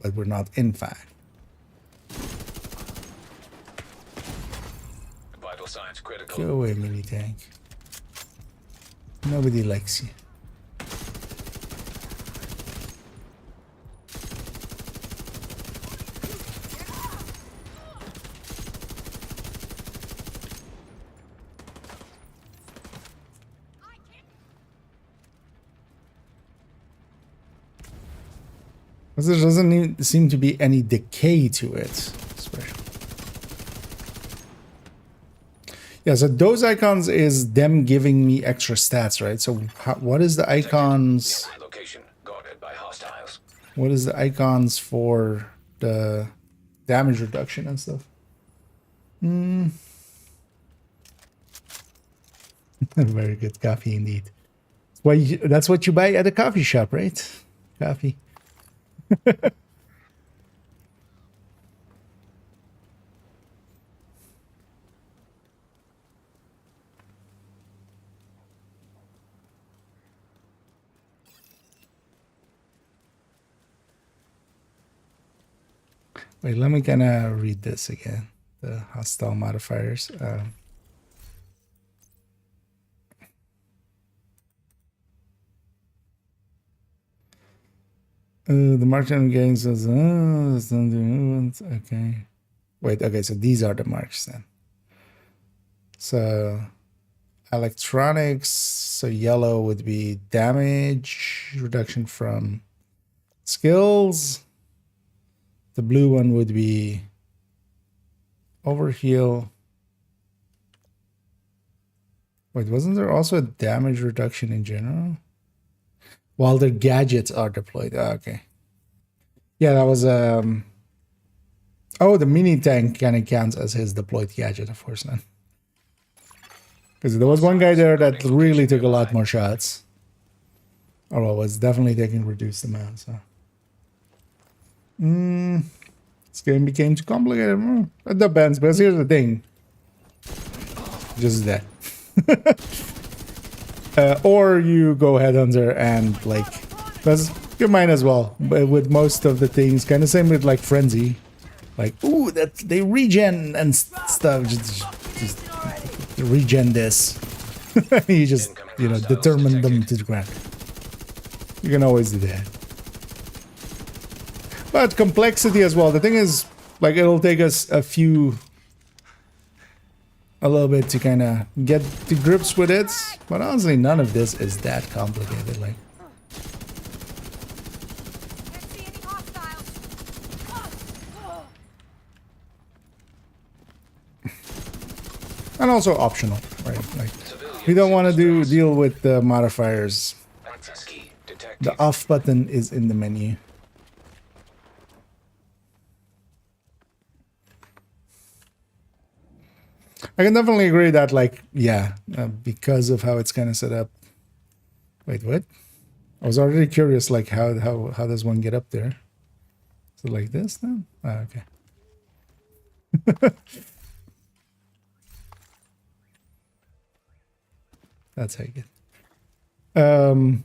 But we're not in 5. Vital signs critical. Go away, mini tank. Nobody likes you. Because there doesn't seem to be any decay to it. Especially. Yeah, so those icons is them giving me extra stats, right? So what is the icons? Location guarded by hostiles. What is the icons for the damage reduction and stuff? Very good coffee indeed. That's what you buy at a coffee shop, right? Coffee. Wait, let me kind of read this again. The hostile modifiers. The marksman gains says, okay. Wait, okay, so these are the marks then. So electronics, so yellow would be damage, reduction from skills. The blue one would be overheal. Wait, wasn't there also a damage reduction in general? While the gadgets are deployed. Oh, okay. Yeah, that was oh, the mini tank kind of counts as his deployed gadget, of course not. Because there was one guy there that really took a lot more shots. Or well, was definitely taking reduced amount, so. This game became too complicated. It depends, but here's the thing. Just that. Or you go headhunter and like, that's you might as well. But with most of the things, kind of same with like frenzy, like ooh, that they regen and stuff. Just regen this. You just determine them to the ground. You can always do that. But complexity as well. The thing is, like, it'll take us a little bit to kind of get to grips with it, but honestly none of this is that complicated. Like, and also optional, right? Like, we don't want to deal with the modifiers. The off button is in the menu. I can definitely agree that, like, yeah, because of how it's kind of set up. Wait, what? I was already curious, like, how does one get up there? Is it like this then? Oh, okay. That's how you get.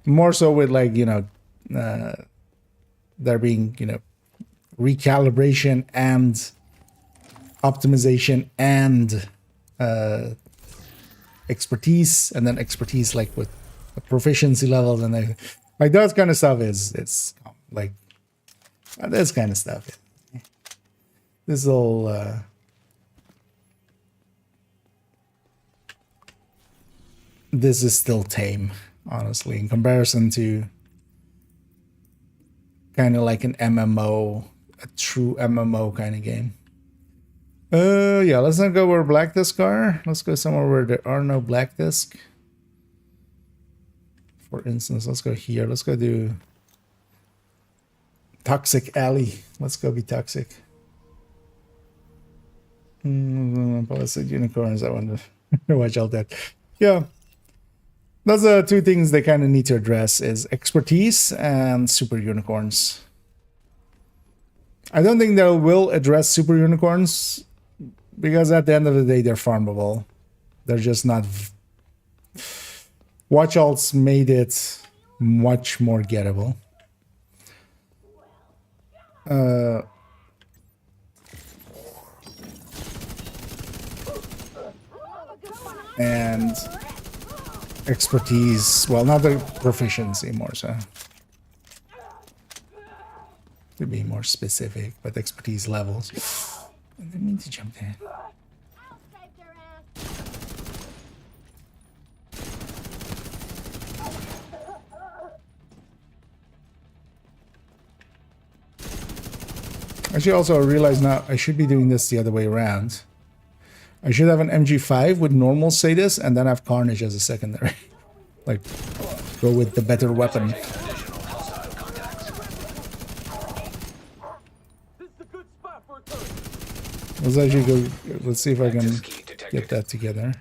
More so with, like, there being, recalibration and optimization and expertise, and then expertise like with proficiency levels, and like that kind of stuff it's like this kind of stuff. This all this is still tame, honestly, in comparison to kind of like an MMO, a true MMO kind of game. Yeah, let's not go where black discs are. Let's go somewhere where there are no black discs. For instance, let's go here. Let's go do Toxic Alley. Let's go be toxic. Palisade unicorns. I wonder. Watch out that. Yeah. Those are two things they kind of need to address, is expertise and super unicorns. I don't think they will address super unicorns, because at the end of the day, they're farmable. They're just not... Watch alts made it much more gettable. And expertise, well, not the proficiency more so. To be more specific, but expertise levels. I didn't mean to jump there. Actually, also I realize now I should be doing this the other way around. I should have an MG5 with normal status and then have Carnage as a secondary. Like, go with the better weapon. Let's actually go, let's see if I can get that together.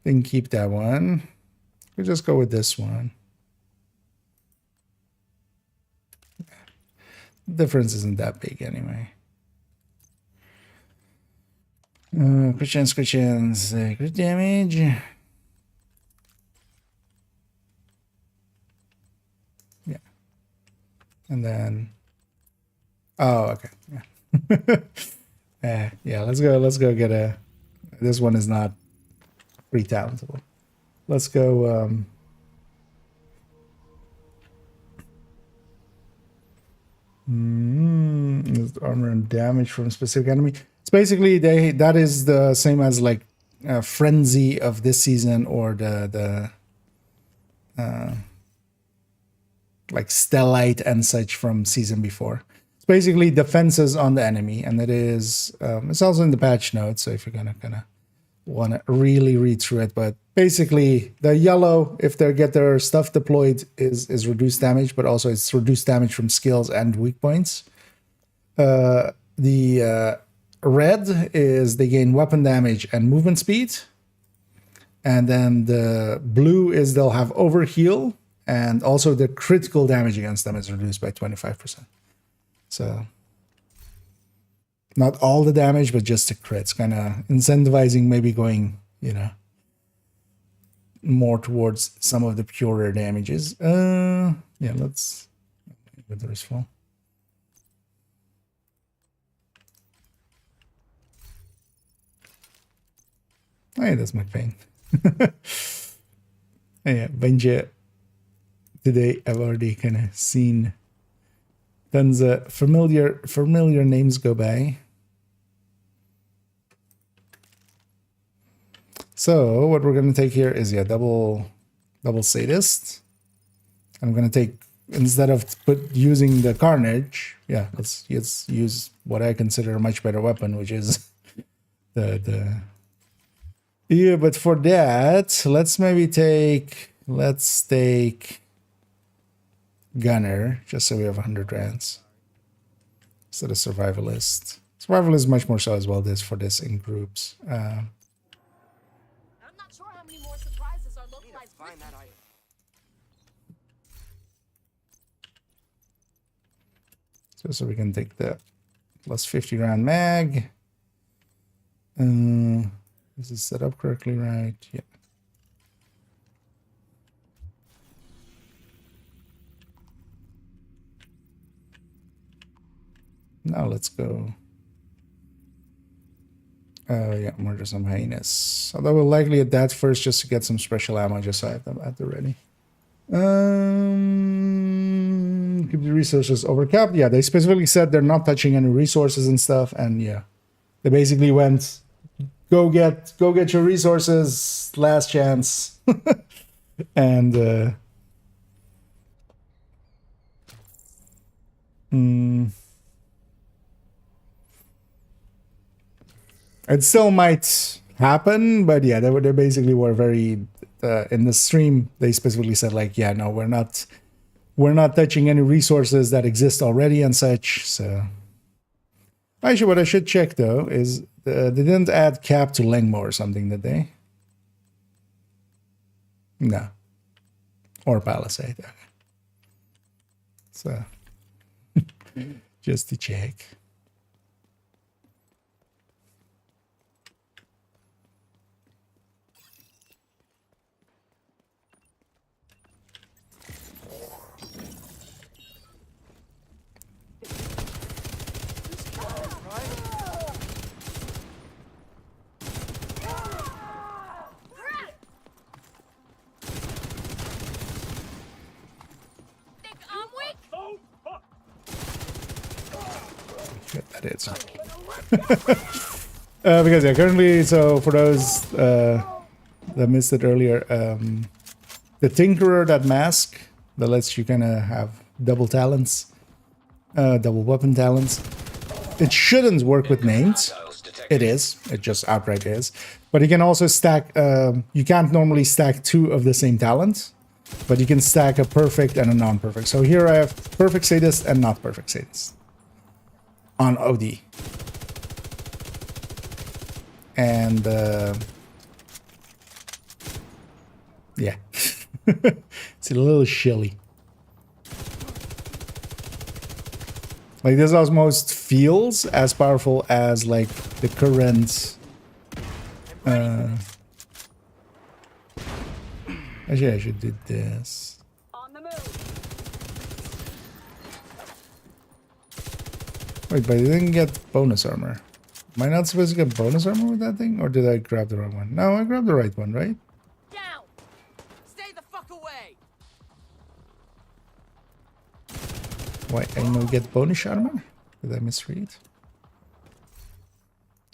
Then keep that one. We'll just go with this one. Difference isn't that big anyway. Christians, crit damage. Yeah. And then, oh, okay. Yeah. Yeah, let's go get a, this one is not pretty talentable. Let's go, armor and damage from specific enemy. It's basically that is the same as like frenzy of this season, or the like stellite and such from season before. It's basically defenses on the enemy, and it is it's also in the patch notes. So if you're gonna kind of want to really read through it, but basically the yellow, if they get their stuff deployed, is reduced damage, but also it's reduced damage from skills and weak points. The red is they gain weapon damage and movement speed, and then the blue is they'll have overheal, and also the critical damage against them is reduced by 25%. So not all the damage, but just the crits, kind of incentivizing maybe going, you know, more towards some of the purer damages. Yeah, let's get the wrist full. Hey, that's my pain. Yeah, Benja. Today I've already kind of seen tons of familiar names go by. So what we're gonna take here is double sadist. I'm gonna take, instead of using the carnage, let's use what I consider a much better weapon, which is the yeah. But for that, let's take Gunner, just so we have 100 rands instead of Survivalist. Survivalist is much more so as well. For this in groups. I'm not sure how many more surprises are localized. Find that item. So we can take the plus 50 round mag. Is it set up correctly, right? Yeah. Now let's go. Yeah, murder some hyenas. Although we'll likely at that first just to get some special ammo, just so I have them at the ready. Keep the resources overcapped. Yeah, they specifically said they're not touching any resources and stuff, and yeah, they basically went, go get your resources, last chance. And it still might happen, but yeah, they basically were very in the stream. They specifically said like, yeah, no, we're not touching any resources that exist already and such. So actually, what I should check though is they didn't add cap to Lengmo or something, did they? No, or Palisade. Okay. So just to check. Think I'm weak? That is. Because yeah, currently, so for those that missed it earlier, the Tinkerer, that mask that lets you kind of have double talents, double weapon talents, it shouldn't work with names. It is. It just outright is. But you can also stack. You can't normally stack two of the same talent, but you can stack a perfect and a non-perfect. So here I have perfect sadist and not perfect sadist on OD. And Yeah. It's a little chilly. Like this almost feels as powerful as like the current actually I should do this. On the move. Wait, but I didn't get bonus armor. Am I not supposed to get bonus armor with that thing? Or did I grab the wrong one? No, I grabbed the right one, right? Down. Stay the fuck away. Why, I no get bonus armor? Did I misread?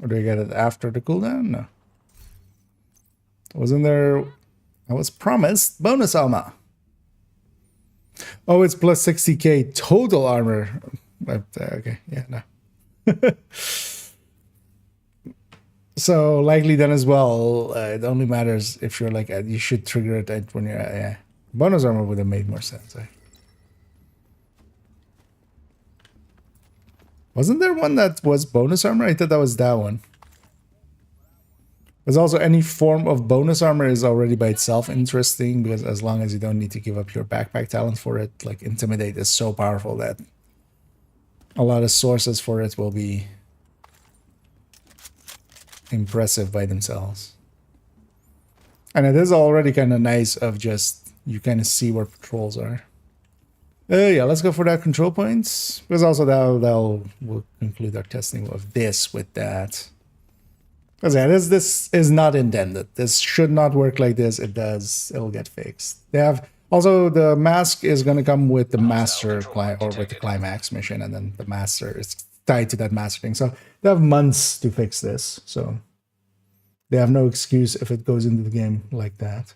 Or do I get it after the cooldown? No. Wasn't there... I was promised bonus armor. Oh, it's plus 60k total armor. Okay, yeah, no. So likely then as well, it only matters if you're like, you should trigger it at when you're, yeah. Bonus armor would have made more sense, right? Wasn't there one that was bonus armor? I thought that was that one. There's also any form of bonus armor is already by itself interesting, because as long as you don't need to give up your backpack talent for it, like Intimidate is so powerful that a lot of sources for it will be impressive by themselves. And it is already kind of nice of just, you kind of see where patrols are. Yeah, let's go for that control points. Because also we'll conclude our testing of this with that. Because yeah, this is not intended. This should not work like this. It does. It'll get fixed. They have also the mask is going to come with the master or with the climax mission, and then the master is tied to that master thing. So they have months to fix this. So they have no excuse if it goes into the game like that.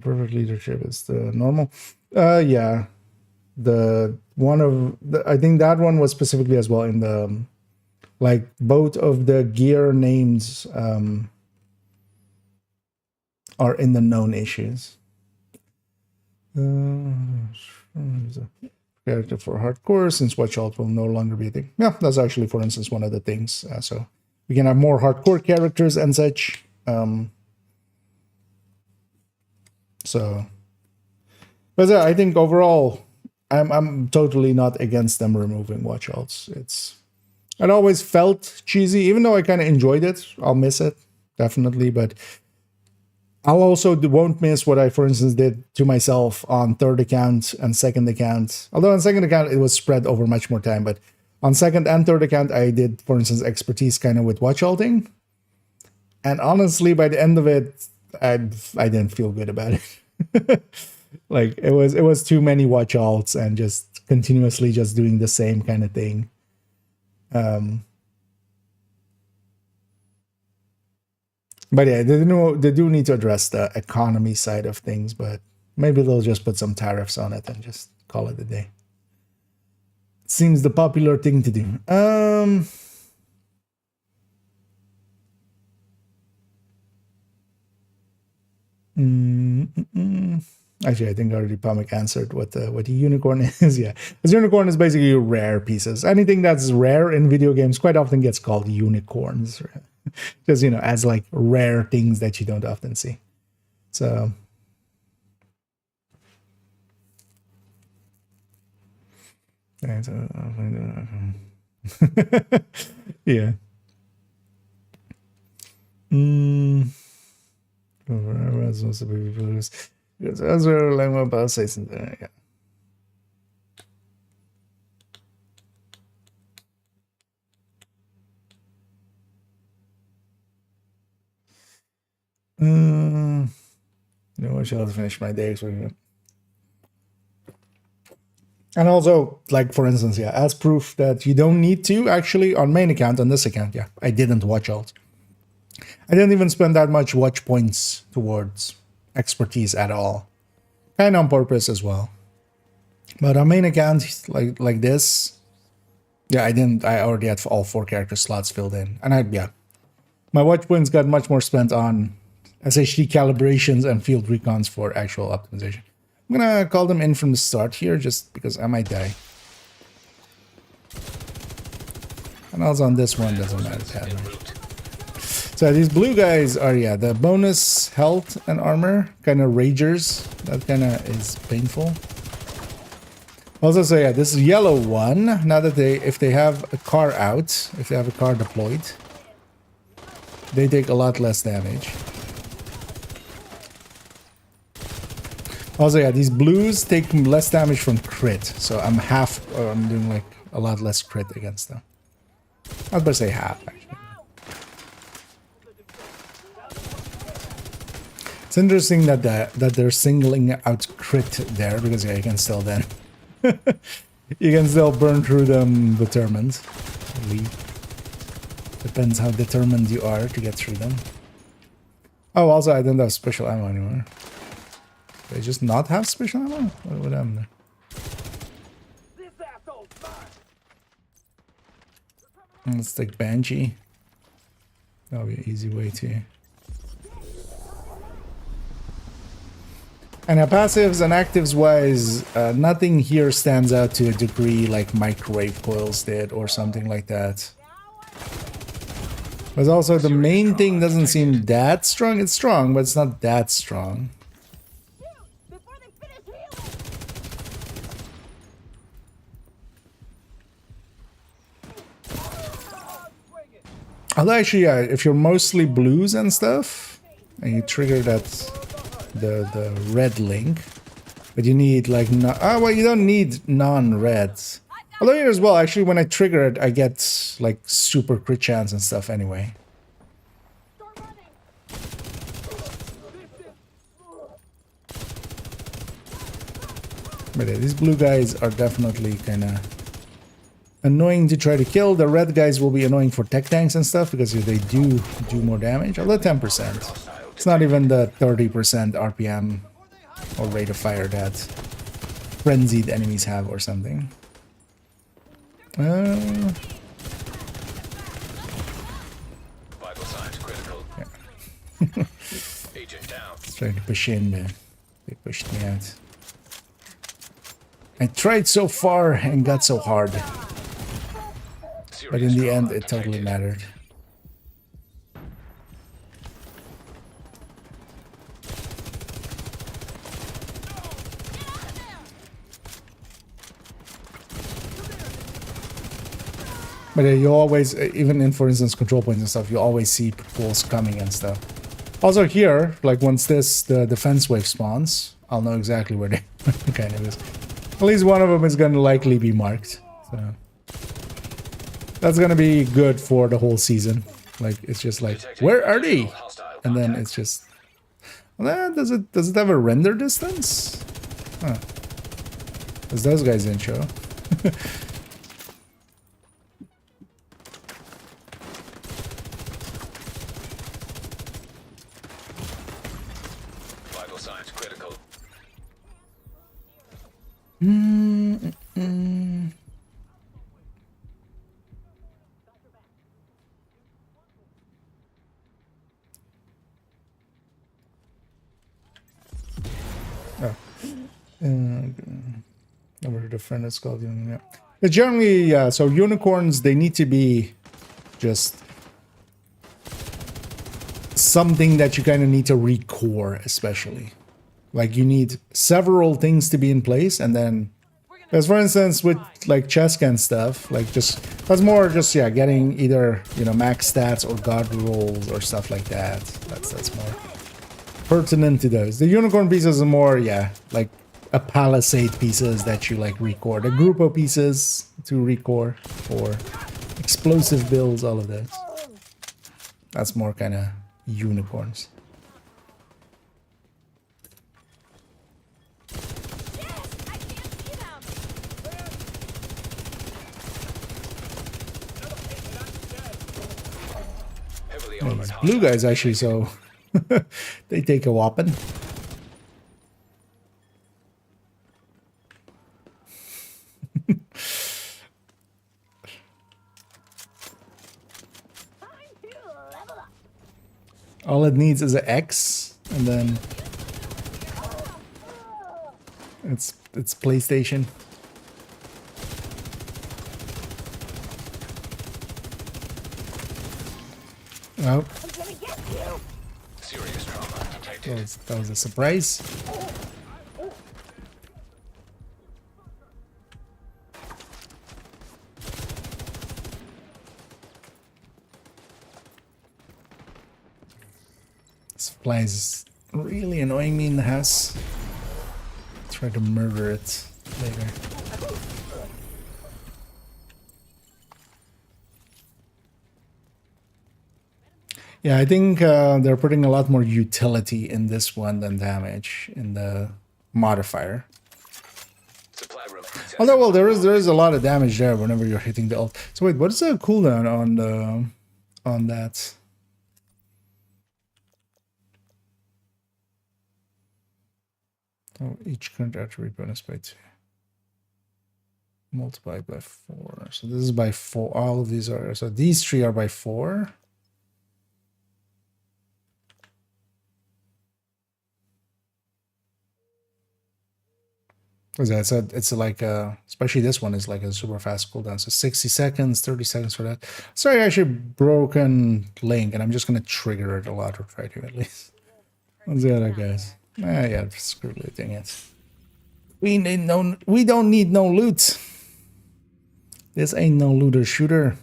Perfect leadership is the normal. Yeah, the one of the, I think that one was specifically as well in the like both of the gear names are in the known issues. Character for hardcore, since Watch Alt will no longer be a thing. Yeah, that's actually, for instance, one of the things. So we can have more hardcore characters and such. So, but yeah, I think overall, I'm totally not against them removing Watch Alts. It always felt cheesy, even though I kind of enjoyed it. I'll miss it, definitely, but I'll also won't miss what I, for instance, did to myself on third account and second account. Although on second account, it was spread over much more time, but on second and third account, I did, for instance, expertise kind of with Watch Alting. And honestly, by the end of it, I didn't feel good about it. Like it was too many Watch Alts and just continuously just doing the same kind of thing. But yeah, they do need to address the economy side of things, but maybe they'll just put some tariffs on it and just call it a day. Seems the popular thing to do. Actually, I think already Pomic answered what the unicorn is. Yeah, this unicorn is basically rare pieces. Anything that's rare in video games quite often gets called unicorns. Just, you know, as like rare things that you don't often see. So yeah. As we're like about say something. Yeah. No, I shall finish my day. And also, like for instance, yeah, as proof that you don't need to actually on main account, on this account, yeah, I didn't watch alt. I didn't even spend that much watch points towards expertise at all. Kind of on purpose as well. But on main account, like this, yeah, I already had all 4 character slots filled in. And yeah, my watch points got much more spent on SHD calibrations and field recons for actual optimization. I'm gonna call them in from the start here, just because I might die. And also on this one doesn't matter that much. So these blue guys are, yeah, the bonus health and armor kind of ragers. That kind of is painful. Also, so yeah, this yellow one, now that if they have a car out, if they have a car deployed, they take a lot less damage. Also, yeah, these blues take less damage from crit. So I'm I'm doing like a lot less crit against them. I was about to say half, actually. It's interesting that they're singling out crit there, because yeah, you can still then you can still burn through them determined. Depends how determined you are to get through them. Oh, also I don't have special ammo anymore. They just not have special ammo? What happened there? Let's take Banshee. That'll be an easy way to. And passives and actives wise, nothing here stands out to a degree like microwave coils did or something like that. But also the main thing doesn't seem that strong. It's strong, but it's not that strong. Although actually, yeah, if you're mostly blues and stuff, and you trigger that the red link, but you need like well, you don't need non-reds. Although here as well, actually, when I trigger it, I get like super crit chance and stuff anyway. But yeah, these blue guys are definitely kind of annoying to try to kill. The red guys will be annoying for tech tanks and stuff because they do more damage. Although 10%. It's not even the 30% RPM or rate of fire that frenzied enemies have or something. Vital signs critical. Yeah. Agent down. Let's try to push in, but they pushed me out. I tried so far and got so hard. But in the end, it totally mattered. But you always, even in, for instance, control points and stuff, you always see patrols coming and stuff. Also here, like once the defense wave spawns, I'll know exactly where they kind of is. At least one of them is going to likely be marked. So that's going to be good for the whole season. Like, it's just like, where are they? And then it's just, well, does it have a render distance? Huh. Because those guys didn't show. Vital signs critical. Over the friend is called, yeah. But generally, yeah, so unicorns, they need to be just something that you kind of need to recore, especially. Like, you need several things to be in place, and then, because for instance, with like Chesk and stuff, like just, that's more just, yeah, getting either, you know, max stats or god rolls or stuff like that. That's more pertinent to those. The unicorn pieces are more, yeah, like a palisade pieces that you like record, a group of pieces to record, or explosive builds, all of those. That's more kind of unicorns. These blue guys actually, so they take a whopping. All it needs is an X, and then it's PlayStation. Oh, I'm gonna get you. Serious trauma detected. that was a surprise. Supplies is really annoying me in the house. Try to murder it later. Yeah, I think they're putting a lot more utility in this one than damage in the modifier. Supply room. Although, well, there is a lot of damage there whenever you're hitting the ult. So wait, what is the cooldown on that? Oh, each current attribute bonus by 2. Multiplied by 4. So this is by 4. All of these are, so these 3 are by 4. It's like especially this one is like a super fast cooldown. So 60 seconds, 30 seconds for that. Sorry, actually broken link, and I'm just gonna trigger it a lot or try to at least. What's the other guys? Yeah, screw looting it. We don't need no loot. This ain't no looter shooter.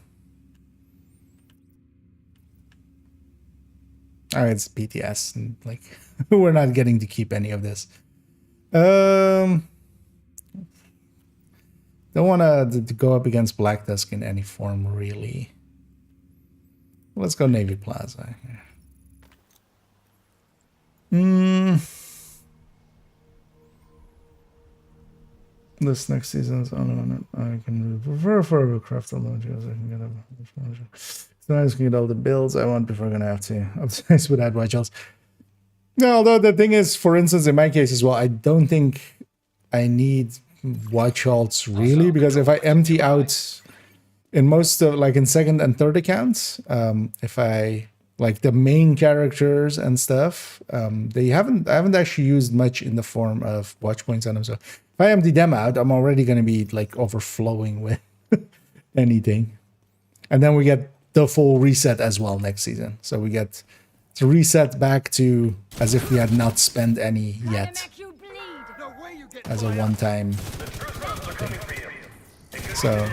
Alright, it's PTS, and like we're not getting to keep any of this. Don't want to go up against Black Tusk in any form, really. Let's go Navy Plaza. This next season's on I can prefer for a craft alone because I can get a. It's nice to get all the builds I want before I'm gonna have to optimize without white shells. No, although the thing is, for instance, in my case as well, I don't think I need white shells really, because if I empty out in most of, like in second and third accounts, if I like the main characters and stuff, I haven't actually used much in the form of watch points on them. So if I empty them out, I'm already going to be like overflowing with anything, and then we get the full reset as well next season. So we get to reset back to as if we had not spent any yet, as a one-time thing. So,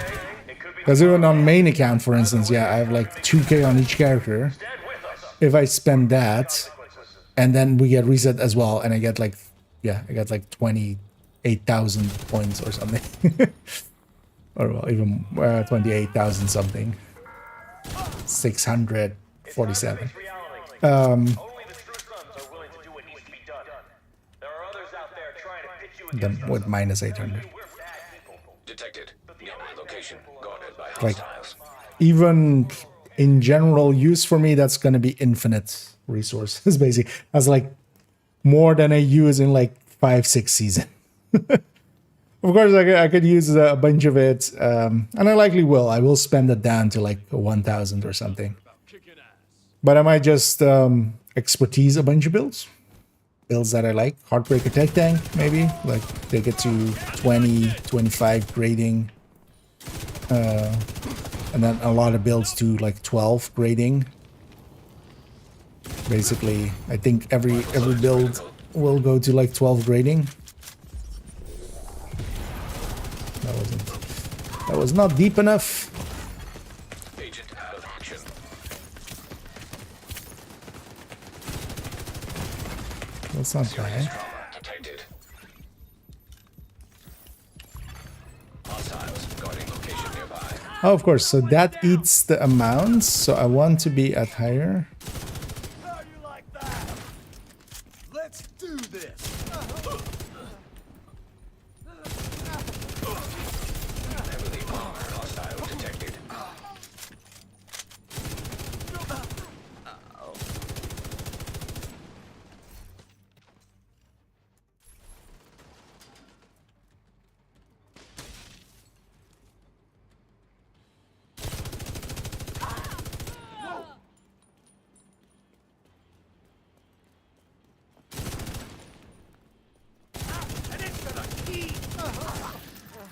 because even on main account, for instance, yeah, I have like 2k on each character. If I spend that, and then we get reset as well, and I get like, yeah, I got like 28,000 points or something. Or well, even 28,000 something. 647. Them with minus 800. Detected. Nearby location guarded by Like, hostiles. even in general use for me, that's going to be infinite resources, basically. That's like more than I use in like 5-6 seasons. Of course, I could use a bunch of it, and I likely will. I will spend it down to like 1,000 or something. But I might just expertise a bunch of builds. Builds that I like. Heartbreaker Tech Tank, maybe. Like, take it to 20, 25 grading. And then a lot of builds to like 12 grading. Basically, I think every build will go to like 12 grading. That was not deep enough. Agent out of action. That's not bad. Trauma detected. Hostiles guarding location nearby. Oh, of course. So that eats the amounts. So I want to be at higher. How you like that? Let's do this. Heavily armored hostile detected.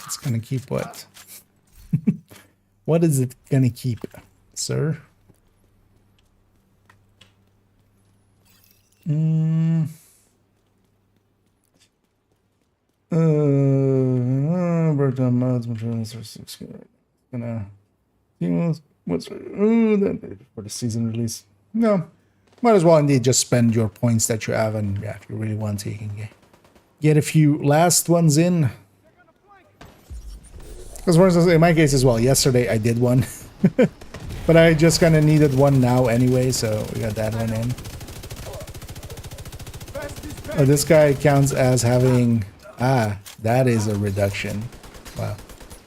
It's gonna keep what? What is it gonna keep, sir? Mm. Breakdown mods, materials are 6. Gonna. What's that for the season release? No. Might as well indeed just spend your points that you have, and yeah, if you really want to, you can get a few last ones in. Because for instance, in my case as well, yesterday I did one. But I just kind of needed one now anyway, so we got that one in. This guy counts as having... Ah, that is a reduction. Wow.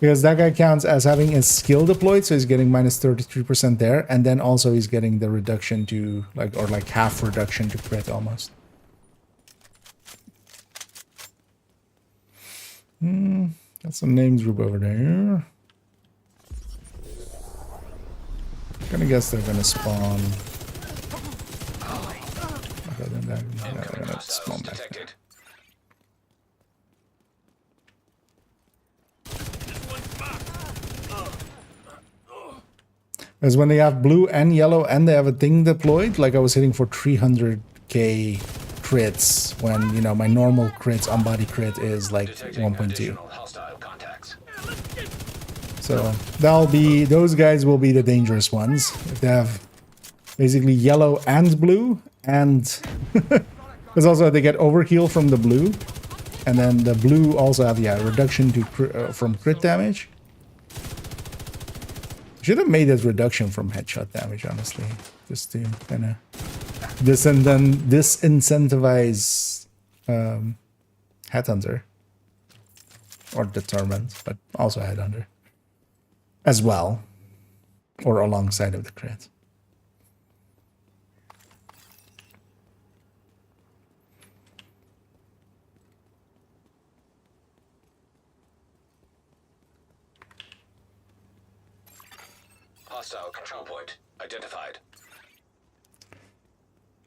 Because that guy counts as having a skill deployed, so he's getting minus 33% there. And then also he's getting the reduction to, like, or like half reduction to crit almost. Got some names group over there. Gonna guess they're gonna spawn. Okay, then they're gonna spawn back there. Because when they have blue and yellow and they have a thing deployed, like I was hitting for 300k crits when, you know, my normal crits on body crit is like 1.2. So that'll be, those guys will be the dangerous ones. If they have basically yellow and blue, and there's also they get overheal from the blue, and then the blue also have, yeah, reduction to from crit damage. Should have made this reduction from headshot damage, honestly, just to kind of disincentivize headhunter or determined, but also headhunter as well, or alongside of the crit. Hostile control point identified.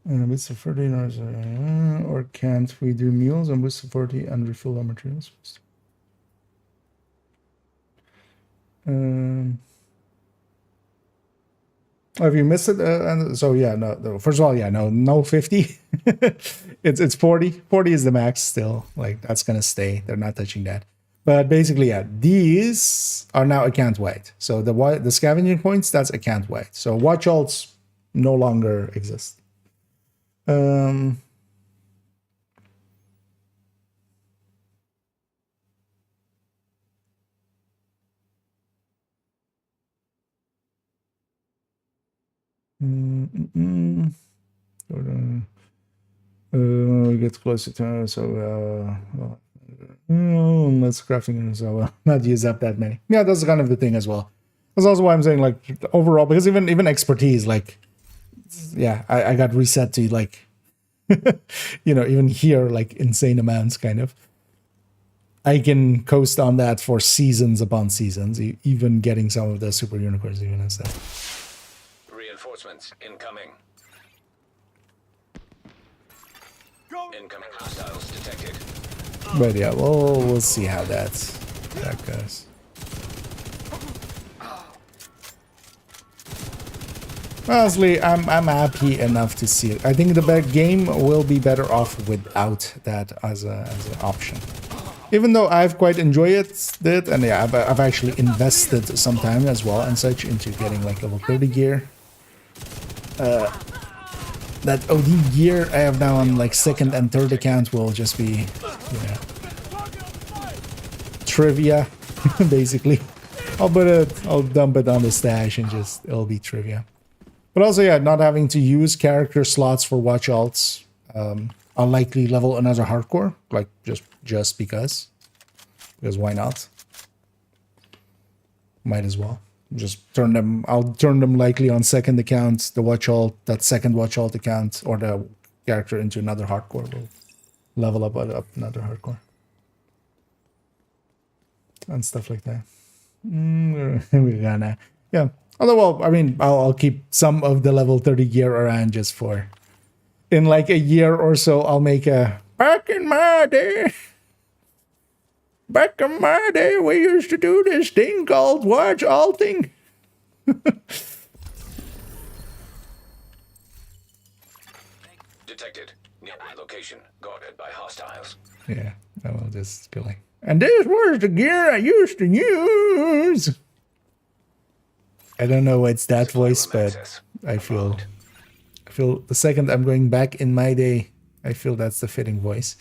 With the 13 or can't we do meals and with the 40 and refill our materials? Have you missed it? And so yeah, no. First of all, yeah, no 50. it's 40. 40 is the max still. Like that's gonna stay. They're not touching that. But basically, yeah, these are now account wide. So the scavenging points, that's account wide. So watch alts no longer exist. Gets closer to so let's crafting, so not use up that many. Yeah, that's kind of the thing as well. That's also why I'm saying, like, overall, because even expertise, like, yeah, I got reset to, like, you know, even here, like, insane amounts, kind of. I can coast on that for seasons upon seasons, even getting some of the super unicorns even instead. Reinforcements incoming. Incoming hostiles detected. But yeah, we'll see how that goes. Honestly, I'm happy enough to see it. I think the game will be better off without that as an option. Even though I've quite enjoyed it, and yeah, I've actually invested some time as well and such into getting like level 30 gear. That OD gear I have now on like second and third account will just be, you know, trivia, basically. I'll dump it on the stash and just, it'll be trivia. But also, yeah, not having to use character slots for watch alts. I'll likely level another hardcore, like just because why not? Might as well. Just turn them, I'll turn them likely on second account, the watch alt, that second watch alt account, or the character into another hardcore. Will level up another hardcore. And stuff like that. We're gonna, yeah. Although, well, I mean, I'll keep some of the level 30 gear around just for, in like a year or so, I'll make a, back in my day, we used to do this thing called watch alting. Detected. Nearby location guarded by hostiles. Yeah, I will just go like, and this was the gear I used to use. I don't know why it's that Supply voice, room but access I feel unlocked. the second I'm going back in my day, I feel that's the fitting voice.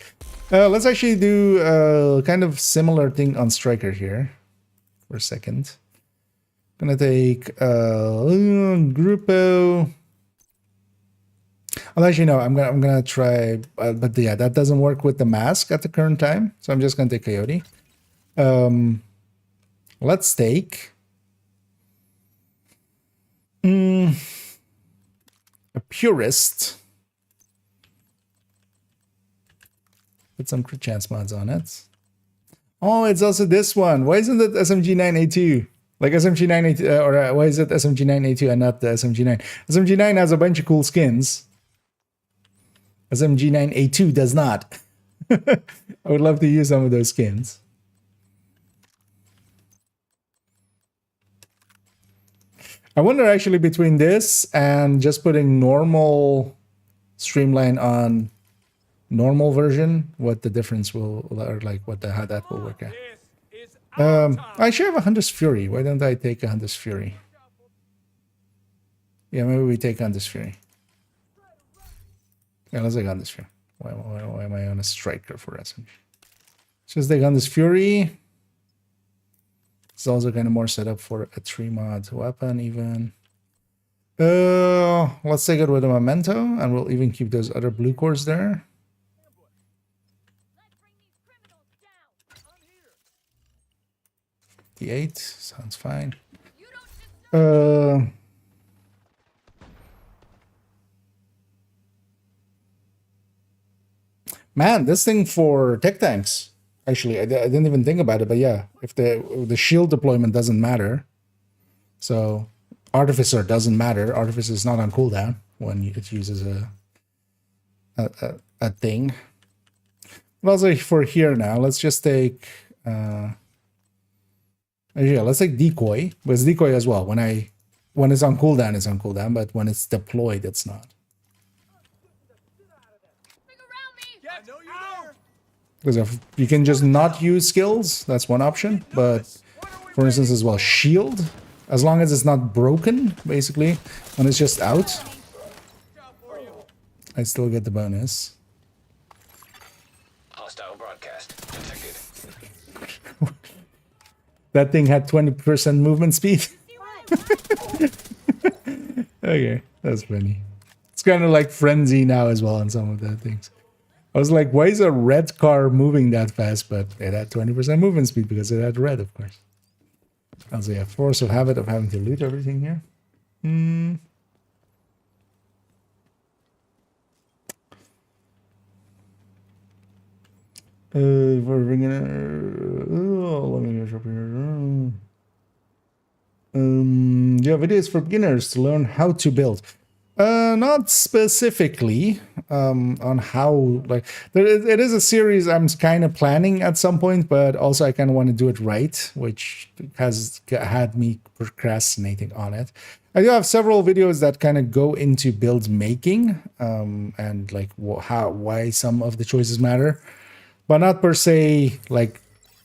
Let's actually do a kind of similar thing on Striker here for a second. Gonna take Grupo. I'll actually no, I'm gonna try, but yeah, that doesn't work with the mask at the current time. So I'm just gonna take Coyote. Let's take a Purist. Put some crit chance mods on it. Oh, it's also this one. Why isn't it SMG9A2? Like SMG9A2, or why is it SMG9A2 and not the SMG9? SMG9 has a bunch of cool skins. SMG9A2 does not. I would love to use some of those skins. I wonder actually between this and just putting normal Streamline on normal version, what the difference will, or like what the, how that will work out. I actually have a Hunter's Fury. Why don't I take a Hunter's Fury? Yeah, maybe we take Hunter's Fury. Yeah, let's take Hunter's Fury. Why am I on a Striker for SMG? Just take Hunter's Fury. It's also kind of more set up for a 3-mod weapon even. Let's take it with a Memento, and we'll even keep those other blue cores there. The 8 sounds fine. Man, this thing for tech tanks. Actually, I didn't even think about it, but yeah, if the shield deployment doesn't matter, so Artificer doesn't matter. Artificer is not on cooldown when it uses a thing. But also for here now, let's just take yeah, let's take Decoy. But it's Decoy as well. When it's on cooldown, it's on cooldown, but when it's deployed, it's not. Because if you can just not use skills, that's one option. But for instance, as well, shield, as long as it's not broken, basically, when it's just out, I still get the bonus. Hostile broadcast detected. That thing had 20% movement speed. Okay, that's funny. It's kind of like Frenzy now as well on some of the things. I was like, why is a red car moving that fast? But it had 20% movement speed because it had red, of course. Also, yeah, force of habit of having to loot everything here. We're bringing let me go up here. Yeah, videos for beginners to learn how to build. Not specifically on how, like, it is a series I'm kind of planning at some point, but also I kind of want to do it right, which has had me procrastinating on it. I do have several videos that kind of go into build making and like why some of the choices matter, but not per se like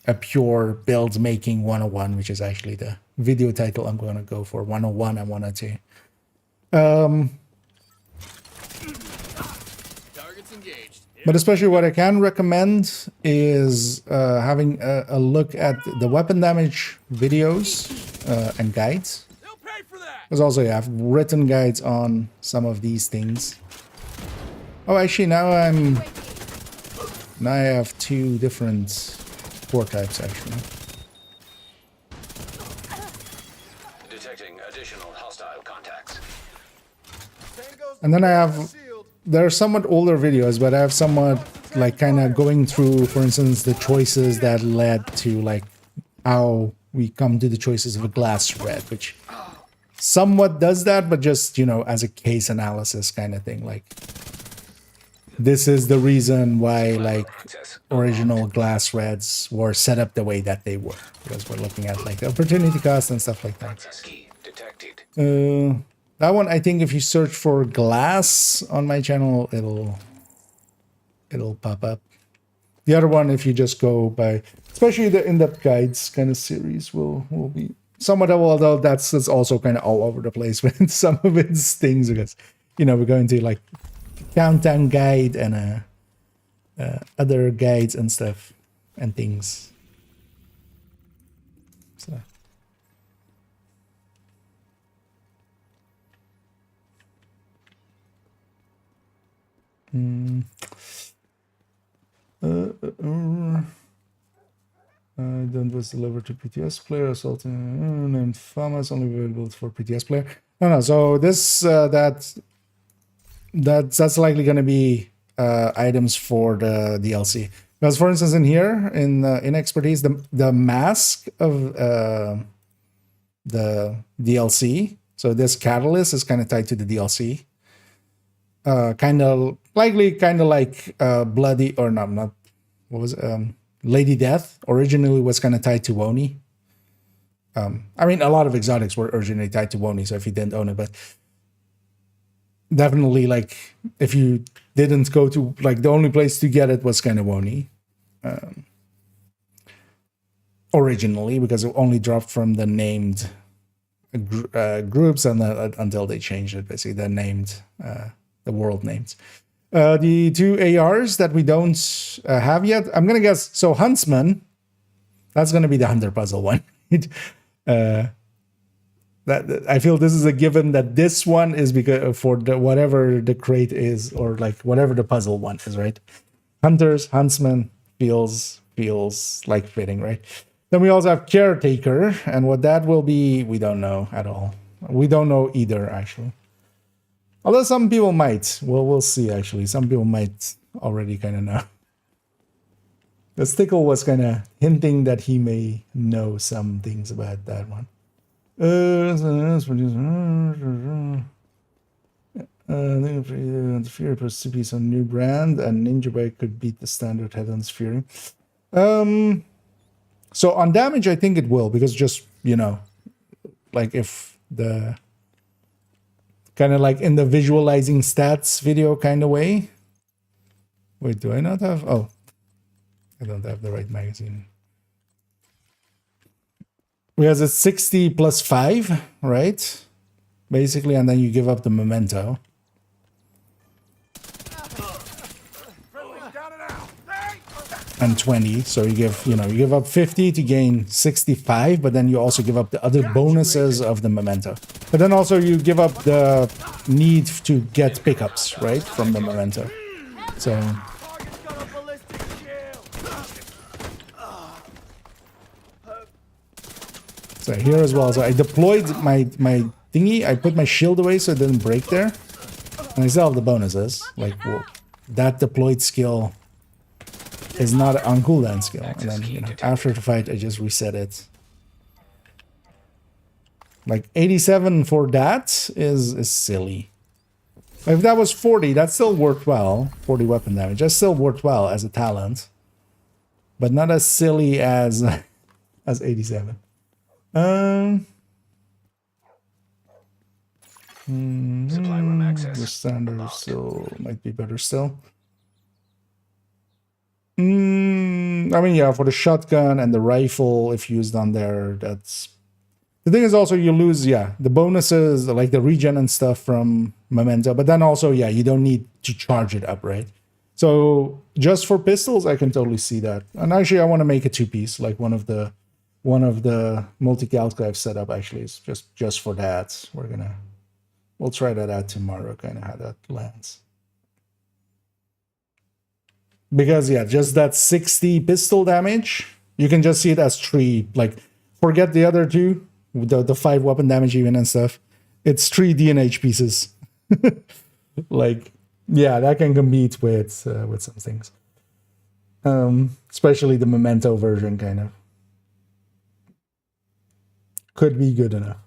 a pure build making 101, which is actually the video title I'm going to go for. 101 I wanted to. But especially what I can recommend is having a look at the weapon damage videos and guides. There's also, yeah, I've written guides on some of these things. Oh, actually, now I have 2 different core types, actually. Detecting additional hostile contacts. And then I have, there are somewhat older videos, but I have somewhat like kind of going through, for instance, the choices that led to like how we come to the choices of a glass red, which somewhat does that, but just, you know, as a case analysis kind of thing. Like, this is the reason why like original glass reds were set up the way that they were, because we're looking at like the opportunity cost and stuff like that. Access key detected. That one, I think if you search for glass on my channel, it'll pop up. The other one, if you just go by, especially the in-depth guides kind of series, will be somewhat, although that's also kind of all over the place with some of its things, because we're going to like countdown guide and other guides and stuff and things. So. Don't was delivered to PTS player, assaulting named Famas, only available for PTS player. No, so this that's likely going to be items for the DLC. Because for instance, in here in expertise, the mask of the DLC. So this catalyst is kind of tied to the DLC. Kind of like bloody or not what was it? Lady Death originally was kind of tied to Woni. I mean, a lot of exotics were originally tied to Woni, so if you didn't own it, but definitely, like, if you didn't go to, like, the only place to get it was kind of Woni. Originally, because it only dropped from the named groups and until they changed it, basically, the named, the world names. The two ARs that we don't have yet, I'm going to guess, so Huntsman, that's going to be the Hunter puzzle one. That I feel this is a given that this one is because for whatever the crate is, or like whatever the puzzle one is, right? Huntsman feels like fitting, right? Then we also have Caretaker, and what that will be, we don't know at all. We don't know either, actually. Although some people might. Well, we'll see, actually. Some people might already kind of know. The Stickle was kind of hinting that he may know some things about that one. Fury plus CPs on new brand, and Ninja Bike could beat the standard head-on Fury. So on damage, I think it will, because just, like if the kind of like in the visualizing stats video kind of way. Wait, do I not have? Oh, I don't have the right magazine. Because it's 60 plus 5, right? Basically, and then you give up the memento. And 20, so you give up 50 to gain 65, but then you also give up the other bonuses of the memento. But then also you give up the need to get pickups, right, from the memento. So here as well. So I deployed my thingy. I put my shield away so it didn't break there, and I still have the bonuses. Like, well, that deployed skill is not on cooldown skill, and then after the fight I just reset it. Like 87 for that is silly. If that was 40, that still worked well. 40 weapon damage, that still worked well as a talent, but not as silly as 87. Supply room access. The standard still might be better still. I mean, yeah, for the shotgun and the rifle, if used on there, that's... The thing is also you lose, the bonuses, like the regen and stuff from memento, but then also, you don't need to charge it up, right? So just for pistols, I can totally see that. And actually, I want to make a two-piece, like one of the multi-calcs I've set up actually is just for that. We'll try that out tomorrow, kind of how that lands. Because, just that 60 pistol damage, you can just see it as 3. Like, forget the other 2, the 5 weapon damage even and stuff. It's 3 DNH pieces. Like, that can compete with some things. Especially the memento version, kind of. Could be good enough.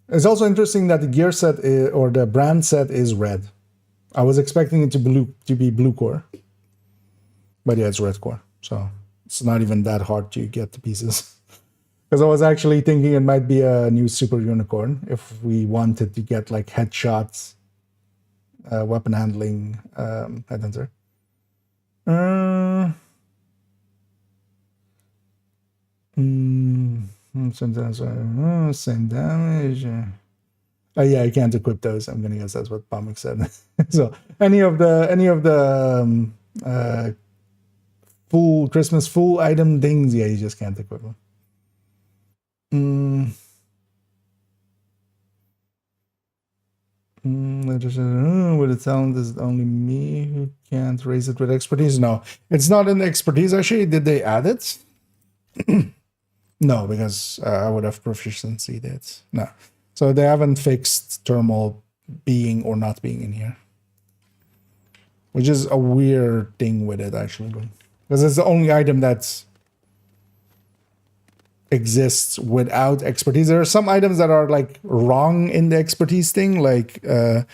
It's also interesting that the gear set or the brand set is red. I was expecting it to be blue core, but it's red core, so it's not even that hard to get the pieces. Because I was actually thinking it might be a new super unicorn if we wanted to get like headshots, weapon handling, headhunter. Uh, sometimes same damage. Oh yeah, I can't equip those. I'm gonna guess that's what Pomik said. So any of the full Christmas full item things, yeah, you just can't equip them. With a talent, is it only me who can't raise it with expertise? No, it's not in expertise. Actually, did they add it? No, because I would have proficiency that. No. So they haven't fixed thermal being or not being in here. Which is a weird thing with it, actually. Because it's the only item that exists without expertise. There are some items that are like wrong in the expertise thing, like the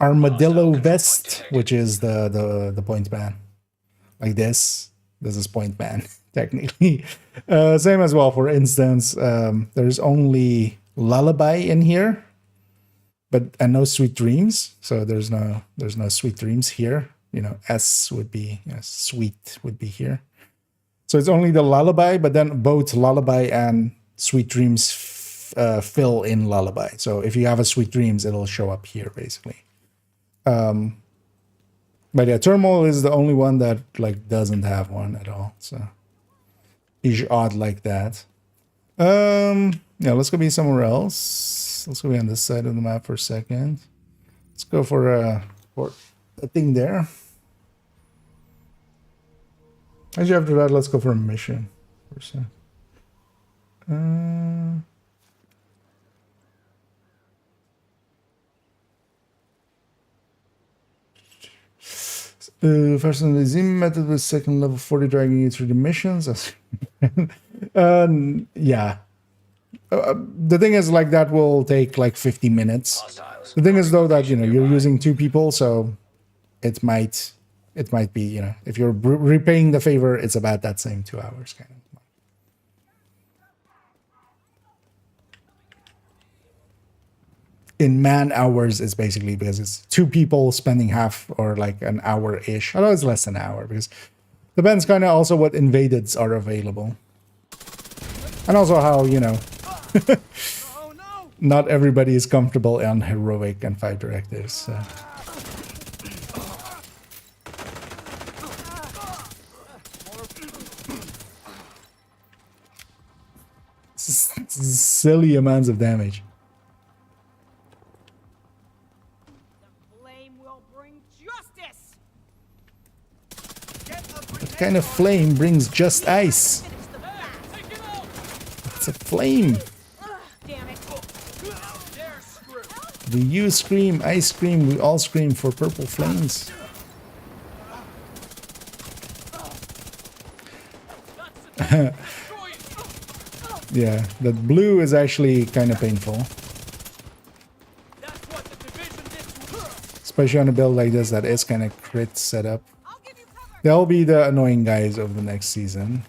armadillo vest, which is the point ban. Like this is point ban technically. Same as well. For instance, there's only lullaby in here, and no sweet dreams. So there's no sweet dreams here. You know, S would be sweet would be here. So it's only the lullaby, but then both lullaby and sweet dreams fill in lullaby. So if you have a sweet dreams, it'll show up here basically. But yeah, thermal is the only one that like doesn't have one at all. So is odd like that. Yeah, let's go be somewhere else. Let's go be on this side of the map for a second. Let's go for a thing there. Actually, after that, let's go for a mission. For a sec. First on the Zim method with second level 40 dragging you through the missions. Yeah. The thing is, like, that will take like 50 minutes. Hostiles. The thing is, though, that, you know, you're using 2 people, so it might be, you know, if you're repaying the favor, it's about that same 2 hours kind of. In man hours, it's basically because it's 2 people spending half or like an hour-ish. Although it's less than an hour because depends kind of also what invadeds are available. And also how, you know, not everybody is comfortable on heroic and 5 directives. So. Silly amounts of damage. What kind of flame brings just ice? It's a flame. Do you scream? I scream. We all scream for purple flames. Yeah, that blue is actually kind of painful. Especially on a build like this that is kind of crit setup. They'll be the annoying guys of the next season.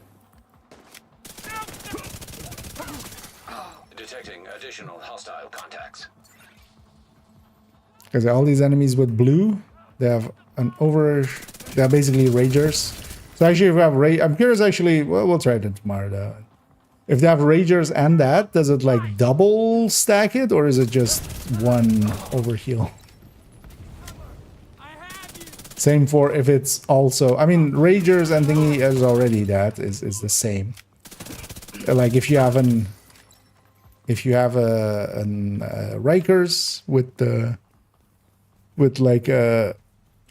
Detecting additional hostile contacts. Because all these enemies with blue, they have they're basically ragers. So actually, if we have I'm curious actually, well, we'll try it tomorrow though. If they have ragers and that, does it like double stack it, or is it just one overheal? Same for if it's also, I mean, ragers and thingy is already that is the same. Like if you have a Rikers with like a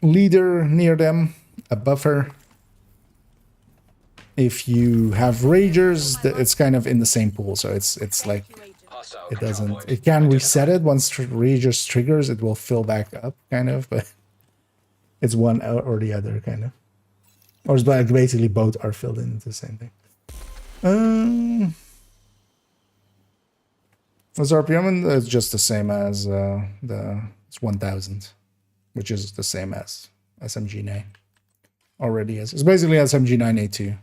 leader near them, a buffer. If you have ragers, it's kind of in the same pool, so it's like it can reset it once ragers triggers. It will fill back up, kind of, but it's one or the other, kind of, or it's like basically both are filled into the same thing. What's RPM? And it's just the same as it's 1000, which is the same as SMG9 already is. It's basically SMG9A2.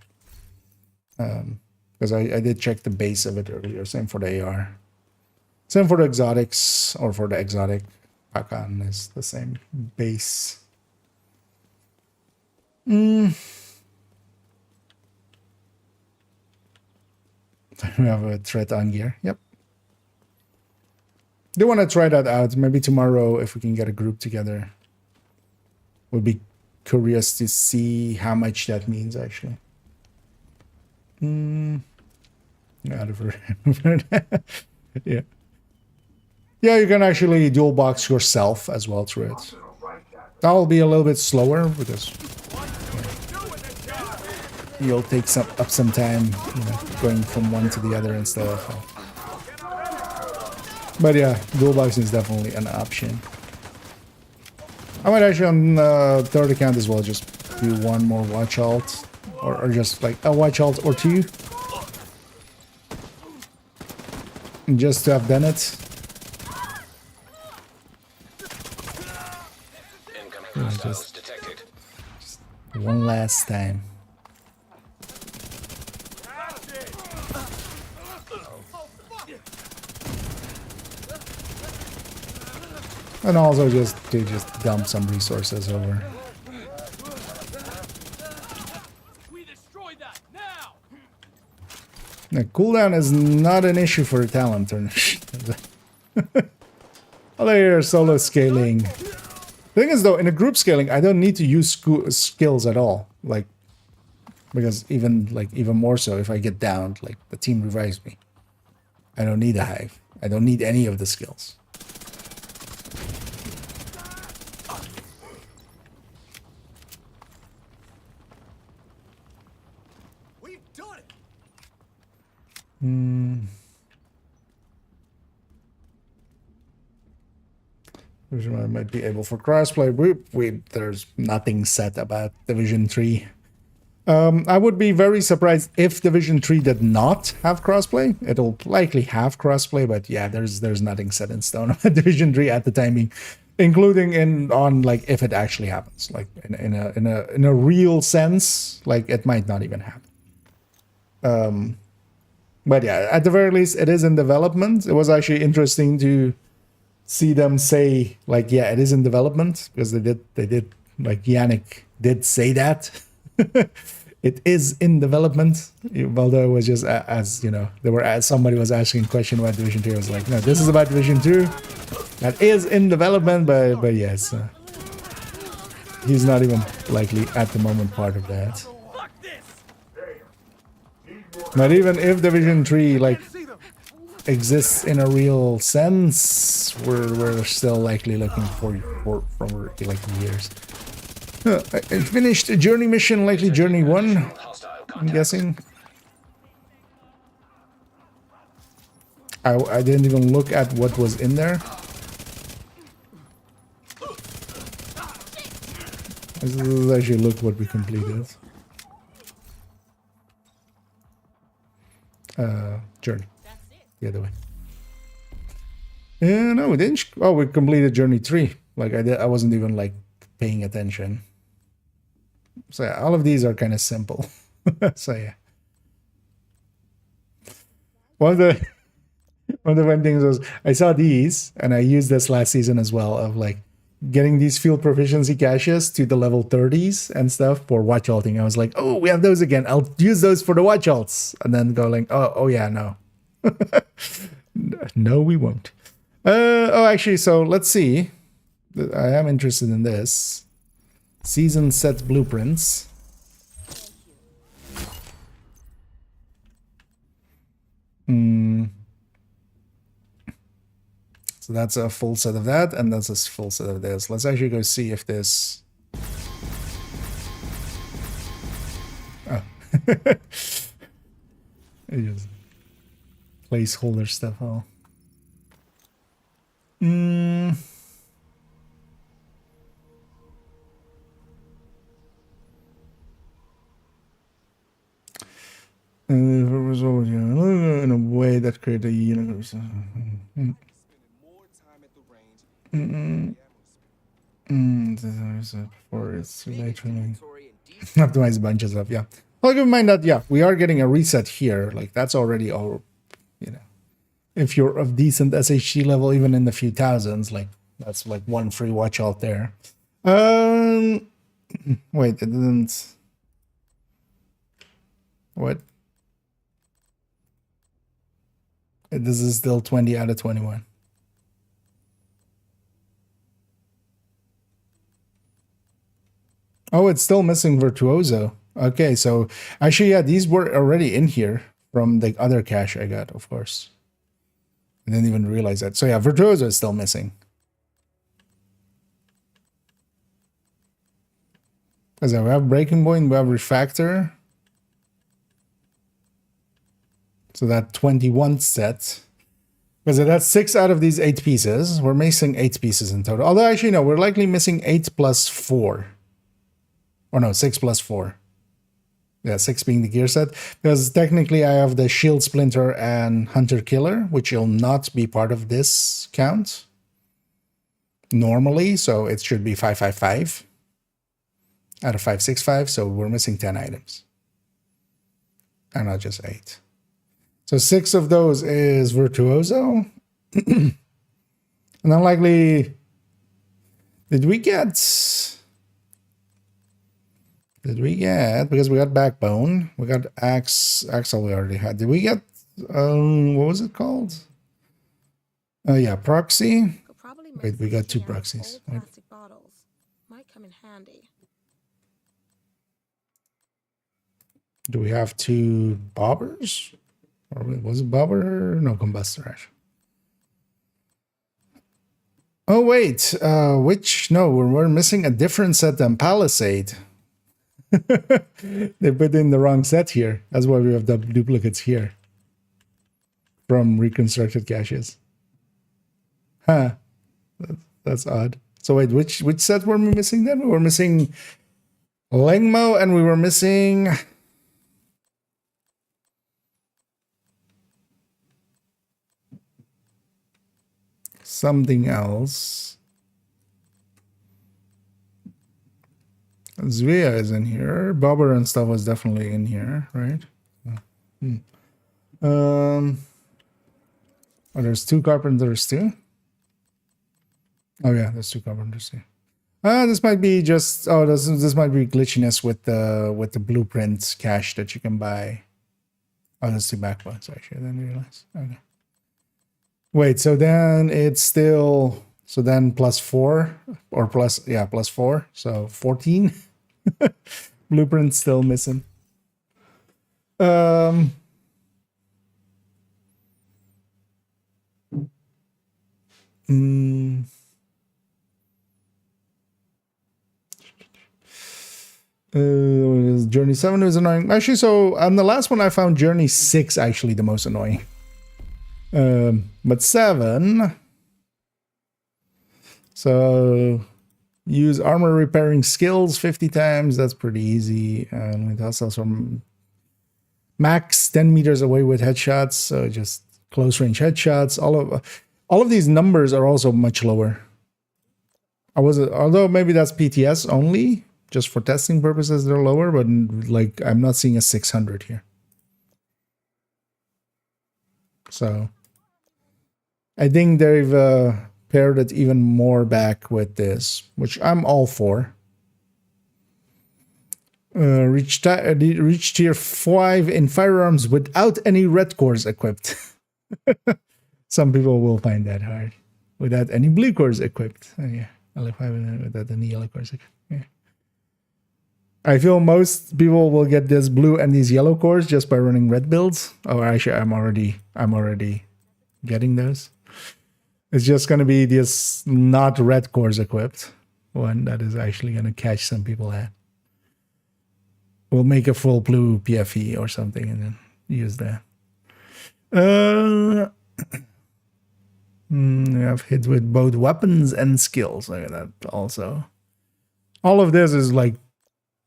Because I did check the base of it earlier. Same for the AR. Same for the exotics, or for the exotic Hakan is the same base. We have a threat on gear. Yep. Do want to try that out. Maybe tomorrow, if we can get a group together. Would be curious to see how much that means, actually. Yeah. Yeah, you can actually dual box yourself as well through it. That'll be a little bit slower because you'll take up some time, going from one to the other and stuff. But yeah, dual boxing is definitely an option. I might actually on third account as well just do one more watch alt, or just like a watch alt or two, just to have done it. Hostiles detected. Just one last time. And also just to dump some resources over. We destroy that now. The cooldown is not an issue for a talent turn. Although you're solo scaling. The thing is though, in a group scaling, I don't need to use skills at all. Like, because even more so, if I get downed, like the team revives me. I don't need a hive. I don't need any of the skills. We've done it. I might be able for crossplay. There's nothing set about Division 3. I would be very surprised if Division 3 did not have crossplay. It'll likely have crossplay, but yeah, there's nothing set in stone about Division 3 at the time being, including on like if it actually happens, like in a real sense, like it might not even happen. But yeah, at the very least, it is in development. It was actually interesting to see them say like, yeah, it is in development, because they did like Yannick did say that. It is in development, although it was just as you know, somebody was asking a question about Division 2. I was like, no, this is about Division 2. That is in development, but yes, he's not even likely at the moment part of that. But even if Division 3 like exists in a real sense, we're still likely looking for like years. I finished a journey mission, likely journey 1, I'm guessing. I didn't even look at what was in there. Let's actually look what we completed. Journey. The other way. Yeah, no, we didn't. Oh, we completed journey 3. Like I wasn't even like paying attention. So yeah, all of these are kind of simple. So yeah. One of the fun things was I saw these, and I used this last season as well, of like getting these field proficiency caches to the level 30s and stuff for watch alting. I was like, oh, we have those again. I'll use those for the watch alts. And then go like, oh yeah, no. No, we won't. Oh, actually, so let's see. I am interested in this. Season set blueprints. So that's a full set of that, and that's a full set of this. Let's actually go see if this... Oh. It just placeholder stuff. Oh. In a way that created a universe. Before it's too late for me. Optimize a bunch of stuff, yeah. Well, keep in mind that, yeah, we are getting a reset here. Like, that's already all, you know. If you're of decent SHC level, even in the few thousands, like, That's like one free watch out there. Wait, it didn't. What? This is still 20 out of 21. Oh, it's still missing Virtuoso. Okay, so actually, yeah, these were already in here from the other cache I got, of course. I didn't even realize that. So yeah, Virtuoso is still missing. Because we have Breaking Point, we have Refactor. So that 21 set. Because that's 6 out of these 8 pieces. We're missing 8 pieces in total. Although actually, no, we're likely missing 8 plus 4. Or no, 6 plus 4. Yeah, 6 being the gear set. Because technically I have the Shield Splinter and Hunter Killer, which will not be part of this count. Normally, so it should be 555 out of 565. So we're missing 10 items. And not just 8. So 6 of those is Virtuoso. And unlikely, did we get, because we got Backbone, we got Axle we already had. Did we get, what was it called? Yeah, Proxy. Wait, we got 2 proxies. Right? Plastic bottles might come in handy. Do we have 2 bobbers? Or was it bobber? No, combustor actually. Oh wait, which no, we're missing a different set than Palisade. They put in the wrong set here. That's why we have the duplicates here from reconstructed caches. Huh. That's odd. So wait, which set were we missing then? We were missing Lengmo and we were missing something else. Zvia is in here. Bobber and stuff was definitely in here, right? Oh, there's 2 carpenters too. Oh yeah, there's 2 carpenters too. This might be just this might be glitchiness with the blueprint cache that you can buy. Oh, there's 2 backbones actually. I didn't realize. Okay. Wait, so then it's still, so then plus 4 or plus, yeah, plus 4. So 14. Blueprint still missing. Let's Journey 7 was annoying. Actually, so on the last one I found Journey 6 actually the most annoying. But 7. So use armor repairing skills 50 times. That's pretty easy. And it also some max 10 meters away with headshots. So just close range headshots. All of these numbers are also much lower. Although maybe that's PTS only, just for testing purposes, they're lower. But like I'm not seeing a 600 here. So I think they've paired it even more back with this, which I'm all for. Reach tier 5 in firearms without any red cores equipped. Some people will find that hard. Without any blue cores equipped. Oh, yeah, L5 without any yellow cores equipped. Yeah. I feel most people will get this blue and these yellow cores just by running red builds. Oh, actually, I'm already getting those. It's just going to be this not red cores equipped one that is actually going to catch some people at. We'll make a full blue PFE or something and then use that. I've hit with both weapons and skills. Look at that also. All of this is like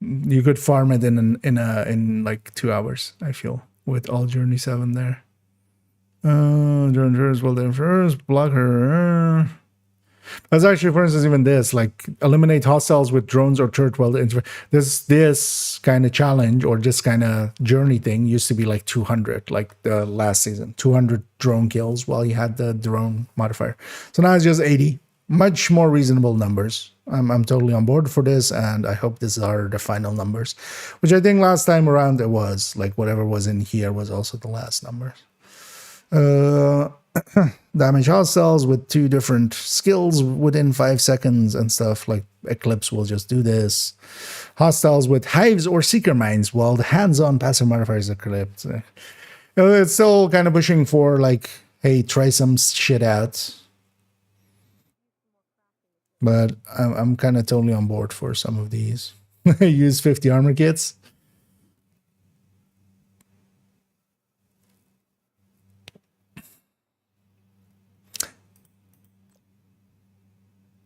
you could farm it in like 2 hours, I feel, with all Journey 7 there. Journey well then first, block her. That's actually, for instance, even this, like eliminate hostiles with drones or turret weld. This kind of challenge or this kind of journey thing used to be like 200, like the last season, 200 drone kills while you had the drone modifier. So now it's just 80. much more reasonable numbers. I'm totally on board for this, and I hope these are the final numbers, which I think last time around it was like whatever was in here was also the last numbers. Damage hostiles with 2 different skills within 5 seconds and stuff. Like Eclipse will just do this. Hostiles with hives or seeker mines, while the hands-on passive modifiers are clipped. It's still kind of pushing for like, hey, try some shit out. But I'm kind of totally on board for some of these. Use 50 armor kits.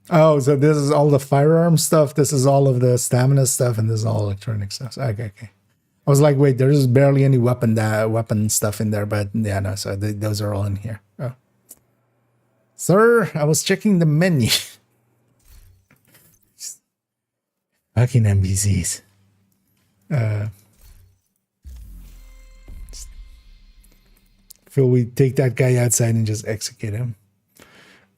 Oh, so this is all the firearm stuff. This is all of the stamina stuff, and this is all electronic stuff. Okay. I was like, wait, there's barely any weapon stuff in there, but yeah, no. So those are all in here. Oh, sir, I was checking the menu. Fucking NPCs. Feel we take that guy outside and just execute him.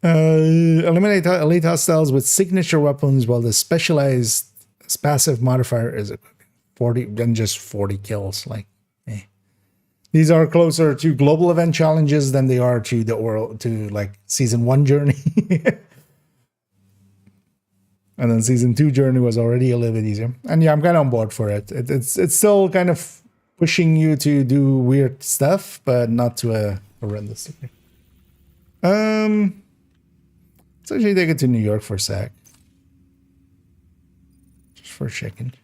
Eliminate elite hostiles with signature weapons, while the specialized passive modifier is 40, then just 40 kills. Like, these are closer to global event challenges than they are to like season 1 journey. And then season 2 journey was already a little bit easier. And yeah, I'm kind of on board for it. It's still kind of pushing you to do weird stuff, but not to a horrendous degree. Let's actually take it to New York for a sec. Just for a second.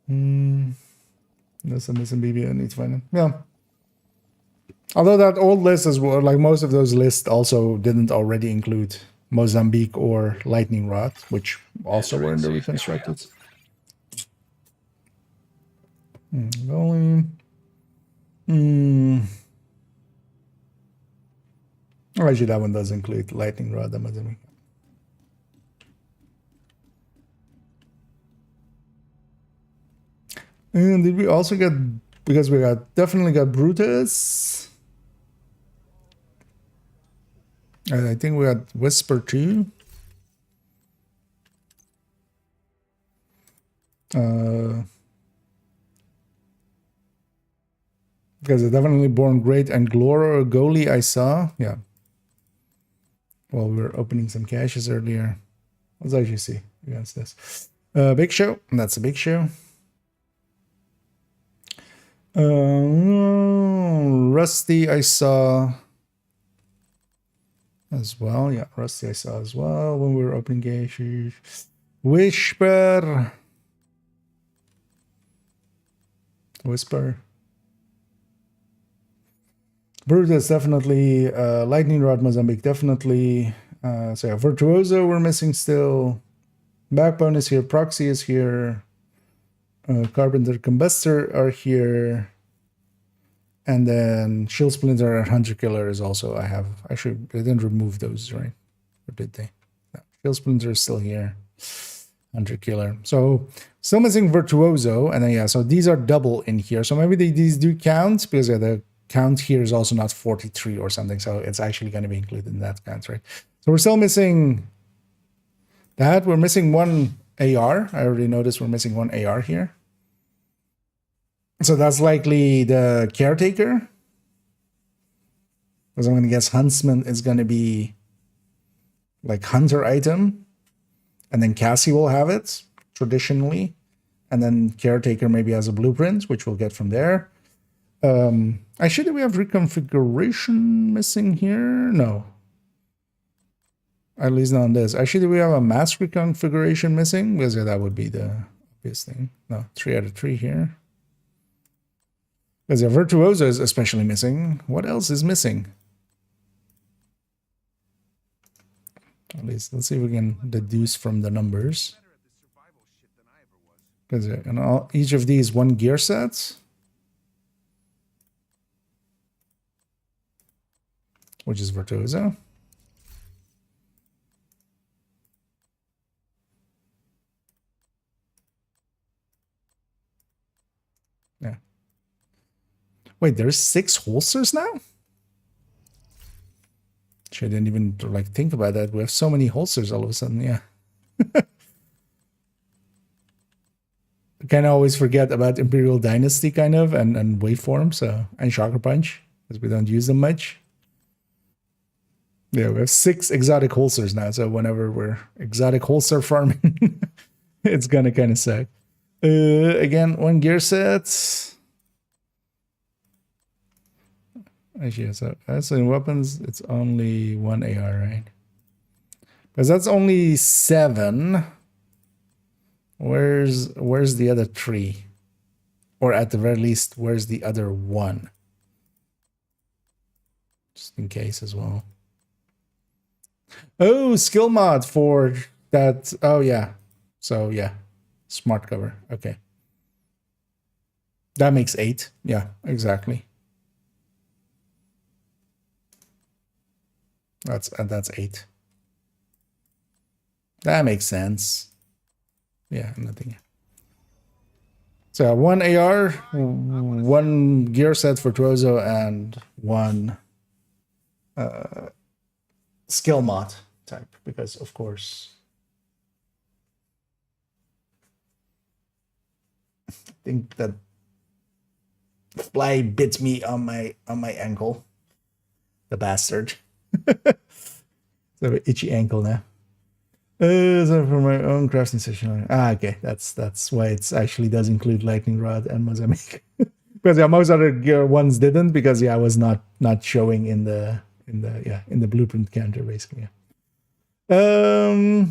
There's a missing BB. I need to find it. Yeah. Although that old list as well, like most of those lists also didn't already include Mozambique or Lightning Rod, which also were in the reconstructed. Oh, actually, that one does include Lightning Rod. And did we also get, because we definitely got Brutus. And I think we got Whisper too. Because it definitely Born Great and Glora Goalie I saw. Yeah. While we were opening some caches earlier. Let's actually see against this. Big Show. That's a Big Show. Rusty I saw as well. Yeah, Rusty I saw as well when we were opening caches. Whisper. Brutus definitely. Lightning Rod Mozambique definitely. So yeah, Virtuoso we're missing still. Backbone is here. Proxy is here. Carpenter Combustor are here. And then Shield Splinter and Hunter Killer is also, I have. Actually, they didn't remove those, right? Or did they? No. Shield Splinter is still here. Hunter Killer. So still missing Virtuoso. And then yeah, so these are double in here. So maybe these do count, because the count here is also not 43 or something. So it's actually going to be included in that count, right? So we're still missing that. We're missing one AR. I already noticed we're missing one AR here. So that's likely the Caretaker. Because I'm going to guess Huntsman is going to be like Hunter item. And then Cassie will have it, traditionally. And then Caretaker maybe has a blueprint, which we'll get from there. Actually, do we have reconfiguration missing here? No. At least not on this. Actually, do we have a mass reconfiguration missing? Because yeah, that would be the obvious thing. No, 3 out of 3 here. Because yeah, Virtuoso is especially missing. What else is missing? At least, let's see if we can deduce from the numbers. Because yeah, each of these 1 gear sets. Which is Virtuoso. Yeah. Wait, there's 6 holsters now? Actually, I didn't even like think about that. We have so many holsters all of a sudden. Yeah. I kind of always forget about Imperial Dynasty kind of and Waveform, so and Shocker Punch because we don't use them much. Yeah, we have 6 exotic holsters now, so whenever we're exotic holster farming, it's gonna kind of suck. Again, 1 gear set. Actually, so in weapons, it's only 1 AR, right? Because that's only 7. Where's the other 3? Or at the very least, where's the other 1? Just in case as well. Oh, skill mod for that. Oh, yeah. So, yeah. Smart cover. Okay. That makes 8. Yeah, exactly. That's 8. That makes sense. Yeah, nothing. So 1 AR, 1 gear set for Trozo, and 1 skill mod type, because of course I think that fly bit me on my ankle. The bastard. So I have an itchy ankle now. So for my own crafting session. Okay, that's why it actually does include lightning rod and mosaic. Because yeah, most other gear ones didn't, because yeah, I was not showing in the blueprint counter basically. But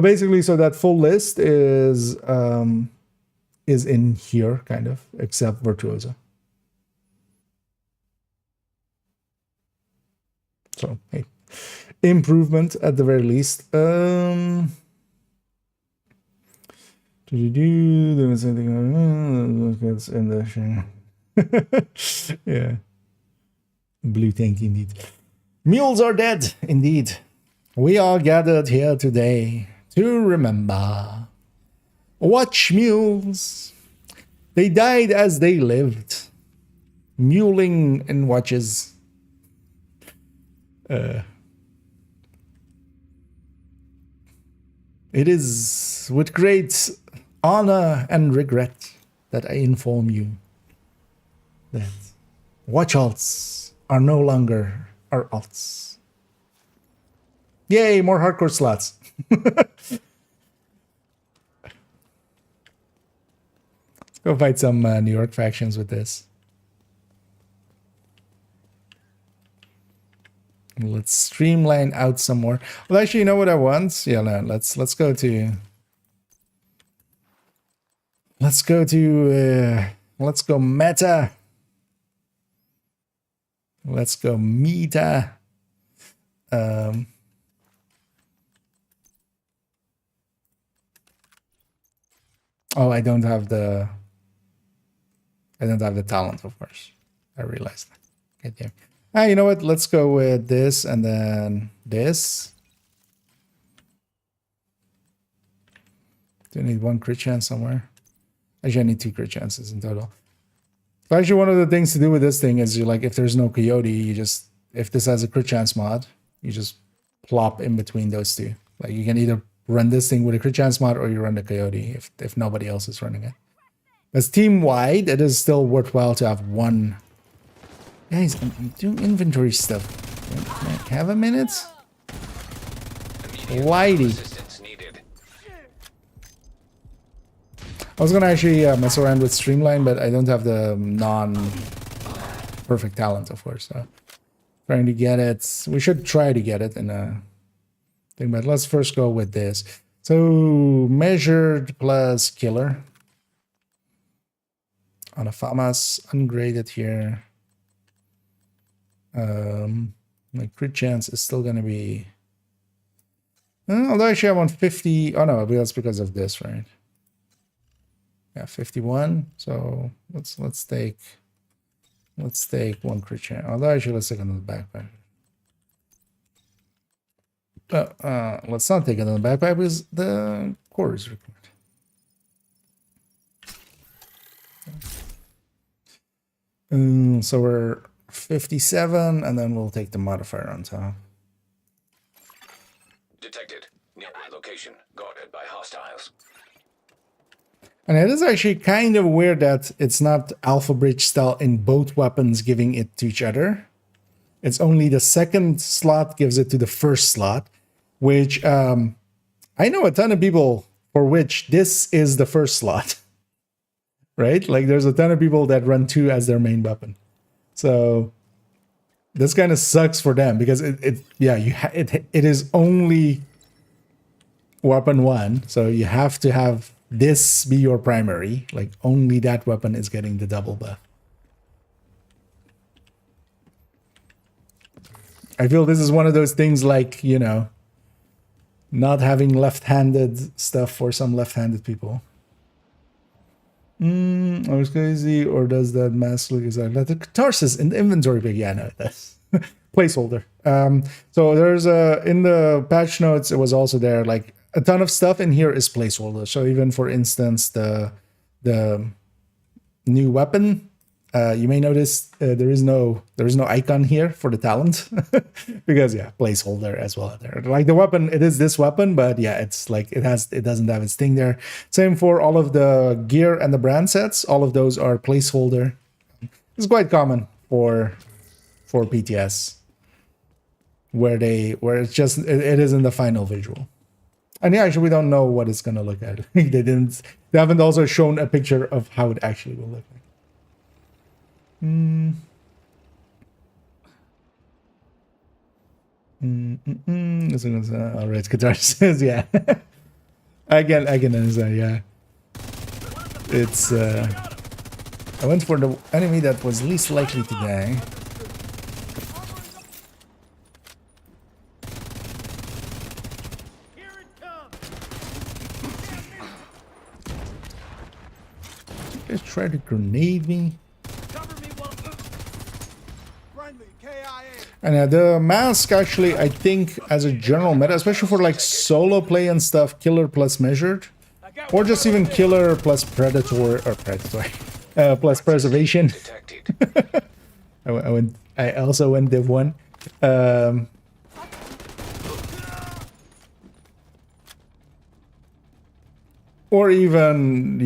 basically, so that full list is in here kind of, except Virtuoso. So hey, improvement at the very least. Do something in the yeah. Blue tank indeed. Mules are dead, indeed. We are gathered here today to remember. Watch mules. They died as they lived. Muling in watches. It is with great honor and regret that I inform you that watch alts are no longer our alts. Yay, more hardcore slots. Let's go fight some New York factions with this. Let's streamline out some more. Well, actually, you know what I want? Yeah, no, let's go to let's go meta. Let's go meta. Oh, I don't have the talent, of course. I realized that. Okay, damn. You know what? Let's go with this and then this. Do I need 1 crit chance somewhere? Actually, I need 2 crit chances in total. So actually, one of the things to do with this thing is you like, if there's no coyote, you just, if this has a crit chance mod, you just plop in between those two. Like you can either run this thing with a crit chance mod or you run the coyote if nobody else is running it. As team wide, it is still worthwhile to have 1. Guys, I'm doing inventory stuff. Can I have a minute? Whitey. I was gonna actually mess around with Streamline, but I don't have the non-perfect talent, of course. So trying to get it. We should try to get it in a thing, but let's first go with this. So measured plus killer on a FAMAS, ungraded here. My crit chance is still gonna be. Although actually I want 50. Oh no, that's because of this, right? Yeah, 51. So let's take 1 crit chance. Although actually let's take another backpack. Let's not take another backpack because the core is required. So we're 57, and then we'll take the modifier on top. Detected. Nearby location. Guarded by hostiles. And it is actually kind of weird that it's not Alpha Bridge style in both weapons giving it to each other. It's only the second slot gives it to the first slot, which I know a ton of people for which this is the first slot, right? Like there's a ton of people that run 2 as their main weapon. So this kind of sucks for them because it is only weapon 1. So you have to have this be your primary, like only that weapon is getting the double buff. I feel this is one of those things like, you know, not having left-handed stuff for some left-handed people. I was crazy, or does that mask look exactly like the catharsis in the inventory pick? Yeah, no, that's placeholder. So there's in the patch notes, it was also there, like a ton of stuff in here is placeholder. So even for instance, the new weapon, you may notice there is no icon here for the talent because yeah, placeholder as well there. Like the weapon, it is this weapon, but yeah, it's like it doesn't have its thing there. Same for all of the gear and the brand sets. All of those are placeholder. It's quite common for PTS where it's just it is in the final visual. And yeah, actually, we don't know what it's gonna look at. They haven't also shown a picture of how it actually will look like. All right, catharsis. Yeah, I can understand. Yeah, it's. I went for the enemy that was least likely to die. Just try to grenade me. And the mask actually, I think, as a general meta, especially for like solo play and stuff, killer plus measured, or just even killer plus predator plus preservation. I also went div 1. Or even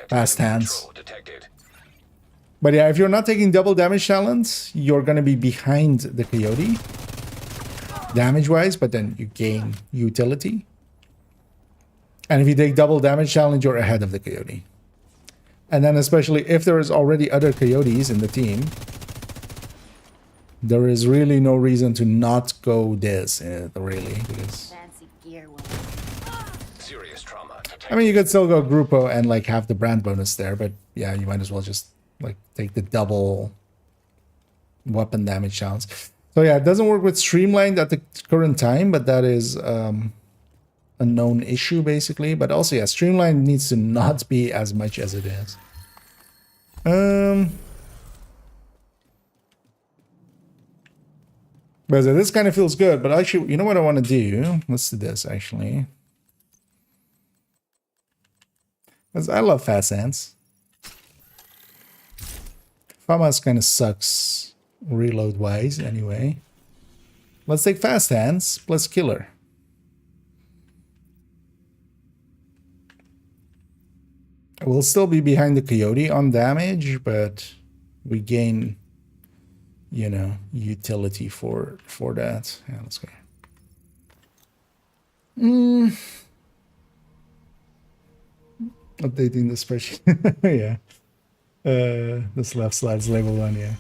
fast hands. But yeah, if you're not taking double damage challenge, you're going to be behind the Coyote damage-wise, but then you gain utility. And if you take double damage challenge, you're ahead of the Coyote. And then especially if there is already other Coyotes in the team, there is really no reason to not go this, really. Because Fancy gear will. Serious trauma. I mean, you could still go Grupo and like have the brand bonus there, but yeah, you might as well just like take the double weapon damage challenge. So yeah, it doesn't work with Streamlined at the current time, but that is a known issue basically. But also yeah, Streamlined needs to not be as much as it is. But this kind of feels good, but actually, you know what I want to do? Let's do this actually. Because I love fast hands. FAMAS kind of sucks reload wise anyway. Let's take fast hands plus killer. We'll still be behind the Coyote on damage, but we gain, you know, utility for that. Yeah, let's go. Updating the spreadsheet. Yeah. This left slide's labeled on, yeah.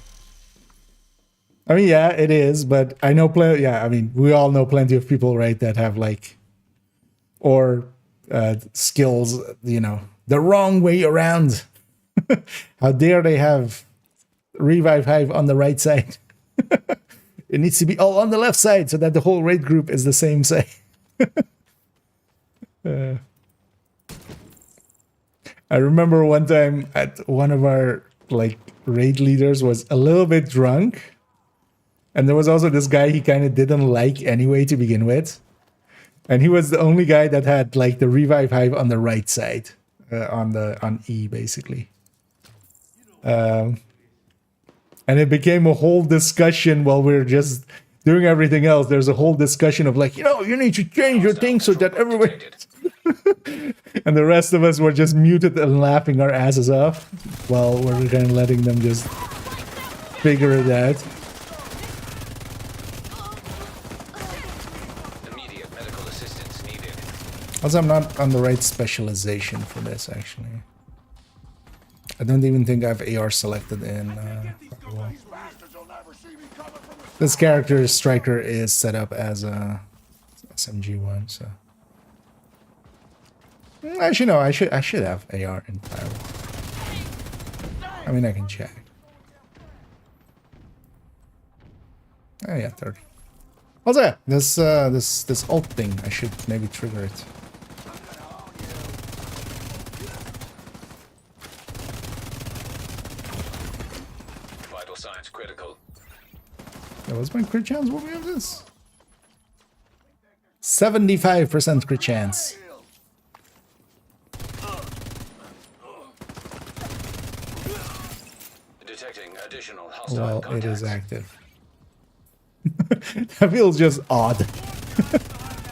I mean, yeah, it is, but I know I mean, we all know plenty of people, right, that have like, or skills, you know, the wrong way around. How dare they have Revive Hive on the right side? It needs to be all on the left side so that the whole raid group is the same side. I remember one time at one of our like raid leaders was a little bit drunk, and there was also this guy he kind of didn't like anyway to begin with, and he was the only guy that had like the Revive Hive on the right side, on E basically. And And it became a whole discussion while we are just doing everything else. There's a whole discussion of like, you need to change your thing so that everyone... Detected. And the rest of us were just muted and laughing our asses off while we're kind of letting them just figure it out. Immediate medical assistance needed. Also, I'm not on the right specialization for this, actually. I don't even think I have AR selected in Firewall. This character, Striker, is set up as a SMG one, so... Actually, no, I should have AR in Firewall. I mean, I can check. Oh yeah, 30. Also, yeah, this ult thing, I should maybe trigger it. Vital signs critical. Yeah, what's my crit chance? What we have this? 75% crit chance. Detecting additional hostile Well, contacts. it is active. That feels just odd.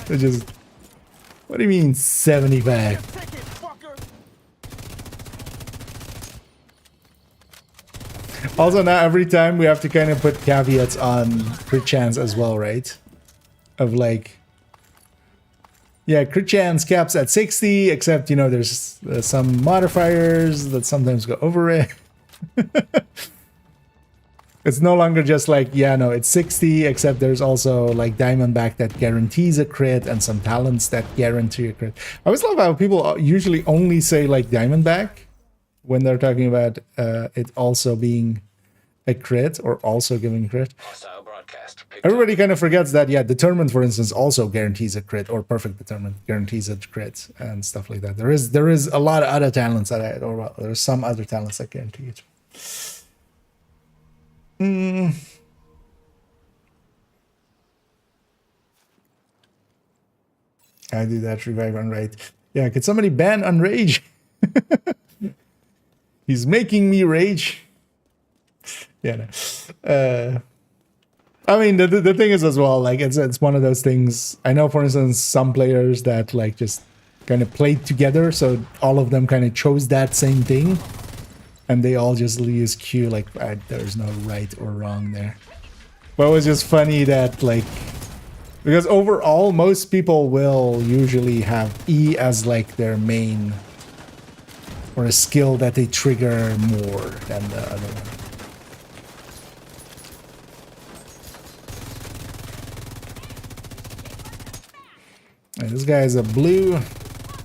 It just... What do you mean 75? Also, now every time we have to kind of put caveats on crit chance as well, right? Of like... Yeah, crit chance caps at 60, except, you know, there's some modifiers that sometimes go over it. It's no longer just like, yeah, no, it's 60, except there's also like Diamondback that guarantees a crit and some talents that guarantee a crit. I always love how people usually only say like Diamondback when they're talking about it also being a crit or also giving a crit. Hostile broadcast. Picked Everybody kind of forgets that, yeah, Determined, for instance, also guarantees a crit, or Perfect Determined guarantees a crit and stuff like that. There is a lot of other talents that, or well, there's some other talents that guarantee it. I do that, revive Unrage. Yeah, could somebody ban Unrage? He's making me rage. Yeah, no. I mean, the thing is as well, like, it's one of those things. I know, for instance, some players that, like, just kind of played together, so all of them kind of chose that same thing. And they all just use Q, like, there's no right or wrong there. But it was just funny that, like, because overall, most people will usually have E as, like, their main, or a skill that they trigger more than the other one. And this guy is a blue,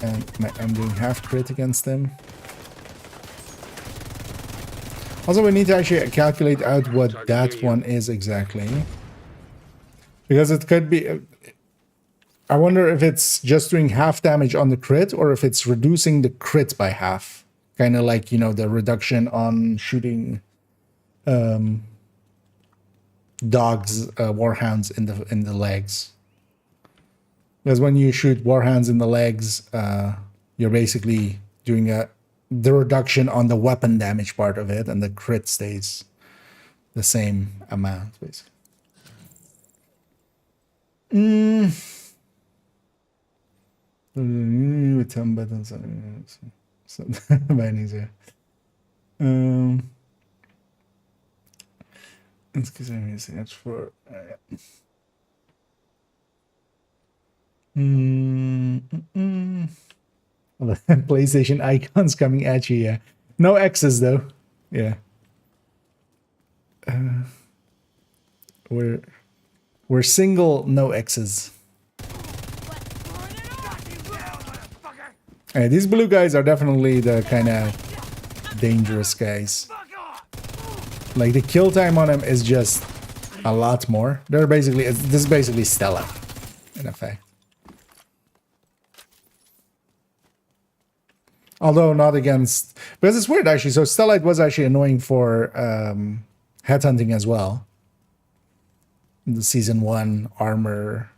and I'm doing half crit against him. Also, we need to actually calculate out what that one is exactly. Because it could be... I wonder if it's just doing half damage on the crit, or if it's reducing the crit by half. Kind of like, you know, the reduction on shooting dogs, warhounds in the legs. Because when you shoot warhounds in the legs, you're basically doing the reduction on the weapon damage part of it, and the crit stays the same amount, basically. With some buttons, so bindings here. Excuse me, that's for. Well, the PlayStation icons coming at you, yeah. No X's though. Yeah. We're single, no X's. Hey, these blue guys are definitely the kind of dangerous guys. Like, the kill time on them is just a lot more. They're basically, this is basically Stella, in effect. Although not against, because it's weird actually. So Stellite was actually annoying for headhunting as well. The season 1 armor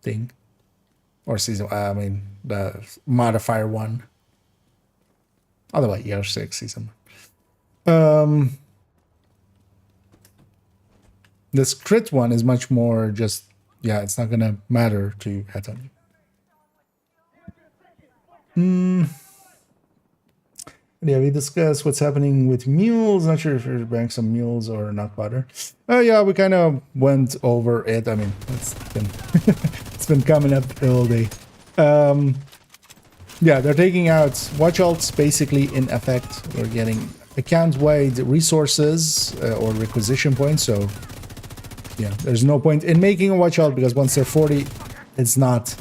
thing, or I mean the modifier 1. Otherwise, year 6 season. This crit one is much more just, yeah, it's not gonna matter to head on. Yeah, we discussed what's happening with mules. Not sure if you're buying some mules or not butter. Oh yeah, we kind of went over it. I mean, it's been it's been coming up all day. Yeah, they're taking out watch alts basically in effect. We're getting account-wide resources or requisition points. So yeah, there's no point in making a watch alt because once they're 40, it's not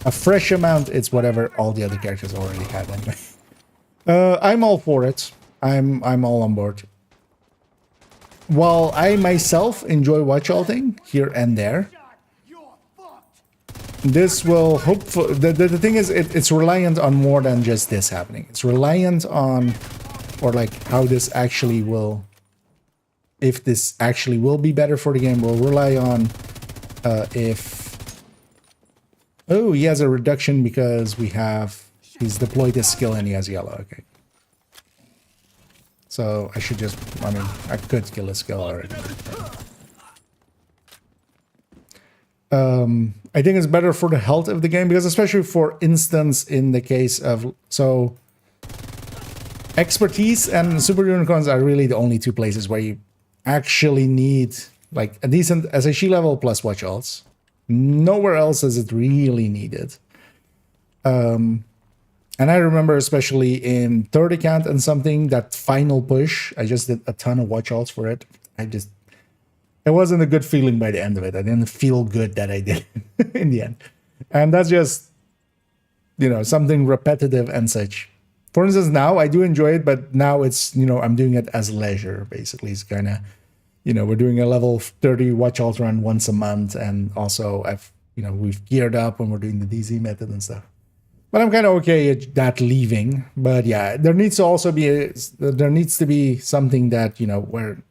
a fresh amount. It's whatever all the other characters already had anyway. I'm all for it. I'm all on board. While I myself enjoy watch alting here and there, this will hopefully the thing is it's reliant on more than just this happening. It's reliant on, or like how this actually will, if this actually will be better for the game, will rely on if, oh, he has a reduction because we have, he's deployed his skill and he has yellow. Okay. So I should just, I mean, I could kill his skill already. I think it's better for the health of the game because especially for instance in the case of, so expertise and super unicorns are really the only two places where you actually need like a decent SHE level plus watch alts. Nowhere else is it really needed. And I remember especially in third account and something, that final push, I just did a ton of watch alts for it. It wasn't a good feeling by the end of it. I didn't feel good that I did in the end. And that's just, you know, something repetitive and such. For instance, now I do enjoy it, but now it's, you know, I'm doing it as leisure, basically. It's kind of, you know, we're doing a level 30 watch alt run once a month. And also we've geared up when we're doing the DZ method and stuff. But I'm kind of okay at that leaving. But yeah, there needs to be something that, you know, where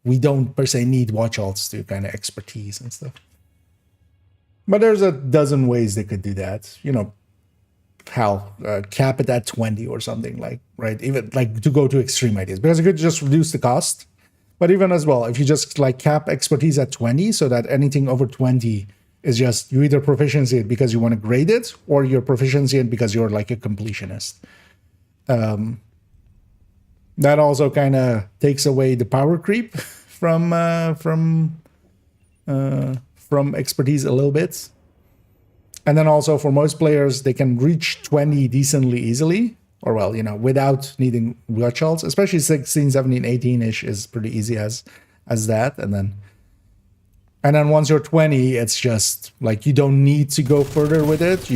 we don't per se need watch alts to kind of expertise and stuff. But there's a dozen ways they could do that. You know, how cap it at 20 or something, like, right? Even like to go to extreme ideas, because it could just reduce the cost. But even as well, if you just like cap expertise at 20 so that anything over 20 is just, you either proficiency it because you want to grade it, or you're proficiency it because you're like a completionist. That also kind of takes away the power creep from expertise a little bit. And then also for most players, they can reach 20 decently easily, or well, you know, without needing watch alts, especially 16, 17, 18-ish is pretty easy as that. And then once you're 20, it's just like you don't need to go further with it.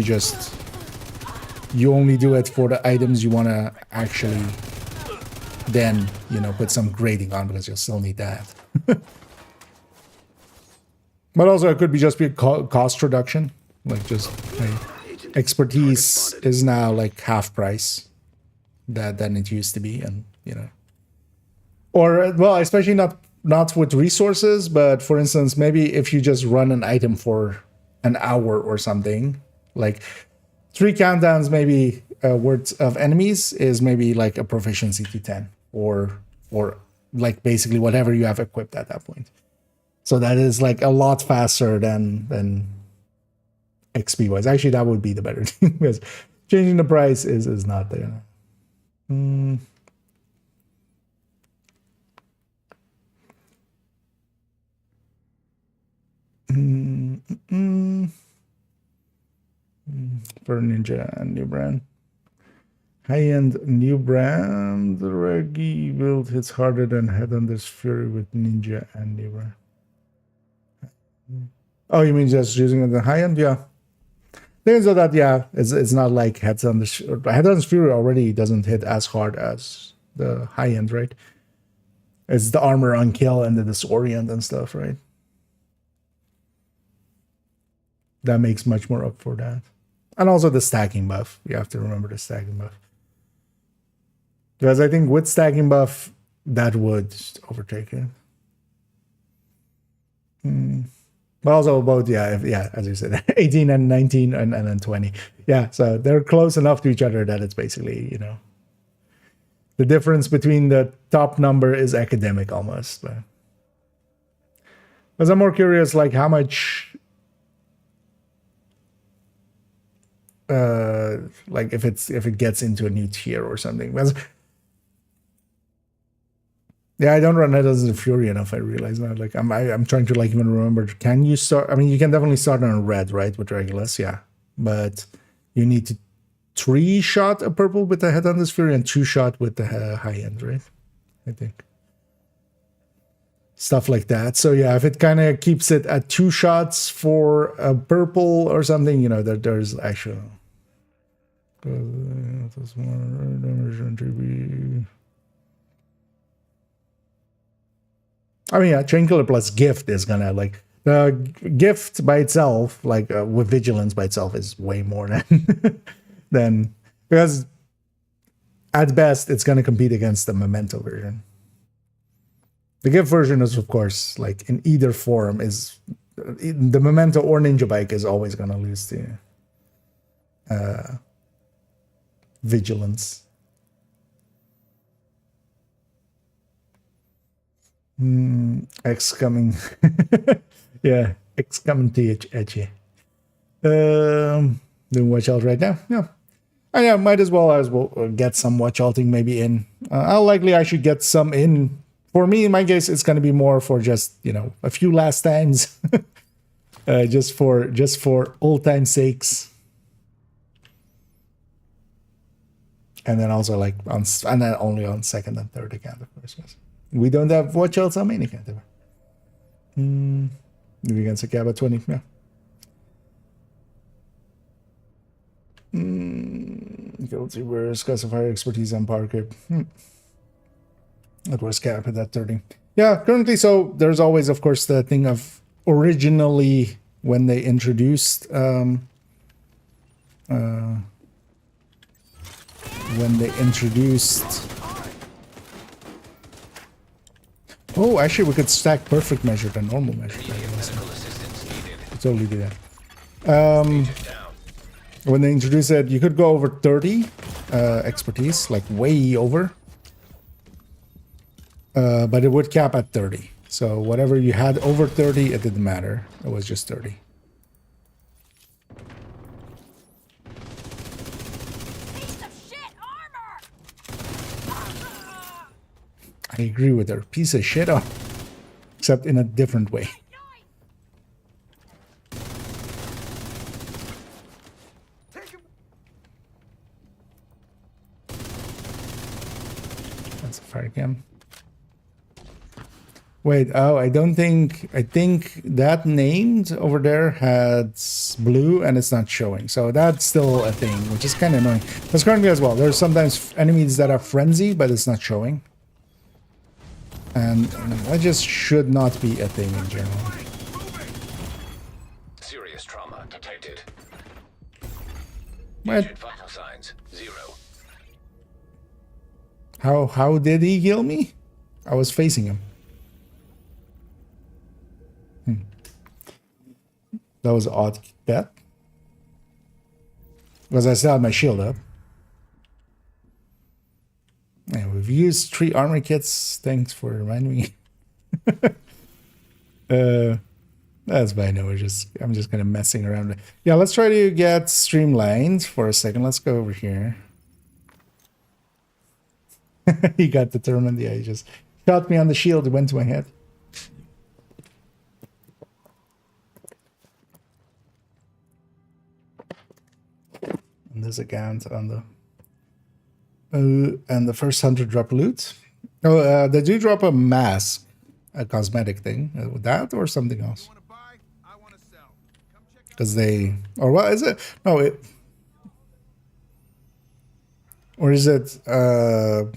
You only do it for the items you want to actually then, you know, put some grading on, because you'll still need that. But also it could be just be a cost reduction. Like just expertise is now like half price than it used to be. And, you know, or well, especially not with resources, but for instance, maybe if you just run an item for an hour or something, like 3 countdowns maybe worth of enemies is maybe like a proficiency to 10, or like basically whatever you have equipped at that point. So that is like a lot faster than XP wise. Actually, that would be the better thing, because changing the price is not there. For Ninja and new brand. High-end new brand. The Reggie build hits harder than Headhunter's Fury with Ninja and new brand. Oh, you mean just using it the high-end? Yeah. Things like that, yeah. It's not like Headhunter's Fury already doesn't hit as hard as the high-end, right? It's the armor on kill and the disorient and stuff, right? That makes much more up for that. And also the stacking buff. You have to remember the stacking buff. Because I think with stacking buff, that would overtake it. But also both, yeah, as you said, 18 and 19 and then 20. Yeah, so they're close enough to each other that it's basically, you know, the difference between the top number is academic almost. But Because I'm more curious, like how much, like if it gets into a new tier or something. Because, yeah, I don't run it as a Fury enough. I realize now. Like I'm trying to like even remember. Can you start? I mean, you can definitely start on a red, right, with Regulus, yeah. But you need to 3-shot a purple with the Headhunter's Fury and 2-shot with the high end, right? I think. Stuff like that. So yeah, if it kind of keeps it at 2 shots for a purple or something, you know, there's actual. I mean, yeah, Chain Killer plus Gift is gonna like Gift by itself, like with Vigilance by itself, is way more than because at best it's gonna compete against the Memento version. The Gift version is, of course, like in either form, is the Memento or Ninja Bike is always gonna lose to Vigilance. X coming. Yeah, X coming to edgy. Doing watch out right now. Yeah. And yeah, might as well get some watch alting maybe in. How likely I should get some in. For me, in my case, it's going to be more for just, you know, a few last times. just for old time's sakes. And then also like and then only on second and third account, of course. Yes. We don't have watch outs on main account ever. Maybe against a Gaba 20, yeah. Guilty whereas classifier expertise and power grip. That was cap at that 30. Yeah, currently, so there's always, of course, the thing of originally when they introduced oh, actually, we could stack perfect measure than normal measure. Totally do that. When they introduced it, you could go over 30 expertise, like way over. But it would cap at 30. So whatever you had over 30, it didn't matter. It was just 30. Piece of shit armor! I agree with her. Piece of shit, except in a different way. That's a fire cam. Wait, oh, I think that named over there had blue and it's not showing. So that's still a thing, which is kind of annoying. Because currently as well, there's sometimes enemies that are frenzy, but it's not showing. And that just should not be a thing in general. Serious trauma detected. What? Digit vital signs 0. How did he kill me? I was facing him. That was an odd bet. Because I still had my shield up. And we've used 3 armor kits. Thanks for reminding me. That's fine. No, I'm just kind of messing around. Yeah, let's try to get streamlined for a second. Let's go over here. He got determined. Yeah, he just shot me on the shield. It went to my head. And this account on the and the first 100 drop loot. Oh, they do drop a mask, a cosmetic thing. With that or something else? Because they, or what is it? No, it, or is it the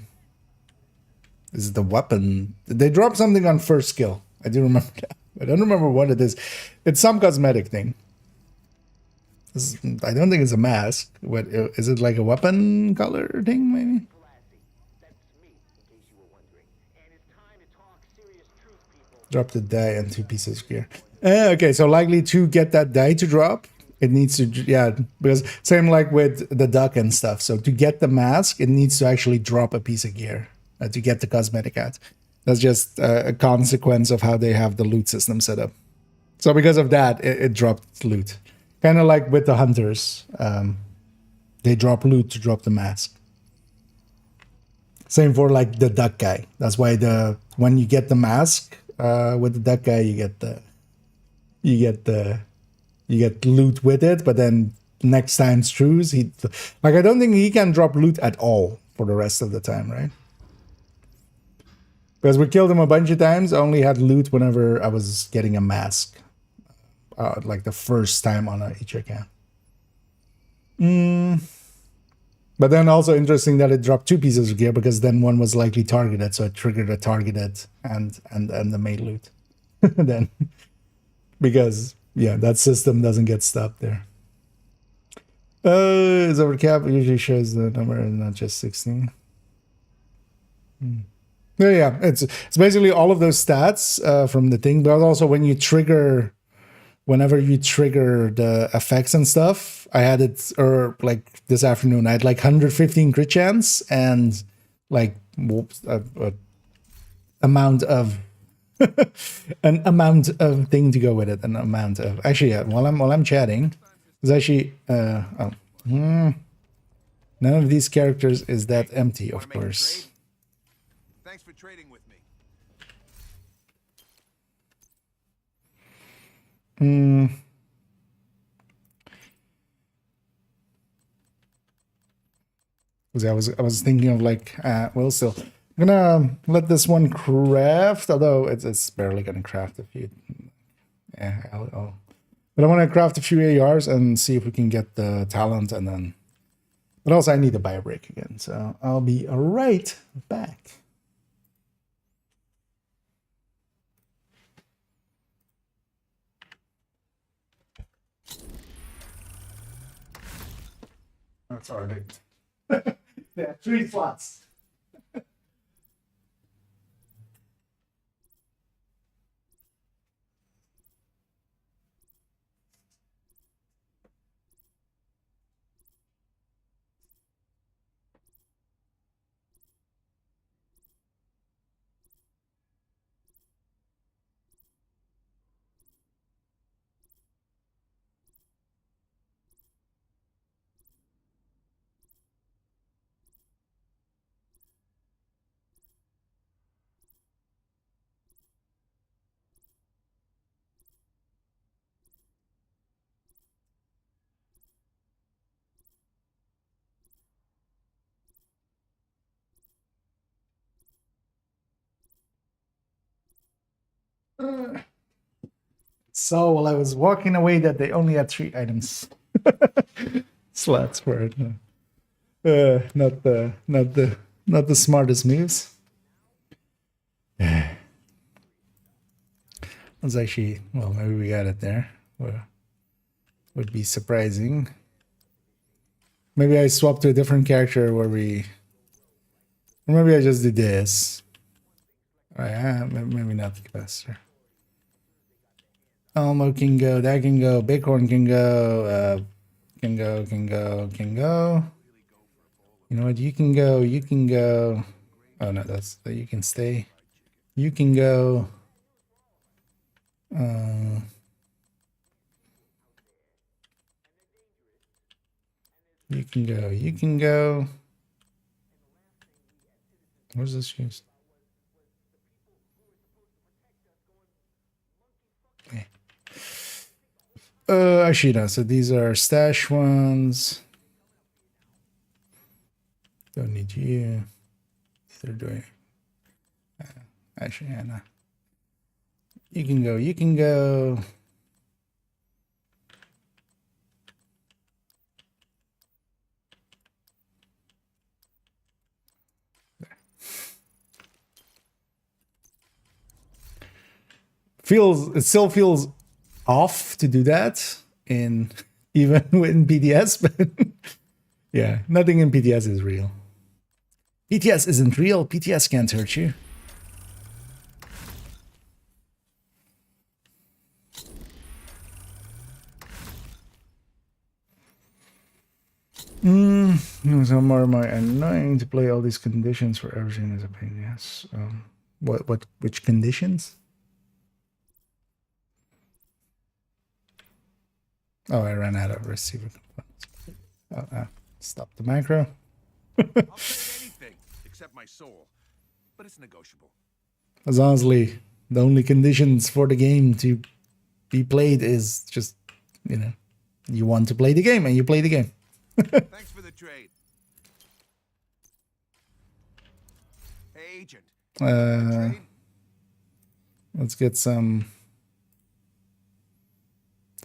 weapon? They drop something on first skill. I do remember that. I don't remember what it is. It's some cosmetic thing. I don't think it's a mask. What is it, like a weapon color thing, maybe? Drop the die and 2 pieces of gear. Okay, so likely to get that die to drop, it needs to, yeah, because same like with the duck and stuff. So to get the mask, it needs to actually drop a piece of gear to get the cosmetic out. That's just a consequence of how they have the loot system set up. So because of that, it dropped loot. Kind of like with the hunters. They drop loot to drop the mask. Same for like the duck guy. That's why when you get the mask with the duck guy, you get loot with it. But then next time Strues, I don't think he can drop loot at all for the rest of the time, right? Because we killed him a bunch of times. I only had loot whenever I was getting a mask. Like the first time on each account. But then also interesting that it dropped 2 pieces of gear, because then one was likely targeted, so it triggered a targeted and the main loot. Then, because yeah, that system doesn't get stopped there. Is over cap. It usually shows the number and not just 16. Yeah, it's basically all of those stats from the thing, but also whenever you trigger the effects and stuff, I had it, or like this afternoon, I had like 115 crit chance and like amount of an amount of thing to go with it, an amount of actually yeah, while I'm chatting, it's actually none of these characters is that empty, of course. Thanks for trading with me. I was thinking of like well, still I'm gonna let this one craft, although it's barely gonna craft a few. Yeah, but I want to craft a few ARs and see if we can get the talent, and then. But also I need to buy a break again, so I'll be right back. That's all right. Yeah, 3 slots. So while I was walking away, that they only had 3 items slots for it. Not the smartest moves. That's actually, well, maybe we got it there. Well, would be surprising. Maybe I swap to a different character or maybe I just do this. Maybe not the capacitor. Elmo can go, that can go, Bighorn can go, can go. You know what, you can go. Oh no, that's, you can stay. You can go. You can go. Where's this used? Actually, no. So these are stash ones. Don't need you. They're doing. Actually, yeah, no. You can go. You can go. It still feels off to do that in even in PTS, but yeah, nothing in PTS is real. PTS isn't real. PTS can't hurt you. Some more annoying to play all these conditions for everything is a pain. Yes. which conditions? Oh, I ran out of receiver components. Stop the macro. I'll trade anything except my soul, but it's negotiable. As honestly, the only conditions for the game to be played is just, you know, you want to play the game and you play the game. Thanks for the trade. Hey, agent. Trade? Let's get some.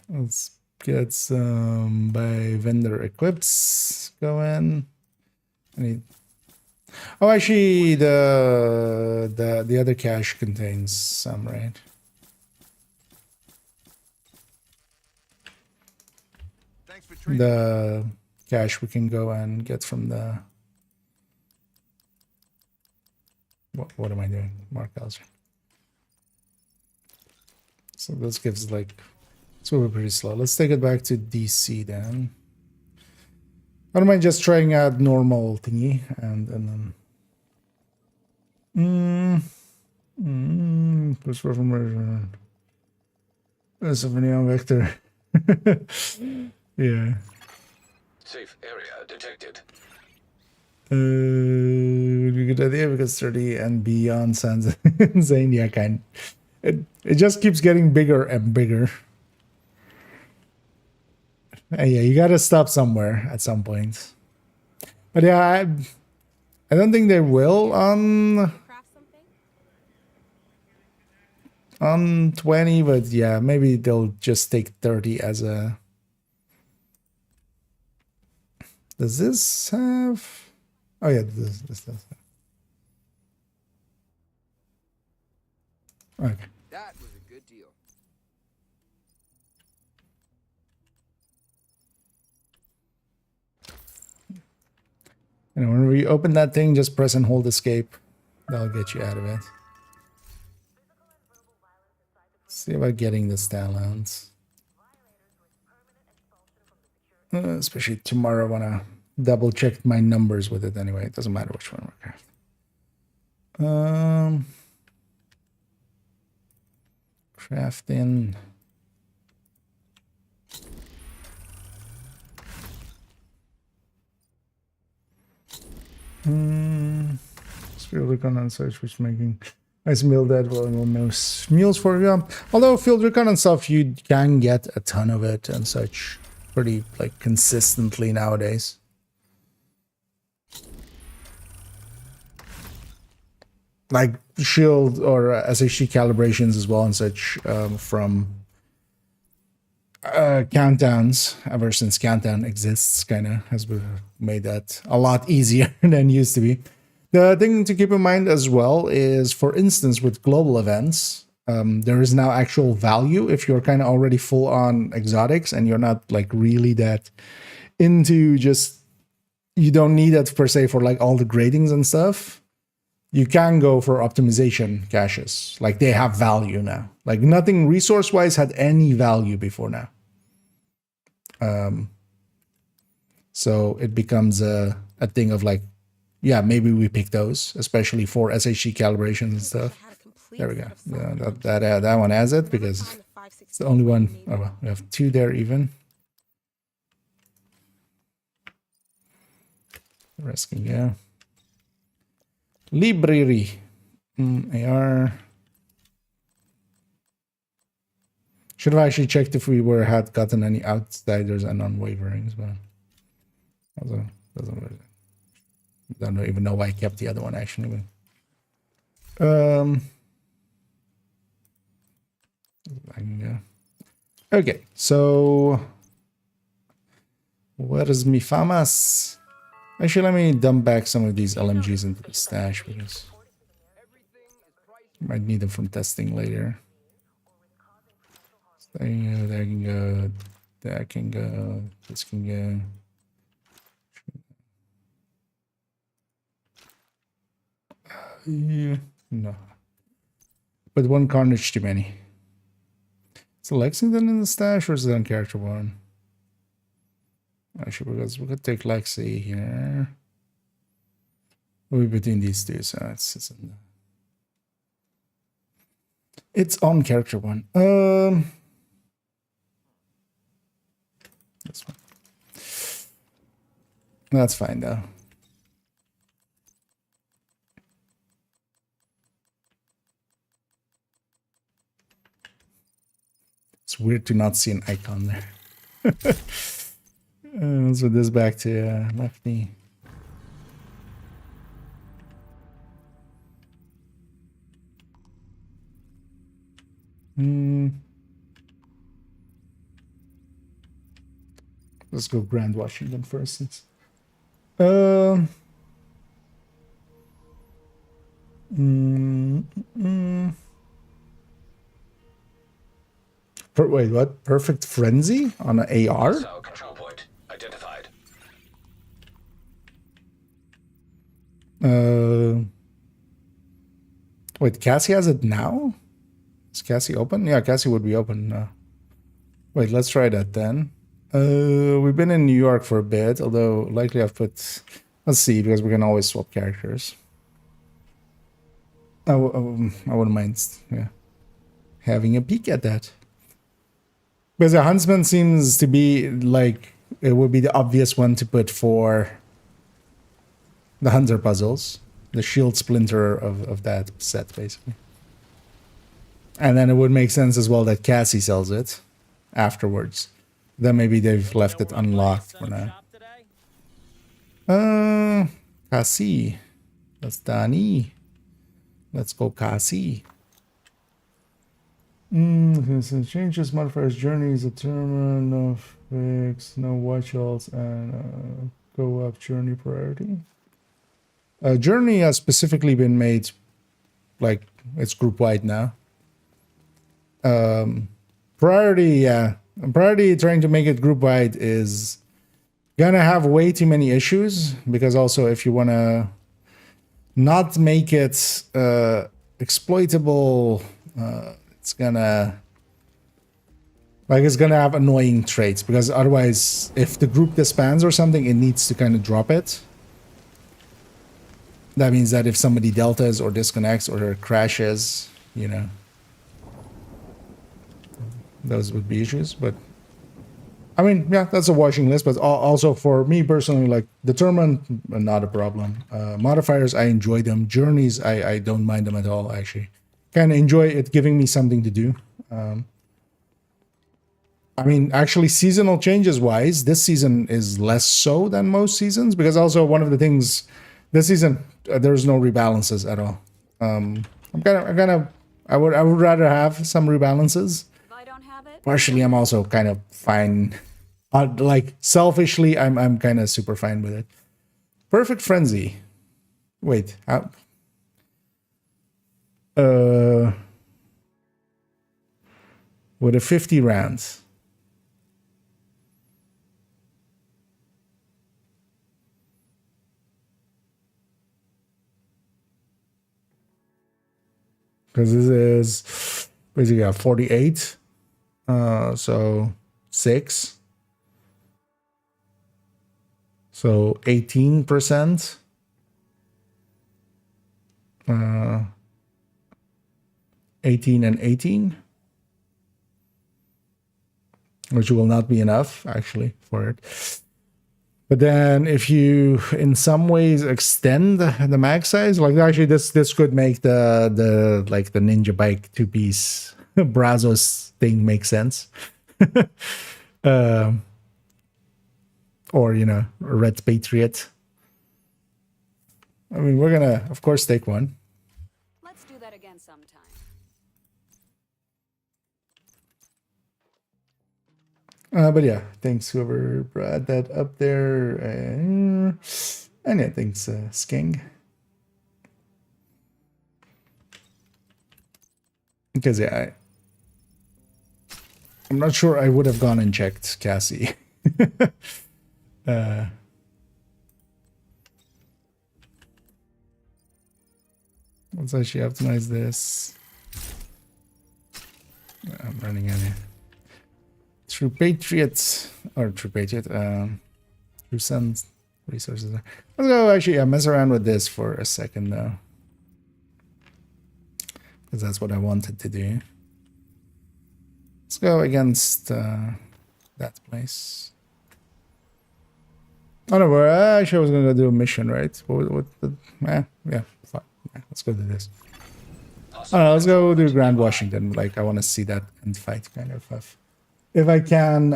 Let's get some by vendor equips going. I need. Oh, actually, the other cache contains some, right? Thanks for trading. The cache we can go and get from the. What am I doing? Mark Elser. So this gives like. So we're pretty slow. Let's take it back to DC then. I don't mind just trying out normal thingy and then. Push from there's a neon vector. Yeah. Safe area detected. Good idea because 30 and beyond sounds insane. Yeah, kind. It just keeps getting bigger and bigger. And yeah, you gotta stop somewhere at some point. But yeah, I don't think they will on Craft something? 20, but yeah, maybe they'll just take 30 as a. Does this have? Oh yeah, this does. Okay. That was a good deal. And when we open that thing, just press and hold escape. That'll get you out of it. See about getting the downloads. Especially tomorrow, I wanna double check my numbers with it anyway. It doesn't matter which one we're crafting. Crafting. Field recon and such, which making nice meal that will meals for you. Although field recon and stuff, you can get a ton of it and such pretty like consistently nowadays. Like shield or SHD calibrations as well and such from countdowns ever since countdown exists kind of has made that a lot easier than it used to be. The thing to keep in mind as well is, for instance, with global events, there is now actual value if you're kind of already full on exotics and you're not like really that into just, you don't need it per se for like all the gradings and stuff. You can go for optimization caches. Like they have value now. Like nothing resource wise had any value before now. So it becomes a thing of like, yeah, maybe we pick those, especially for SHC calibrations and stuff. There we go. Yeah, that one has it because it's the only one. Oh, well, we have two there even. The rest can go. Library. AR. Should have actually checked if we had gotten any outsiders and unwaverings, but also doesn't really. Don't even know why I kept the other one actually. Okay, so where is mi famas? Actually, let me dump back some of these LMGs into the stash because I might need them from testing later. So, that can go, that can go, this can go. Yeah, no. But one carnage too many. Is Lexington in the stash or is it on character one? Actually, because we could take Lexi here. We'll be between these two, so it's in It's on character one. That's fine. That's fine though. It's weird to not see an icon there. Let's put this back to left knee. Let's go Grand Washington for instance. Wait, what? Perfect Frenzy on an AR? Missile control point identified. Wait, Cassie has it now? Is Cassie open? Yeah, Cassie would be open. Wait, let's try that then. We've been in New York for a bit, although likely I've put... Let's see, because we can always swap characters. I wouldn't mind, yeah, having a peek at that. Because the Huntsman seems to be like... It would be the obvious one to put for the Hunter puzzles. The shield splinter of that set, basically. And then it would make sense as well that Cassie sells it afterwards. Then maybe they've left it unlocked for now. Cassie. That's Danny. Let's go Cassie. Changes, modifiers, journeys, determine, no fix, no watch alts, and go up journey priority. Journey has specifically been made, like, it's group wide now. Priority, yeah. Priority trying to make it group wide is gonna have way too many issues, because also if you wanna not make it exploitable, it's gonna have annoying traits, because otherwise if the group disbands or something, it needs to kind of drop it. That means that if somebody deltas or disconnects or crashes, you know, those would be issues. But I mean, yeah, that's a washing list. But also for me personally, like determined, not a problem. Modifiers, I enjoy them. Journeys, I don't mind them at all, actually. Kind of enjoy it giving me something to do. I mean, actually, seasonal changes wise, this season is less so than most seasons, because also one of the things this season, there's no rebalances at all. I would rather have some rebalances. If I don't have it, Partially, I'm also kind of fine. Like selfishly, I'm kind of super fine with it. Perfect Frenzy. Wait, with a 50 rounds. Because this is basically a 48. So 6. So 18%. 18 and 18. Which will not be enough, actually, for it. But then if you, in some ways, extend the mag size, like actually this could make the Ninja Bike 2-piece Brazos thing make sense. Or, you know, Red Patriot. I mean, we're gonna, of course, take one. let's do that again sometime. But yeah, thanks whoever brought that up there. And yeah, thanks, Skeng. Because yeah, I'm not sure I would have gone and checked Cassie. Let's actually optimize this. I'm running out of here. True Patriots, or True Patriot, True Sons resources. Let's go actually mess around with this for a second though. because that's what I wanted to do. Let's go against that place. Oh no, actually I was gonna do a mission, right? Yeah, fine. Yeah, let's go do this. Oh no, let's go do Grand Washington. Like, I want to see that end fight kind of. If I can,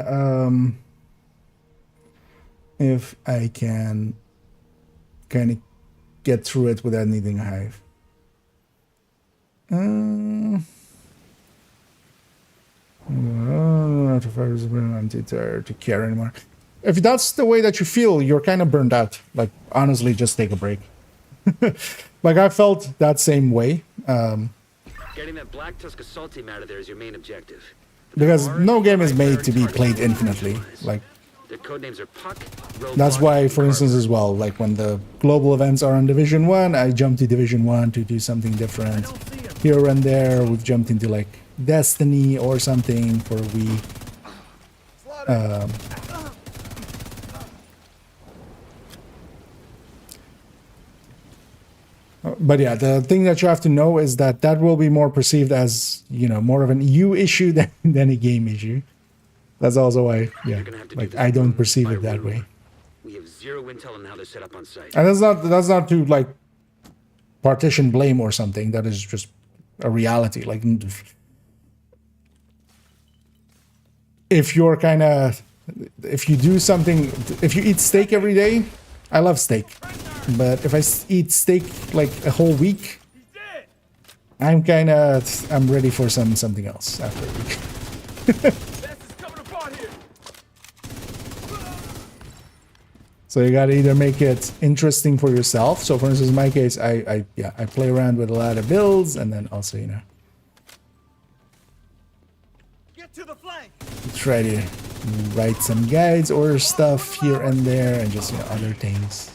kind of get through it without needing a hive. I'm too tired to care anymore. If that's the way that you feel, you're kind of burned out. Like, honestly, just take a break. Like, I felt that same way. Getting that black tusk assault team out of there is your main objective. Because no game is made to be played infinitely. Like, their codenames are Puck, Robot, that's why, for instance, as well, like when the global events are on Division 1, I jump to Division 1 to do something different. Here and there, we've jumped into like Destiny or something for Wii. But yeah, the thing that you have to know is that that will be more perceived as, you know, more of an EU issue than a game issue. That's also why, yeah, like I don't perceive it that way. We have zero intel on how they're set up on site. And that's not to like partition blame or something. That is just a reality. Like, if you're kind of, if you do something, if you eat steak every day, I love steak. But if I eat steak like a whole week, I'm ready for something else after a week. So you gotta either make it interesting for yourself. So for instance, in my case, I play around with a lot of builds, and then also, you know, Get to the flank. try to write some guides or stuff here and there, and just, you know, other things,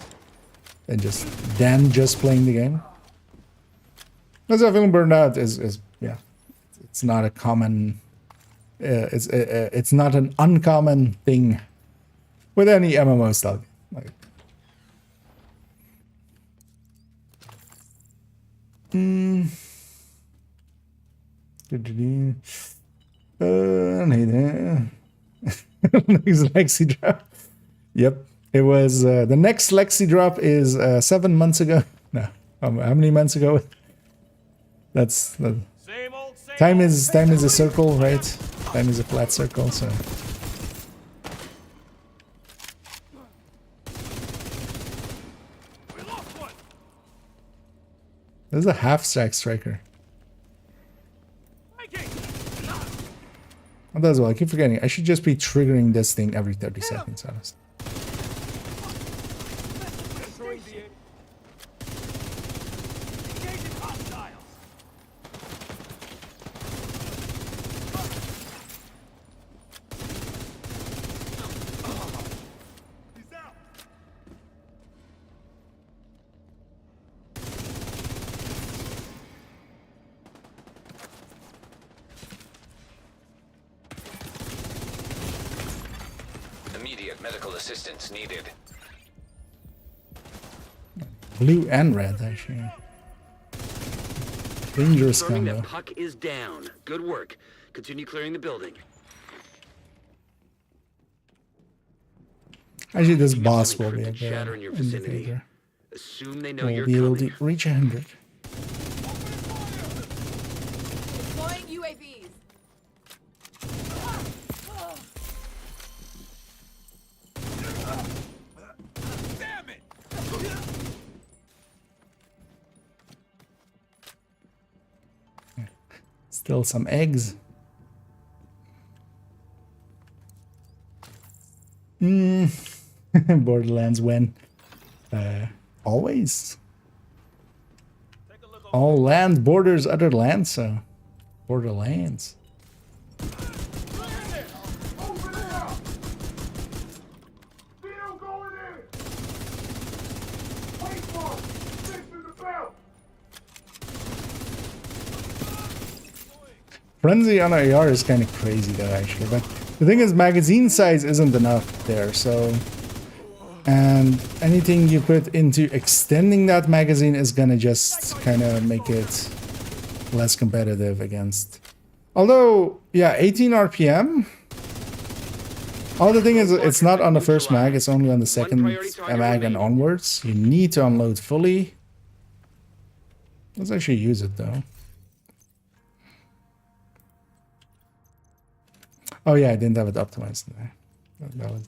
and just playing the game. Because I feeling burned out is yeah, it's not a common, it's not an uncommon thing with any MMO style. Like, next Lexi drop. Yep, it was the next Lexi drop is 7 months ago. No, how many months ago? That's the Same old, same time old, is a circle, right? Time is a flat circle, so. We lost one. There's a half stack striker. Flanking. Oh, that's well. I keep forgetting. I should just be triggering this thing every 30 seconds, honestly. Destroying the aim. Engaging hostiles. He's out. Immediate medical assistance needed. Blue and red, actually. Dangerous Confirming combo. that Puck is down. Good work. Continue clearing the building. Actually, this Picking up boss some will be a encrypted chatter in your good vicinity. indicator. Assume they know We'll you're be able coming. to reach 100. Deploying UAVs. Damn it. Still some eggs. Borderlands when? Always. Take a look over. All land borders other lands, so Borderlands. Frenzy on AR is kind of crazy though, actually, but the thing is magazine size isn't enough there, so, and anything you put into extending that magazine is gonna just kind of make it less competitive against. Although, yeah, 18 RPM. All the thing is, it's not on the first mag, it's only on the second mag and onwards. You need to unload fully. Let's actually use it though. Oh yeah, I didn't have it optimized there. That was...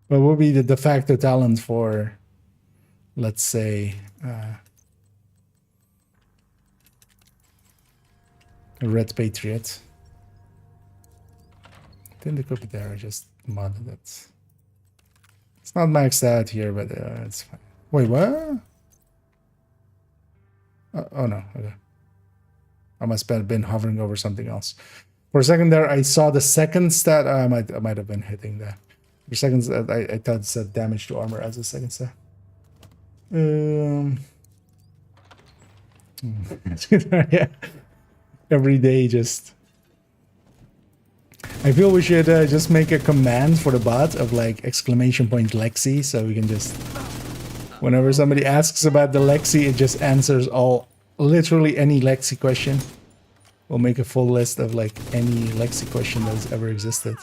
What would be the de facto talent for, let's say, a Red Patriot? Didn't equip it there, I just modded it. It's not maxed out here, but it's fine. Wait, what? Oh no, okay. I must have been hovering over something else. For a second there, I saw the second stat. I might have been hitting that. For seconds, I thought it said damage to armor as a second stat. Yeah. Every day, just. I feel we should just make a command for the bot of like !Lexi, so we can just. Whenever somebody asks about the Lexi, it just answers literally any Lexi question. We'll make a full list of like any Lexi question that has ever existed.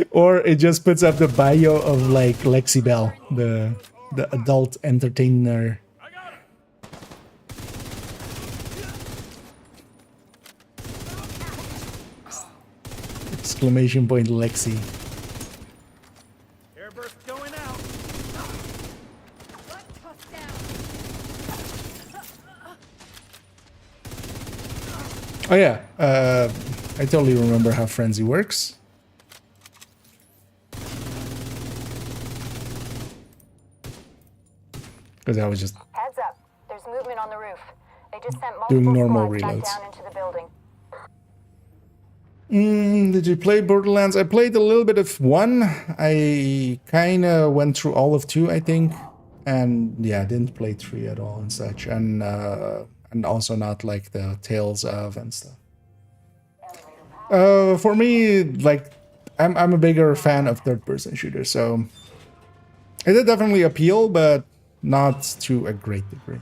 or it just puts up the bio of like Lexi Bell, the adult entertainer. !Lexi. Airburst going out. Oh yeah, I totally remember how Frenzy works. Because I was just Heads up. There's movement on the roof. They just sent doing multiple normal squads reloads. back down into the building. Did you play Borderlands? I played a little bit of 1. I kind of went through all of 2, I think. And yeah, didn't play 3 at all and such. And also not like the Tales of and stuff. For me, like, I'm a bigger fan of third-person shooters, so it did definitely appeal, but not to a great degree.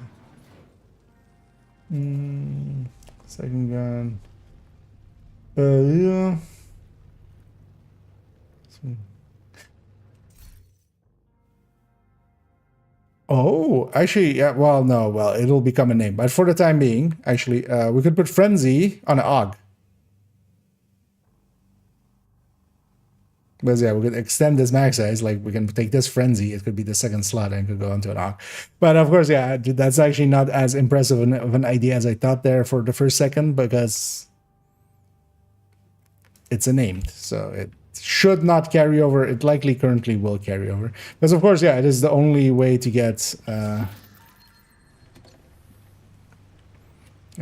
Second gun. Yeah. Oh, actually, yeah, well, no, well, it'll become a name. But for the time being, actually, we could put Frenzy on an AUG. Because, yeah, we could extend this max size. Like, we can take this Frenzy. It could be the second slot and could go into an AUG. But, of course, yeah, that's actually not as impressive of an idea as I thought there for the first second, because it's a named, so it should not carry over. It likely currently will carry over. Because, of course, yeah, it is the only way to get, you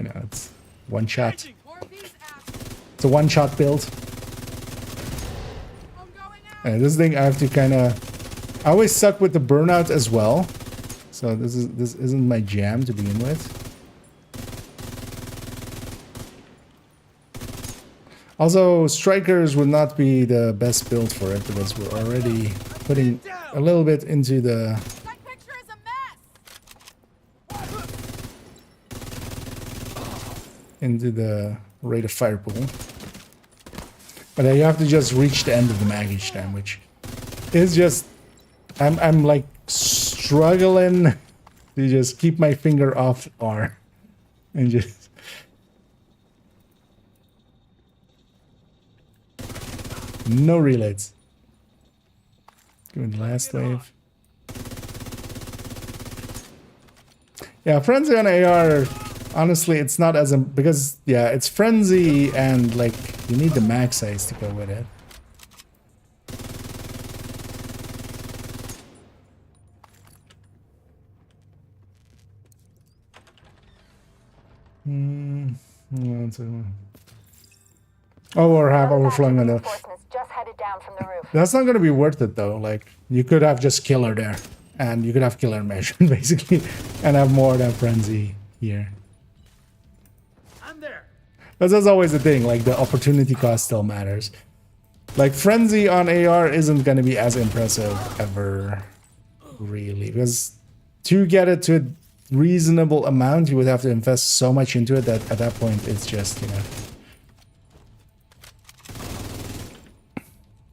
know, it's one shot. It's a one-shot build. And this thing, I have to kind of... I always suck with the burnout as well. So this isn't my jam to begin with. Also, strikers would not be the best build for it, because we're already putting a little bit into the... That picture is a mess. into the rate of fire pool. But you have to just reach the end of the mag each time, which is just... I'm like struggling to just keep my finger off R. And just... No relays. Give me the last wave. Yeah, Frenzy on AR, honestly, it's not as... because, yeah, it's Frenzy and, like, you need the mag size to go with it. Oh, or have overflowing on the... Just headed down from the roof. That's not going to be worth it, though. Like, you could have just Killer there. And you could have Killer Measure, basically. And have more than Frenzy here. I'm there. But that's always the thing. Like, the opportunity cost still matters. Like frenzy on AR isn't gonna be as impressive ever, really, because to get it to a reasonable amount, you would have to invest so much into it that at that point it's just, you know.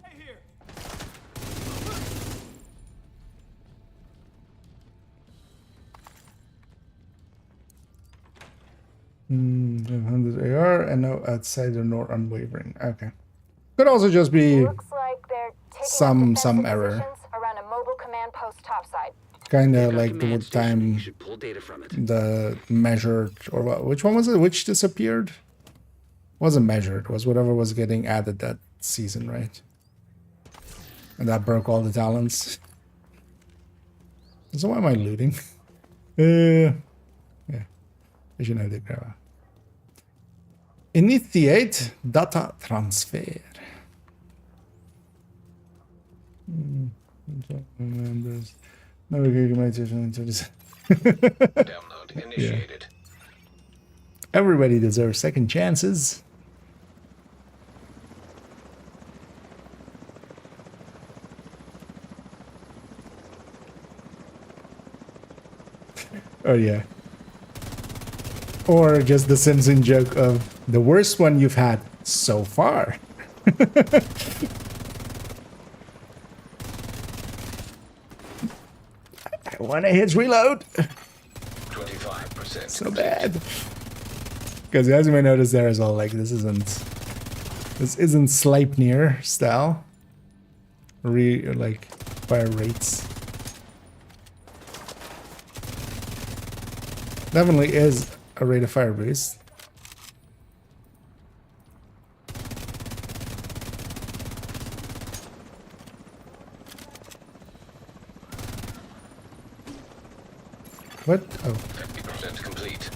Hey here. 100 AR and no outsider nor unwavering. Okay. Could also just be Looks like they're taking some up defensive error. positions around a mobile command post topside. kind of Got like the command station. time You should pull data from it. the measured, or what, which one was it? Which disappeared? Wasn't measured. Was whatever was getting added that season, right? And that broke all the talents. So why am I looting? Yeah. I should know the grab. Initiate data transfer. Members. Download initiated. Everybody deserves second chances. Oh yeah. Or just the Simpson joke of the worst one you've had so far. I wanna hit reload. 25%. So bad. Because as you may notice there as well, like this isn't Sleipnir style. Like fire rates. Definitely is a rate of fire boost. What? Oh, 50% complete.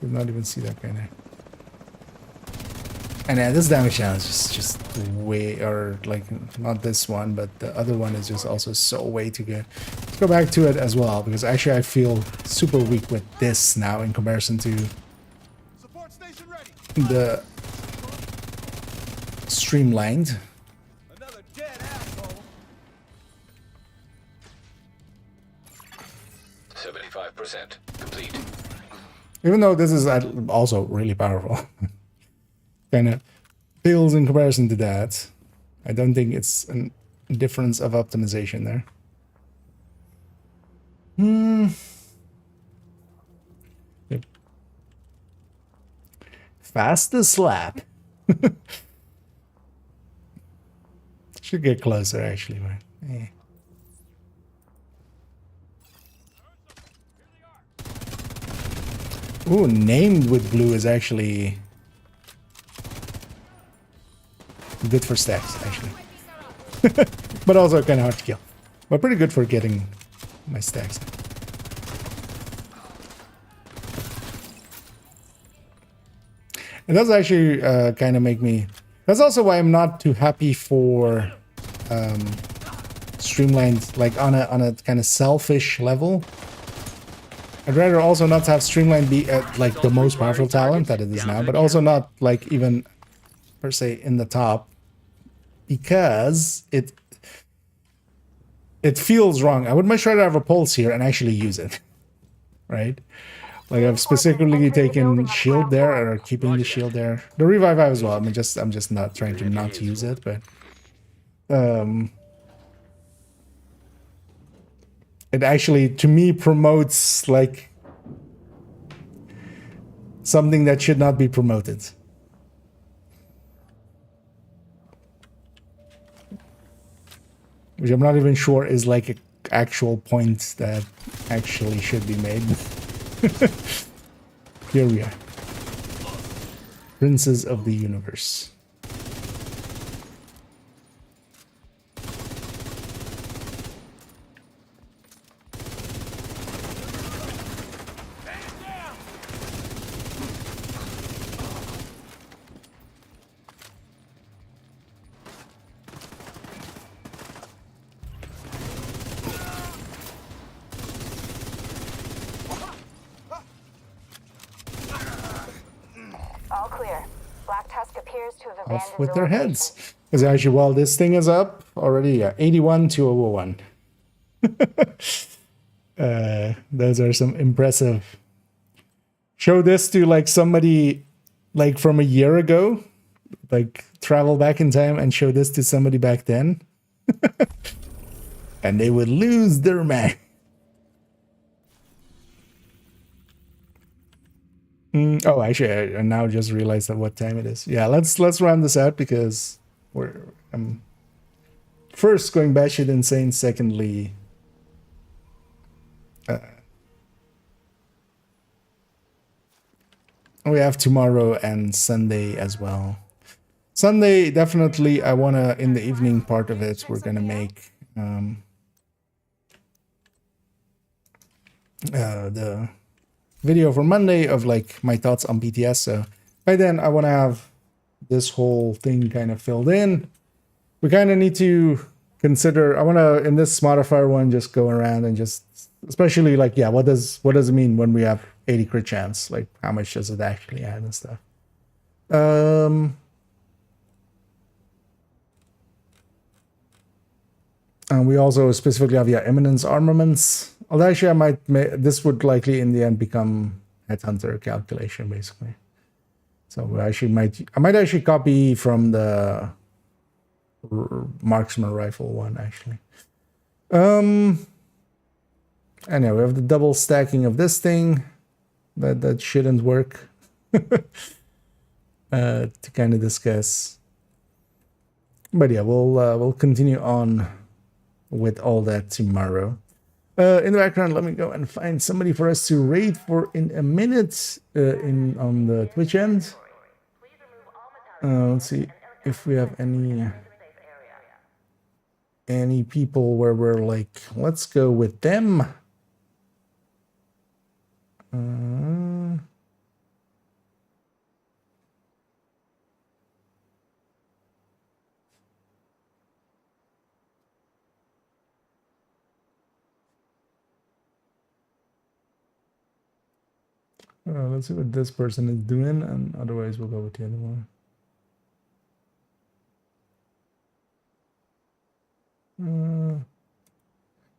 did not even see that guy now. And this damage challenge is just way, or like not this one, but the other one is just also so way too good. Let's go back to it as well, because actually I feel super weak with this now in comparison to Support station ready. the streamlined. Another dead asshole. 75% complete. Even though this is also really powerful. Kind of feels in comparison to that. I don't think it's a difference of optimization there. Yep. Fastest slap. Should get closer actually, but Ooh, named with blue is actually good for stacks, actually. But also kind of hard to kill. But pretty good for getting my stacks. It does actually kind of make me... That's also why I'm not too happy for streamlined, like on a kind of selfish level. I'd rather also not have streamlined be at like the most powerful talent that it is now, but also not like even per se in the top, because it feels wrong. I would much rather have a pulse here and actually use it, right? Like I've specifically taken shield there, or keeping the shield there. The revive as well. I'm just not trying to not use it, but it actually to me promotes like something that should not be promoted. Which I'm not even sure is like an actual point that actually should be made. Here we are. Princes of the Universe. All clear. Black Tusk appears to have Off abandoned with the their location. heads. Because actually, while this thing is up already, yeah, 81 to 001. Those are some impressive. Show this to like somebody like from a year ago, like travel back in time and show this to somebody back then, and they would lose their mind. Oh, actually, I now just realized that what time it is. Yeah, let's round this out because I'm first going batshit insane. Secondly, we have tomorrow and Sunday as well. Sunday, definitely, I want to, in the evening part of it, we're going to make the video for Monday of like my thoughts on BTS. So by then, I want to have this whole thing kind of filled in. We kind of need to consider, I want to, in this modifier one, just go around and just, especially like, yeah, what does it mean when we have 80 crit chance? Like, how much does it actually add and stuff? And we also specifically have, yeah, Eminence armaments. Although actually I might, this would likely in the end become headhunter calculation, basically. So we actually I might actually copy from the marksman rifle one, actually. Anyway, we have the double stacking of this thing. That shouldn't work. To kind of discuss. But yeah, we'll continue on with all that tomorrow. In the background, let me go and find somebody for us to raid for in a minute on the Twitch end. Let's see if we have any people where we're like, let's go with them. Let's see what this person is doing, and otherwise we'll go with the other one.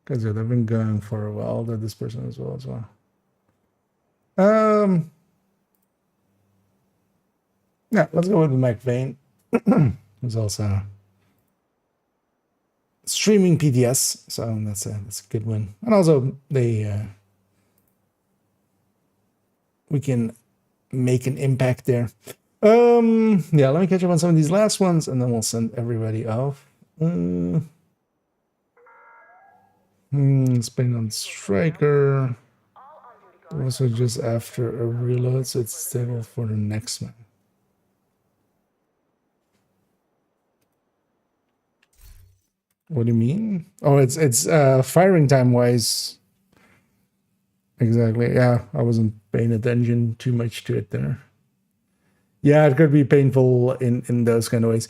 Because they've been going for a while. That this person as well. Yeah, let's go with McVeigh. Who's also streaming PTS, so that's a good one. And also we can make an impact there. Yeah, let me catch up on some of these last ones, and then we'll send everybody off. Spain on striker. Also just after a reload, so it's stable for the next one. What do you mean? Oh, it's firing time wise. Exactly. Yeah, I wasn't paying attention too much to it there. Yeah, it could be painful in those kind of ways.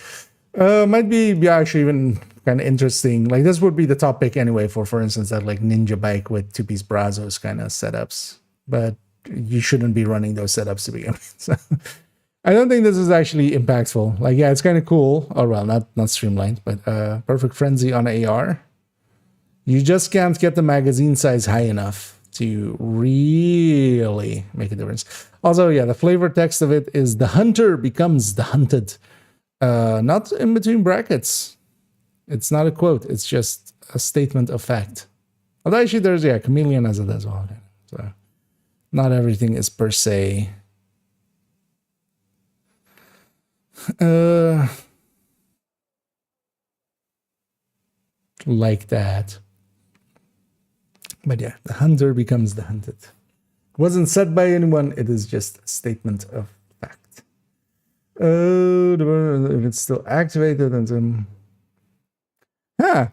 Might be actually even kind of interesting. Like this would be the topic anyway for instance that like ninja bike with two-piece Brazos kind of setups. But you shouldn't be running those setups to begin with. So I don't think this is actually impactful. Like, yeah, it's kind of cool. Oh, well, not streamlined, but Perfect Frenzy on AR. You just can't get the magazine size high enough to really make a difference. Also, yeah, the flavor text of it is the hunter becomes the hunted. Not in between brackets. It's not a quote. It's just a statement of fact. Although actually there's, yeah, Chameleon has it as well. So not everything is per se like that. But yeah, the hunter becomes the hunted. It wasn't said by anyone. It is just a statement of fact. If it's still activated and then...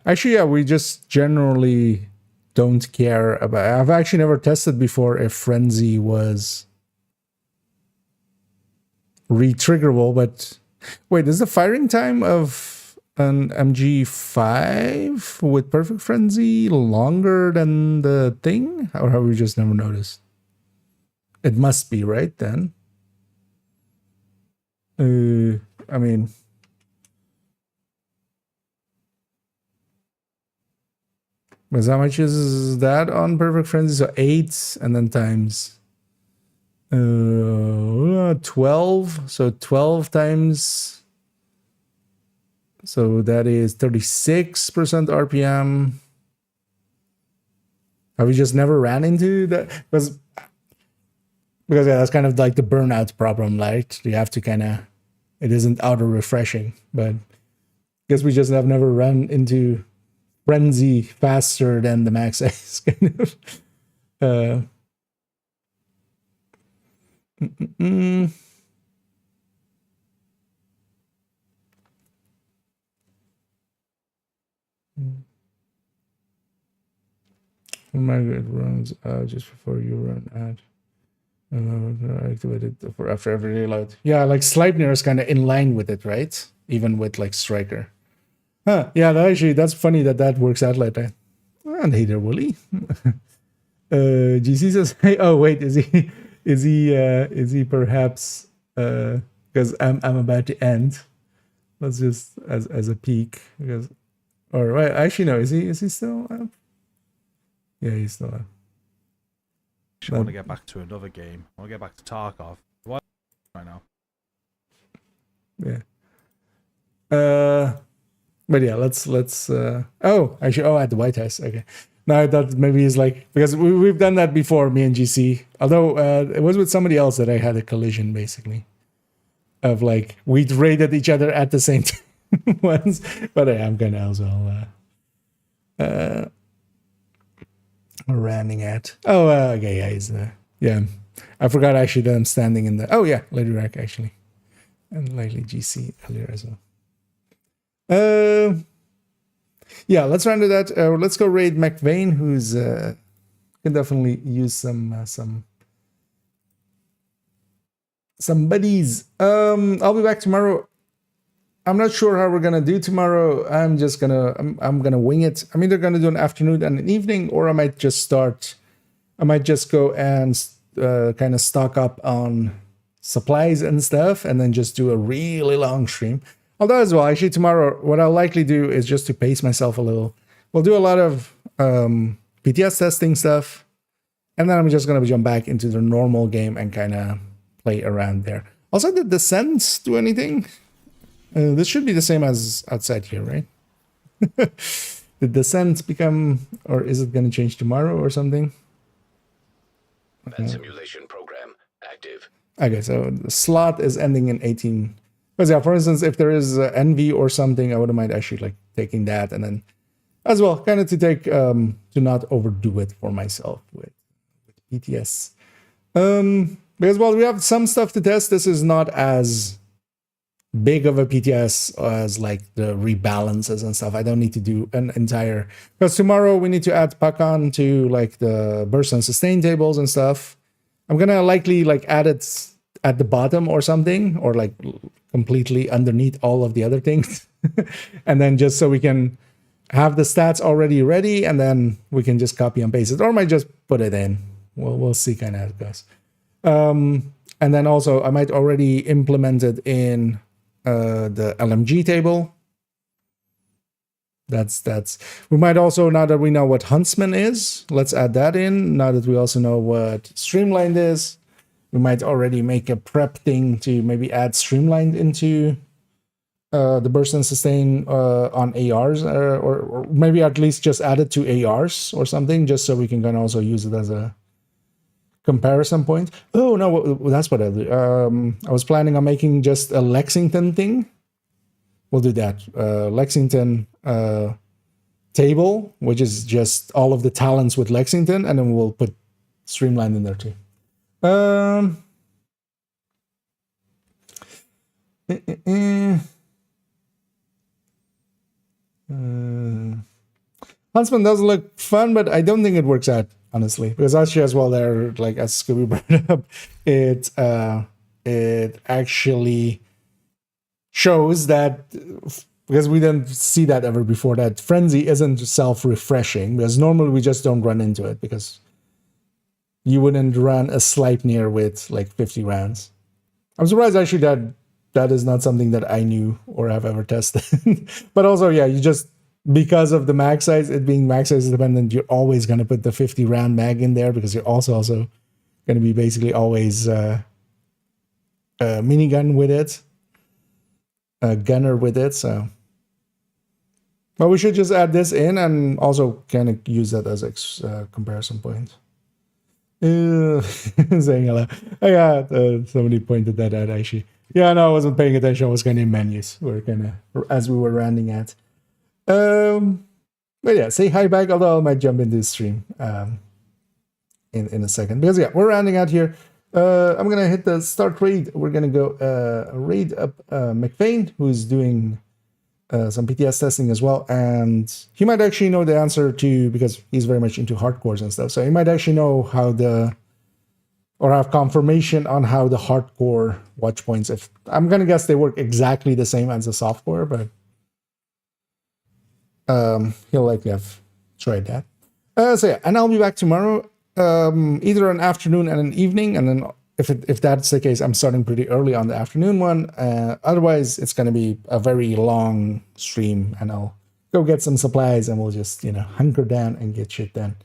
actually, yeah, we just generally don't care about... I've actually never tested before if Frenzy was re-triggerable, but... Wait, is the firing time of an MG5 with Perfect Frenzy longer than the thing? Or have we just never noticed? It must be, right, then? I mean, because how much is that on Perfect Frenzy? So 8 and then times 12. So 12 times. So that is 36% RPM. Have we just never ran into that? Because yeah, that's kind of like the burnout problem, right? You have to kind of, it isn't auto refreshing, but I guess we just have never run into frenzy faster than the max size kind of. Oh my god, it runs out just before you run out. Activate it for after every reload. Yeah, like Sleipnir is kind of in line with it, right? Even with like Striker. Huh, yeah, that's funny that works out like that. And hey there, Wooly. GC says, hey, oh wait, is he perhaps because I'm about to end. Let's just as a peek because or right, actually no, is he still up? Yeah, he's still up. I want to get back to another game. I want to get back to Tarkov. What right now? Yeah. But yeah, let's oh, actually, at the White House. Okay. No, I thought maybe it's like because we've done that before, me and GC. Although it was with somebody else that I had a collision basically. Of like we'd raided each other at the same time once. But I'm gonna also ramming at. Oh, okay, yeah, he's yeah. I forgot actually that I'm standing in the. Oh yeah, Lady Rack actually, and likely GC earlier as well. Yeah, let's run to that. Let's go raid McVeigh, who's can definitely use some buddies. I'll be back tomorrow. I'm not sure how we're gonna do tomorrow. I'm gonna wing it. I'm either gonna do an afternoon and an evening, or I might just go and kind of stock up on supplies and stuff, and then just do a really long stream. Although as well, actually tomorrow, what I'll likely do is just to pace myself a little. We'll do a lot of PTS testing stuff, and then I'm just gonna jump back into the normal game and kind of play around there. Also, did the Descents do anything? This should be the same as outside here, right? Did Descent become, or is it going to change tomorrow or something? That simulation program active. Okay, so the slot is ending in 18. Because yeah, for instance, if there is envy or something, I wouldn't mind actually like taking that, and then as well, kind of to take to not overdo it for myself with PTS. Because while we have some stuff to test, this is not as big of a PTS as like the rebalances and stuff. I don't need to do an entire, because tomorrow we need to add Pakan to like the burst and sustain tables and stuff. I'm gonna likely like add it at the bottom or something, or like completely underneath all of the other things. And then just so we can have the stats already ready, and then we can just copy and paste it, or I might just put it in. We'll see kind of how it goes. And then also I might already implement it in the LMG table. That's we might also, now that we know what Huntsman is, let's add that in. Now that we also know what Streamlined is, we might already make a prep thing to maybe add Streamlined into the burst and sustain on ARs, or maybe at least just add it to ARs or something, just so we can kind of also use it as a comparison point. Oh no, that's what I do. I was planning on making just a Lexington thing. We'll do that. Lexington table, which is just all of the talents with Lexington, and then we'll put Streamlined in there too. Huntsman does look fun, but I don't think it works out, honestly, because actually as well there, like as Scooby brought up, it actually shows that, because we didn't see that ever before, that frenzy isn't self-refreshing, because normally we just don't run into it, because you wouldn't run a Sleipnir with like 50 rounds. I'm surprised actually that that is not something that I knew or have ever tested. But also, yeah, you just, because of the mag size, it being mag size dependent, you're always going to put the 50 round mag in there because you're also going to be basically always minigun with it, a gunner with it. So, but we should just add this in and also kind of use that as a comparison point. Saying hello. Oh, yeah, somebody pointed that out actually. Yeah, no, I wasn't paying attention. I was kind of in menus. We're kind of as we were rounding at. But yeah, say hi back. Although I might jump into the stream in a second because yeah, we're rounding out here. I'm gonna hit the start raid. We're gonna go raid up McVeigh, who's doing some PTS testing as well, and he might actually know the answer to, because he's very much into hardcores and stuff. So he might actually know how or have confirmation on how the hardcore watch points. If I'm gonna guess they work exactly the same as the softcore, but he'll likely have tried that. So yeah, and I'll be back tomorrow, either an afternoon and an evening, and then if that's the case, I'm starting pretty early on the afternoon one. Otherwise, it's going to be a very long stream, and I'll go get some supplies, and we'll just hunker down and get shit done.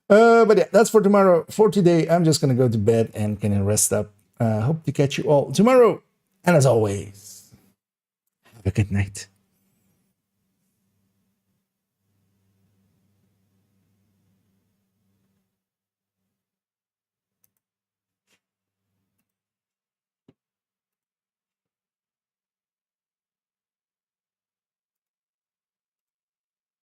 But yeah, that's for tomorrow. For today, I'm just going to go to bed and kind of rest up. Hope to catch you all tomorrow, and as always, have a good night.